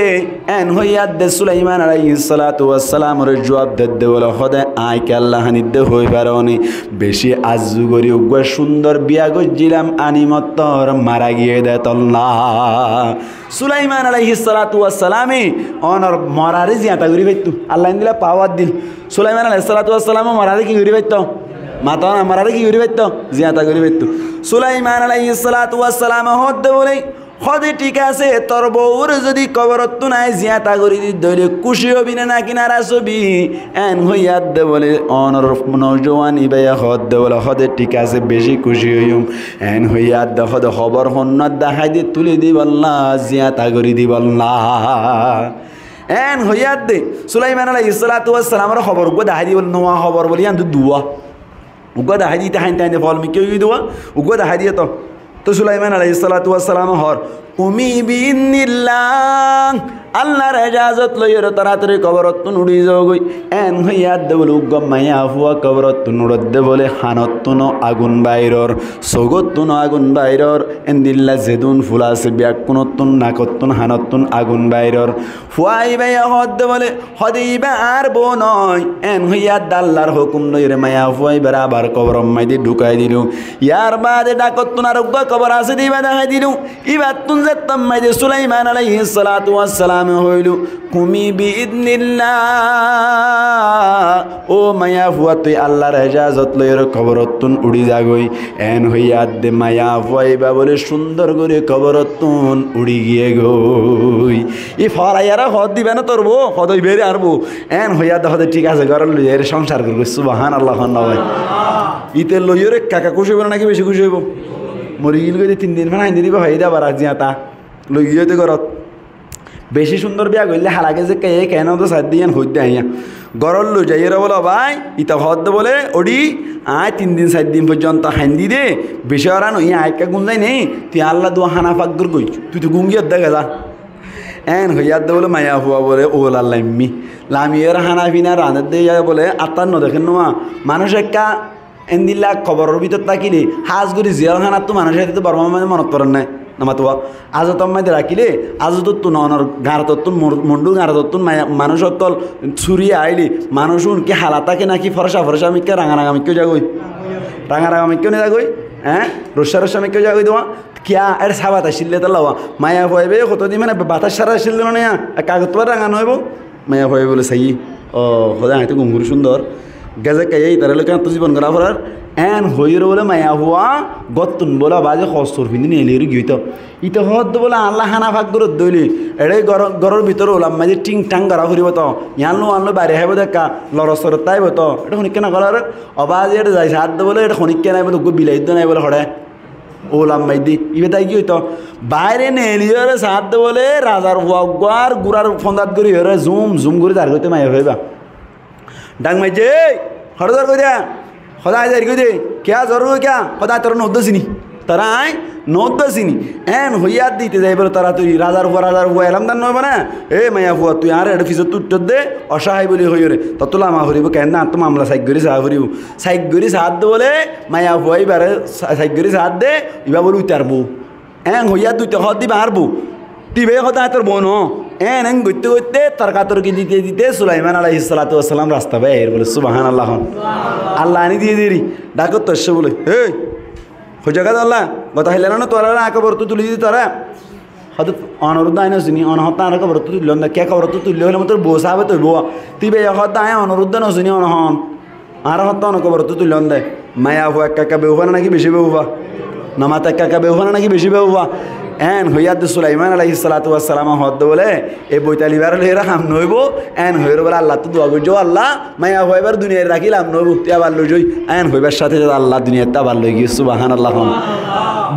एन होया दे सुलाइमान अलैहिस सलातु वस सलाम रे जवाब दे बोला खुदा आय के अल्लाह निदे होई पारोनी बेशी आजु गरी उग्र सुंदर बिया गजिलाम आनी मत्तर मारा गिए दे तल्ला सुलाइमान अलैहिस सलातु वस सलामी ओनर मरारे जियाता गरी बैतु अल्लाह इंदिला पावर दिल सुलाइमान अलैहिस सलातु वस सलाम मरारे की गरी बैतु माता ना मरारे की गरी बैतु जियाता गरी बैतु सुलाइमान अलैहिस सलातु वस सलाम होद बोले खदे ठीक है तोर बउर जदि कबरत तो नाई जियाता करी दी दले खुशी हबि ना किनारा छबि एन हइयात दे बोले अनर नौजवान इबाया खद दे बोले खदे ठीक है बेशी खुशी हइम एन हइयात दे खद खबर हन्नत देखाई दे तुले दी बल्ला जियाता करी दी बल्ला एन हइयात दे सुलाइमान अलैहिस सलातु वस सलाम खबर को देखाई दी बोल नवा खबर बोली आन दुआ উগো দেখা দিতে হাইতে হাইতে ফল মি কেউ দেওয়া উগো দেখা দিয়ে তো সুলাইমান আলাইহিস সালাতু ওয়াস সালাম হর উমি বিইন্নিল্লাহ আল্লাহর ইজাজত লইর তাড়াতাড়ি কবরত উড়ি যাও গই এন হইয়া দে বলে উগম মাইয়া ফুয়া কবরত নুরদ দে বলে হানত আগুন বাইরর সগত আগুন বাইরর এন দিল্লা জেদুন ফুলাসে ব্যাকুনত নাকত হানত আগুন বাইরর ফুয়াই বাইয়া হদ দে বলে হদিবা আর বো নয় এন হইয়া আল্লাহর হুকুম লইরে মাইয়া ফুয়াই বরাবর কবরম মাইদি ঢুকাই দিলু ইয়ার বাদে ডাকত আর উগ কবর আছে দিবা দেখাই দিলু ইবাত তুন যেতাম মাইদি সুলাইমান আলাইহিস সালাতু ওয়াস সালাম হইল কুমি বিইদনিল্লাহ ও মায়া ফুয়া তুই আল্লাহর ইজাজত লইর কবরতুন উড়ি যাগই এন হইয়া দে মায়া ফুয়াইবা বলে সুন্দর করে কবরতুন উড়ি গিয়ে গই ই ফলাইয়ারা হদ দিবে না তোরবো হদই বেরে আরবো এন হইয়া দে হদে ঠিক আছে ঘরের লইয়ের সংসার করবো সুবহানাল্লাহ ভাই ইতে লইয়ের কাকা খুশি হইব নাকি বেশি খুশি হইব মরি গিল গই 3 দিন মানে আইন দিবা হই দা বার আজিয়া তা লই গিয়েতে ঘরত বেশি সুন্দর বিয়া করলে হালাকে যে কে কেন তো সাত দিন হইতে আইয়া গরল লো যাইয়েরা বলো ভাই ইতা হদ বলে ওডি আয় 3 দিন 7 দিন পর্যন্ত হান্দি দে বেশি আরানো ইয়া আইকা গুন যাই নেই তুই আল্লাহ দোয়া হানা ফাকদুর কই তুই তো গুঙ্গিয়ে দেখা যা এন হইয়া দে বলে মায়া হুয়া বলে ও আল্লাহ এম্মি লামিয়ের হানা ফিনা রানের দে বলে আত্মার ন দেখেন না মানুষ একটা এন্দিল্লা খবরের ভিতর তাকিলে হাজ করি জিয়াল খানার তো মানুষের তো বর্মা মানে মনত পড়েন নাই নামাতোয়া আজ তোমাদের রাখিলে আজ তো নর গাঁড়তত্তুন মন্ডুর গাঁড়তত্তুন মানুষ তল ছুরিয়ে আইলি মানুষ কি হালাতাকে নাকি ফরসা ফরসা মিকে রাঙা রাঙা মিকেও যাগই রাঙা রাঙা মিকেও নে যাগই হ্যাঁ রসা রসা মিকেও যাগই তোমা কিয়া এর সাবাত আসিলে তো লওয়া মায়া ভয়বে কতদিন মানে বাতাস সারা আসিল না কাগজ তোমার রাঙা নইব মায়া ভয় বলে সাই ও সদায় হয়তো ঘুমঘুরি সুন্দর গেজে কাই তারা লোক তো জীবন করা ফরার এন হইর বলে মায়া হুয়া গতুন বলে বাজে খস্তর পিন্ধি নেলির গিয়েত ইতো হদ বলে আল্লাহ হানা ভাগ করে দইলি এড়ে ঘরের ভিতরে ওলাম মাঝে টিং টাং করা ফুরিব তো ইয়ানলো আনলো বাইরে হাইব দেখা লরসর তাইব তো এটা শনিক কেনা করার অবাজ এটা যাই হাত বলে এটা শনিক কেনাই বলে বিলাই নাই বলে হরে ওলাম মাইদি ইবে তাই কি হইতো বাইরে নেলিয়র সাত বলে রাজার হুয়ার গুড়ার ফন্দাত করি হরে জুম জুম করে দাঁড় করতে মাই হইবা ডাং মাইজে হরদার কই দিয়া সদায় যাই কই দে কেয়া জরুর কেয়া সদায় তোর নদ্দছিনি তারা আই নদ্দছিনি এন হইয়া দিতে যাই বলে তারা তুই রাজার হুয়া এলাম দান নয় না এ মায়া হুয়া তুই আর এটা ফিসত উত্তর দে অসহায় বলি হইরে ততলা মা হরিব কেন না তো মামলা সাইক গরি সাহা হরিব সাইক গরি সাহাত দে বলে মায়া হুয়া এবারে সাইক গরি সাহাত দে ইবা বলে উতারবো এন হইয়া দুইটা হদ দিবা হারবো টিবে সদায় তোর বোন এন এন গইতে গইতে তর্কাতর্কি দিতে দিতে সুলাইমান আলাইহিস সালাতু ওয়াস সালাম রাস্তা বের বলে সুবহানাল্লাহ আল্লাহ আনি দিয়ে দেরি ডাকত তোর বলে এই হজাগা আল্লাহ কথা হইলে না তোরা আঁকা বরত তুলি দিতে তোরা হয়তো অনুরোধ আইন শুনি অনহত আর খবর তো তুলল না কে খবর তো তুললে হলে মতো বসা হবে তুই বউ তুই বে হত আয় অনুরোধ না শুনি অনহন আর হত অন খবর তো তুলল দে মায়া হুয়া একা বেউফা নাকি বেশি বেউফা নামাত একা বেউফা নাকি বেশি বেউফা এন হইয়া দে সুলাইমান আলাইহিস সালাতু ওয়াস সালাম হদ বলে এই বইতালিবার লইরা হাম নইব এন হইর বলে আল্লাহ তো দোয়া করছো আল্লাহ মায়া হইবার দুনিয়ায় রাখিলাম নইব তে আবার লই জই এন হইবার সাথে আল্লাহ দুনিয়াতে আবার লই গিয়ে সুবহানাল্লাহ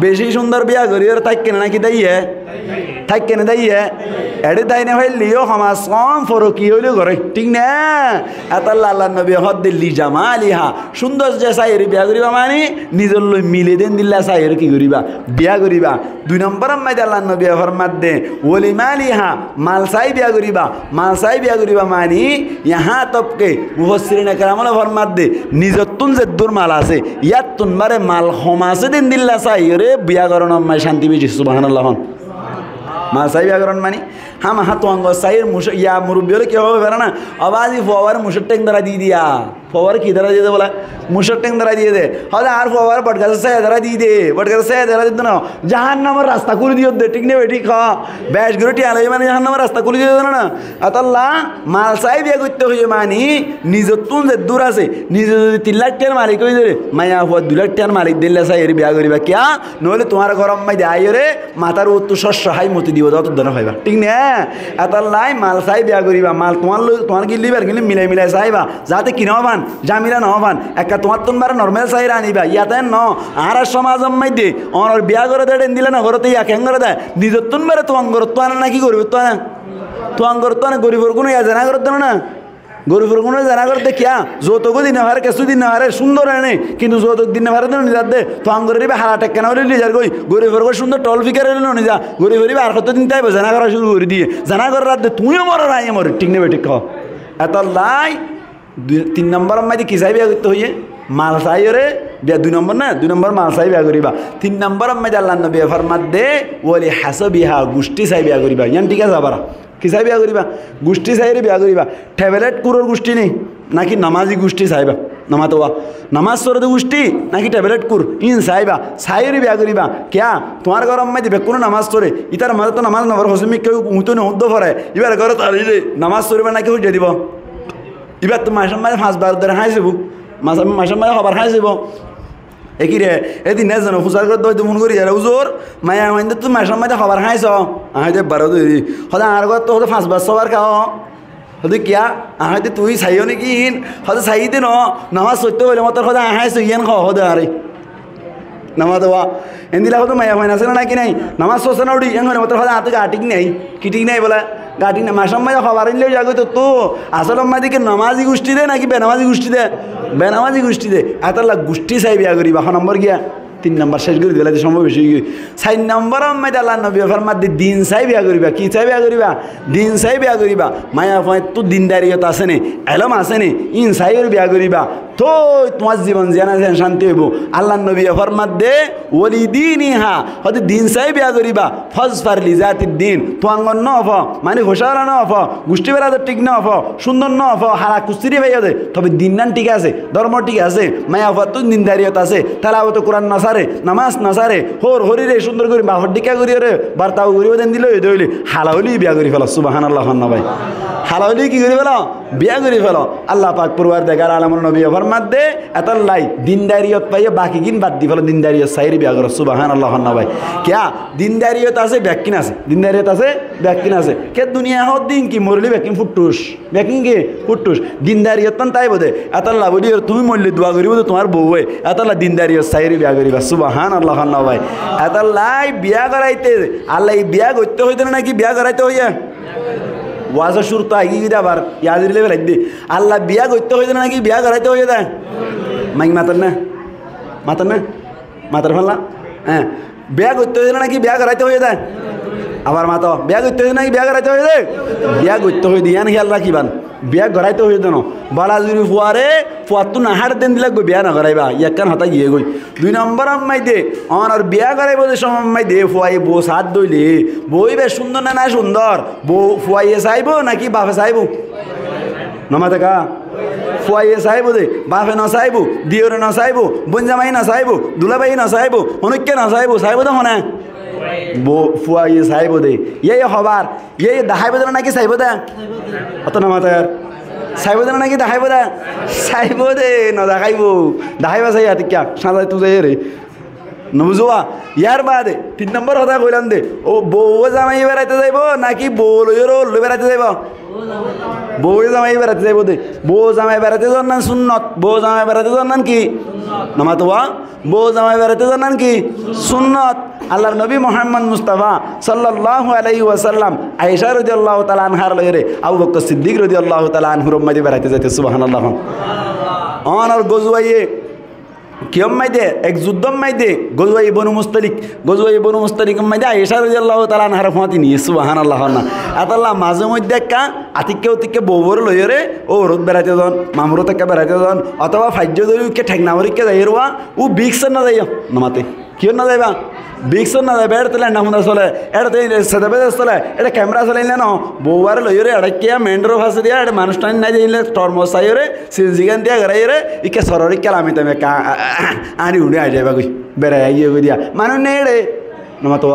বেশি সুন্দর বিয়া করি আর তাই কেন নাকি দাইয়ে থাক কেন দাইয়ে এডে দাই না ভাই লিও সমাজ কম ফরকি হইলে ঘরে ঠিক না এত আল্লাহ নবী হদ দিল্লি জামালিহা সুন্দর যে সাইর বিয়া করিবা মানে নিজের লই মিলে দেন দিল্লা সাইর কি করিবা বিয়া করিবা 2 নম্বর মাইদ আল্লাহ নবী ফরমাত দে ওলি মালিহা মাল সাই বিয়া করিবা মানে ইহা তবকে মুফাসসিরিন کرامল ফরমাত দে নিজর তুন যে দূর মাল আছে ইয়াত তুন মারে মাল সমাজে দেন দিল্লা সাইরে বিয়া করন মাই শান্তি বেজি সুবহানাল্লাহ মাল সাই বিয়া করন মানে হাম হাতওয়াঙ্গ সাইর মুশ ইয়া মুরব্বি হলে কি হবে বেরা না আবাজি ফওয়ার মুশর টেং দ্বারা দিয়ে দিয়া ফওয়ার কি দ্বারা দিয়ে দে বলা মুশর টেং দ্বারা দিয়ে দে হলে আর ফওয়ার বটগাছ সাই দ্বারা দিয়ে দে বটগাছ সাই দ্বারা দিত না জাহান্নামের রাস্তা করে দিও দে ঠিক নেই ঠিক হ ব্যাস গুরুটি আলাই মানে জাহান্নামের রাস্তা করে দিও না আতাল্লাহ মাল সাই বিয়া করতে হইছে মানে নিজর তুন যে দূর আছে নিজে যদি 3 লাখ টাকার মালিক হই রে মায়া হওয়া 2 লাখ টাকার মালিক দিল্লা সাই এর বিয়া করিবা কিয়া নইলে তোমার গরম মাই দে আইরে মাথার উত্তু শস্য হাই মতি দিও দাও তো দনা পাইবা ঠিক না এতাল্লাহ মাল সাই বিয়া করিবা মাল তোমার গিলিবার গিলি মিলাই চাইবা যাতে কিনবান জামিলা নহবান একা তোমার তোমার নর্মাল চাই আনিবা ইয়াতে ন আর সমাজ মাই দে অনর বিয়া করে দেন দিলে না ঘরতে ইয়া কেন করে দেয় নিজের তোমার তোমার ঘর তো আনা নাকি করবে তো আনা তোমার ঘর তো আনা গরিবর কোনো ইয়া জানা করতে না গরিব কোনো জানা করতে কিয়া যৌতুক দিন হারে কিছু দিন হারে সুন্দর এনে কিন্তু যৌতুক দিন হারে তো নিজার দে তো আঙ্গুর হারা টেক্কা হলে নিজার গই গরিবের সুন্দর টল ফিকার হলে নিজা গরিবের আর কত দিন তাইব জানা করা শুরু করে দিয়ে জানা করার রাত তুইও মরো নাই মর ঠিক নেবে ঠিক কহ এত লাই 3 নম্বর মাঝে কি চাই বিয়া করতে হইয়ে মাল চাই রে বিয়া 2 নম্বর না 2 নম্বর মাল চাই বিয়া করিবা 3 নম্বর মাঝে আল্লাহ নবী ফরমাত দে ওলি হাসবিহা গোষ্ঠী চাই বিয়া করিবা ইয়ান ঠিক আছে আবার কি চাই বিয়া করিবা গোষ্ঠী চাইরে বিয়া করিবা ট্যাবলেট কুরোর গোষ্ঠী নেই নাকি নামাজি গোষ্ঠী চাইবা নামাতোয়া নামাজ সরদ গোষ্ঠী নাকি ট্যাবলেট কুর ইন চাইবা চাইরে বিয়া করিবা কিয়া তোমার গরম মাঝে বেকুনো নামাজ চলে ইতার মাঝে তো নামাজ নবর হসমিক কেউ উঁতো নহদ্দ ফরে এবার ঘরে তাড়িয়ে নামাজ চলিবা নাকি হুজে দিব এবার তো মাসের মাঝে 5 বার ধরে খাই যাব মাসের মাঝে খবর খাই যাব একই রে এদিন না জানো ফুসার করে তো মন করি যারা উজোর মায়া মাইন্দ তুই মাসের মাঝে খবর খাইছ আহাইতে 12 দিই হয়তো আর ঘর তো 5 বার সবার খাও হয়তো কিয়া আহাইতে তুই চাইও নাকি হয়তো চাই দে ন নামাজ সত্য বলে মতো হয়তো আহাইছো ইয়ান খাও হতে আরে নামাজ দেওয়া এদিলা হয়তো মায়া হয় না নাকি নাই নামাজ সোসে না উঠি এন মতো হয়তো হাতে গাটিক নেই কিটিক নাই বলে গাটি না মাসের মাঝে খবর আনলেও যাগো তো আসল মাদিকে নামাজি গোষ্ঠী দে নাকি বেনামাজি গোষ্ঠী দে বেনামাজি গোষ্ঠী দে এত গোষ্ঠী চাই বিয়া করিবা 1 নম্বর গিয়া 3 নম্বর শেষ করে দিলে সম্ভব বেশি 4 নম্বর মাঝে আল্লাহ নবী ফরমাত দিন চাই বিয়া করিবা কি চাই বিয়া করিবা দিন চাই বিয়া করিবা মায়া ফয় তো দিনদারিয়ত আছে নে এলম আছে নে ইন চাই বিয়া করিবা তো তোমার জীবন জানা যেন শান্তি হইব আল্লাহ নবী ফরমাত দে ওলি দিনিহা হয়তো দিন চাই বিয়া করিবা ফজফার লিজাতির দিন তোয়াঙ্গন ন অফ মানে হোসারা ন অফ গোষ্ঠী বেড়াতে ঠিক ন অফ সুন্দর ন অফ হারা কুস্তিরি ভাইয়া দে তবে দিন নান ঠিক আছে ধর্ম ঠিক আছে মায়া ফর তো দিনদারিয়ত আছে তাহলে আবো তো কোরআন নসারে নামাজ নসারে হোর হরিরে সুন্দর করে বাহর ডিকা করি রে বার্তাও করিব দেন দিল হইলে হালাউলি বিয়া করি ফেলো সুবহানাল্লাহ না ভাই হালাউলি কি করি ফেলো বিয়া করি ফেলো আল্লাহ পাক পরওয়ার দেখার আলমর নবী ফরমাত দে এত লাই দিনদারিয়ত পাইয়ে বাকি কিন বাদ দি ফেলো দিনদারিয়ত সাইরি বিয়া করো সুবহানাল্লাহ না ভাই কিয়া দিনদারিয়ত আছে ব্যাকিন আছে দিনদারিয়ত আছে ব্যাকিন আছে কে দুনিয়া হত দিন কি মরলি ব্যাকিন ফুটুস ব্যাকিন কি ফুটুস দিনদারিয়ত তাই বোধে এত লা বলি তুমি মরলি দোয়া করিব তো তোমার বউ হয় এত লা দিনদারিয়ত সাইরি বিয়া করিবা সুবহানাল্লাহ না ভাই এত লাই বিয়া করাইতে আল্লাহ বিয়া করতে হইতে নাকি বিয়া করাইতে হইয়া ওয়াজের শুরু তো আগে গিয়ে আবার ইয়াদের লেভেল লাগবে আল্লাহ বিয়া করতে হইতে নাকি বিয়া করাইতে হয়ে যায় মাইক মাতার না মাতার ফেললা হ্যাঁ বিয়া করতে হইতে নাকি বিয়া করাইতে হয়ে যায় আবার মাতো বিয়া করতে হইতে নাকি বিয়া করাইতে হয়ে যায় বিয়া করতে হয়ে দিয়ান খেয়াল রাখিবান বিয়া করাইতে হয়ে দেন বালা যদি ফুয়ারে ফুয়ার তো নাহার দেন দিলে বিয়া না করাইবা ইয়াকান হতা গিয়ে গই 2 নম্বর আম্মাই দে আর বিয়া করাইব যে সময় দে ফুয়াই বউ সাত দইলে বই বেশ সুন্দর না সুন্দর বউ ফুয়াইয়ে চাইব নাকি বাপে চাইব নমাতে কা ফুয়াইয়ে চাইব দে বাপে না চাইব দিওরে না চাইব বঞ্জামাই না চাইব দুলাবাই না চাইব অনেককে না চাইব তো হনে ফুয়াইয়ে চাইব দে এই হবার এই দেখাইব দে নাকি চাইব দে অত নামাতে চাইব দে নাকি দেখাইব দে চাইব দে নদেখাইব দেখাইবা চাই হাতে কিয়া সাঁজাই তু যাই রে নবুজোয়া ইয়ার বাদে 3 নম্বর কথা কইলাম দে ও বউ জামাই বেড়াইতে যাইব নাকি বউ লই বেড়াইতে যাইব বউ জামাই বেড়াতে যাইব দে বউ জামাই বেড়াতে যান না সুন্নত বউ জামাই বেড়াতে যান না কি নামাতোয়া বউ জামাই বেড়াতে যান না কি সুন্নত আল্লাহর নবী মুহাম্মদ মুস্তাফা সাল্লাল্লাহু আলাইহি ওয়াসাল্লাম আয়েশা রাদিয়াল্লাহু তাআলা আনহার লইরে আবু বকর সিদ্দিক রাদিয়াল্লাহু তাআলা আনহুর মধ্যে বেড়াইতে যাইতে সুবহানাল্লাহ আর গজওয়াইয়ে কিয়ম মাইদে এক যুদ্ধম মাইদে গজওয়াই বনু মুস্তালিক মাইদে আয়েশা রাদিয়াল্লাহু তাআলা আনহার ফাতি নিয়ে সুবহানাল্লাহ না আতাল্লাহ মাঝে মধ্যে কা আতিকে অতিকে বউর লইরে ও রোদ বেড়াইতে যান মামরো থেকে বেড়াইতে যান অথবা ফাজ্য দরিকে ঠেকনা মরিকে যাইরবা ও বিক্স না যাইয়া নমাতে কিয় না যাইবা বিক্স না যাইবা এটা ল্যান্ডা মুন্দা চলে এটা সেদাবে চলে এটা ক্যামেরা চলাইলে না বউয়ারে লইরে এড়াকিয়া মেন্ড্রো ফাঁসে দিয়া এটা মানুষটা না যাইলে টর্মস চাইরে সিজিগান দিয়া গড়াইরে ইকে সররি কেলামি তুমি আনি উড়ে আই যাইবা কই বেড়াই গিয়ে কই দিয়া মানুষ নেই রে নমাতো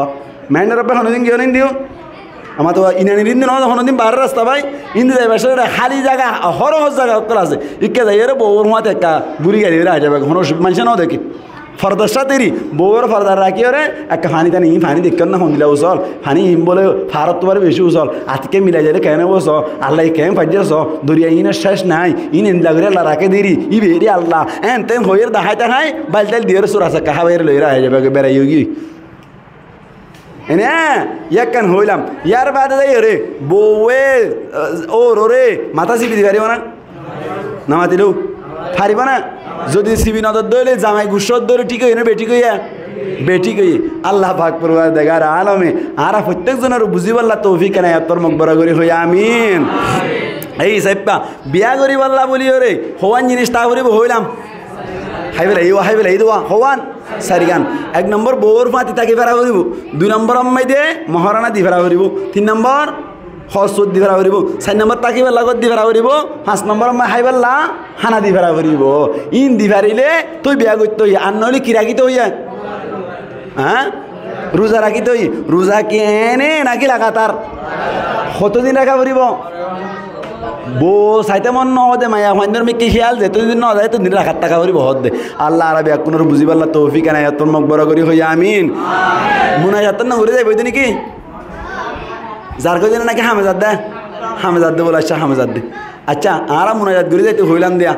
মেন্ডের রব্বে হনদিন গিয়ে নিন দিও আমার তো ইনানি দিন দিন হনদিন বার রাস্তা ভাই ইন্দি যাইবা সেটা খালি জায়গা হরহর জায়গা অকল আছে ইকে যাইরে বউর মাতে একটা বুড়ি গাড়ি আই যাবে হন মানুষ নাও দেখি ফরদার সাথেরি বউর ফরদার রাখি রে একটা ফানি টানি ফানি দেখেন না হন্দিলা উচল ফানি হিম বলে ফারত তোমার বেশি উচল আজকে মিলাই যাবে কেন বস আল্লাহ কেন ফাইজাস দরিয়া ইনের শেষ নাই ইন ইন্দা করে আল্লাহ রাখে দেরি ই বেরি আল্লাহ এন তেন হইয়ের দাহাই তাহাই বাইল দিয়ে সুর আছে কাহা বাইরে লইরা হয়ে যাবে বেড়াই গিয়ে এনে ইয়াকান হইলাম ইয়ার বাদে যাই রে বউয়ে ও রে মাথা চিপি দিবারি না নামাতিলেও পারিব না যদি সিবি নজর ধরলে জামাই গুসর ধরে ঠিক হই না বেটি কইয়া বেটি কই আল্লাহ পাক পরওয়ার দেগার আলমে আরা প্রত্যেকজনের বুঝিবাল্লা তৌফিক না তোর মকবরা করি হই আমিন এই সাইপা বিয়া করি বললা বলি ওরে হওয়ান জিনিস তা করিব হইলাম হাইবেলা এই দোয়া হওয়ান সারিগান 1 নম্বর বউর ফাতি তাকে ফেরা করিব 2 নম্বর আম্মাই দে মহারানা দি ফেরা করিব 3 নম্বর হসুদ দি ফেরা করিব 4 নম্বর তাকে লাগত দি ফেরা করিব 5 নম্বর আম্মাই হাইবেলা হানা দি ফেরা করিব ইন দি ফেরিলে তুই বিয়া করতে হই আর নইলে কি রাখিতে হইয়া হ্যাঁ রোজা রাখিতে হই রোজা কি এনে নাকি লাগাতার কতদিন রাখা করিব বো সাইতে মন নহদে মায়া ফাইন্দর মে কি খেয়াল দে তুই দিন ন যায় তো দিন রাখার টাকা করি বহুত দে আল্লাহ আরবি কোনোর বুঝি পারলা তৌফিক নাই তোর মকবরা করি হই আমিন মুনাজাত না ঘুরে যাইব দিন কি যার কই দিন নাকি হামেজাত দে বলে আচ্ছা হামেজাত দে আচ্ছা আরা মুনাজাত ঘুরে যাইতে হইলাম দিয়া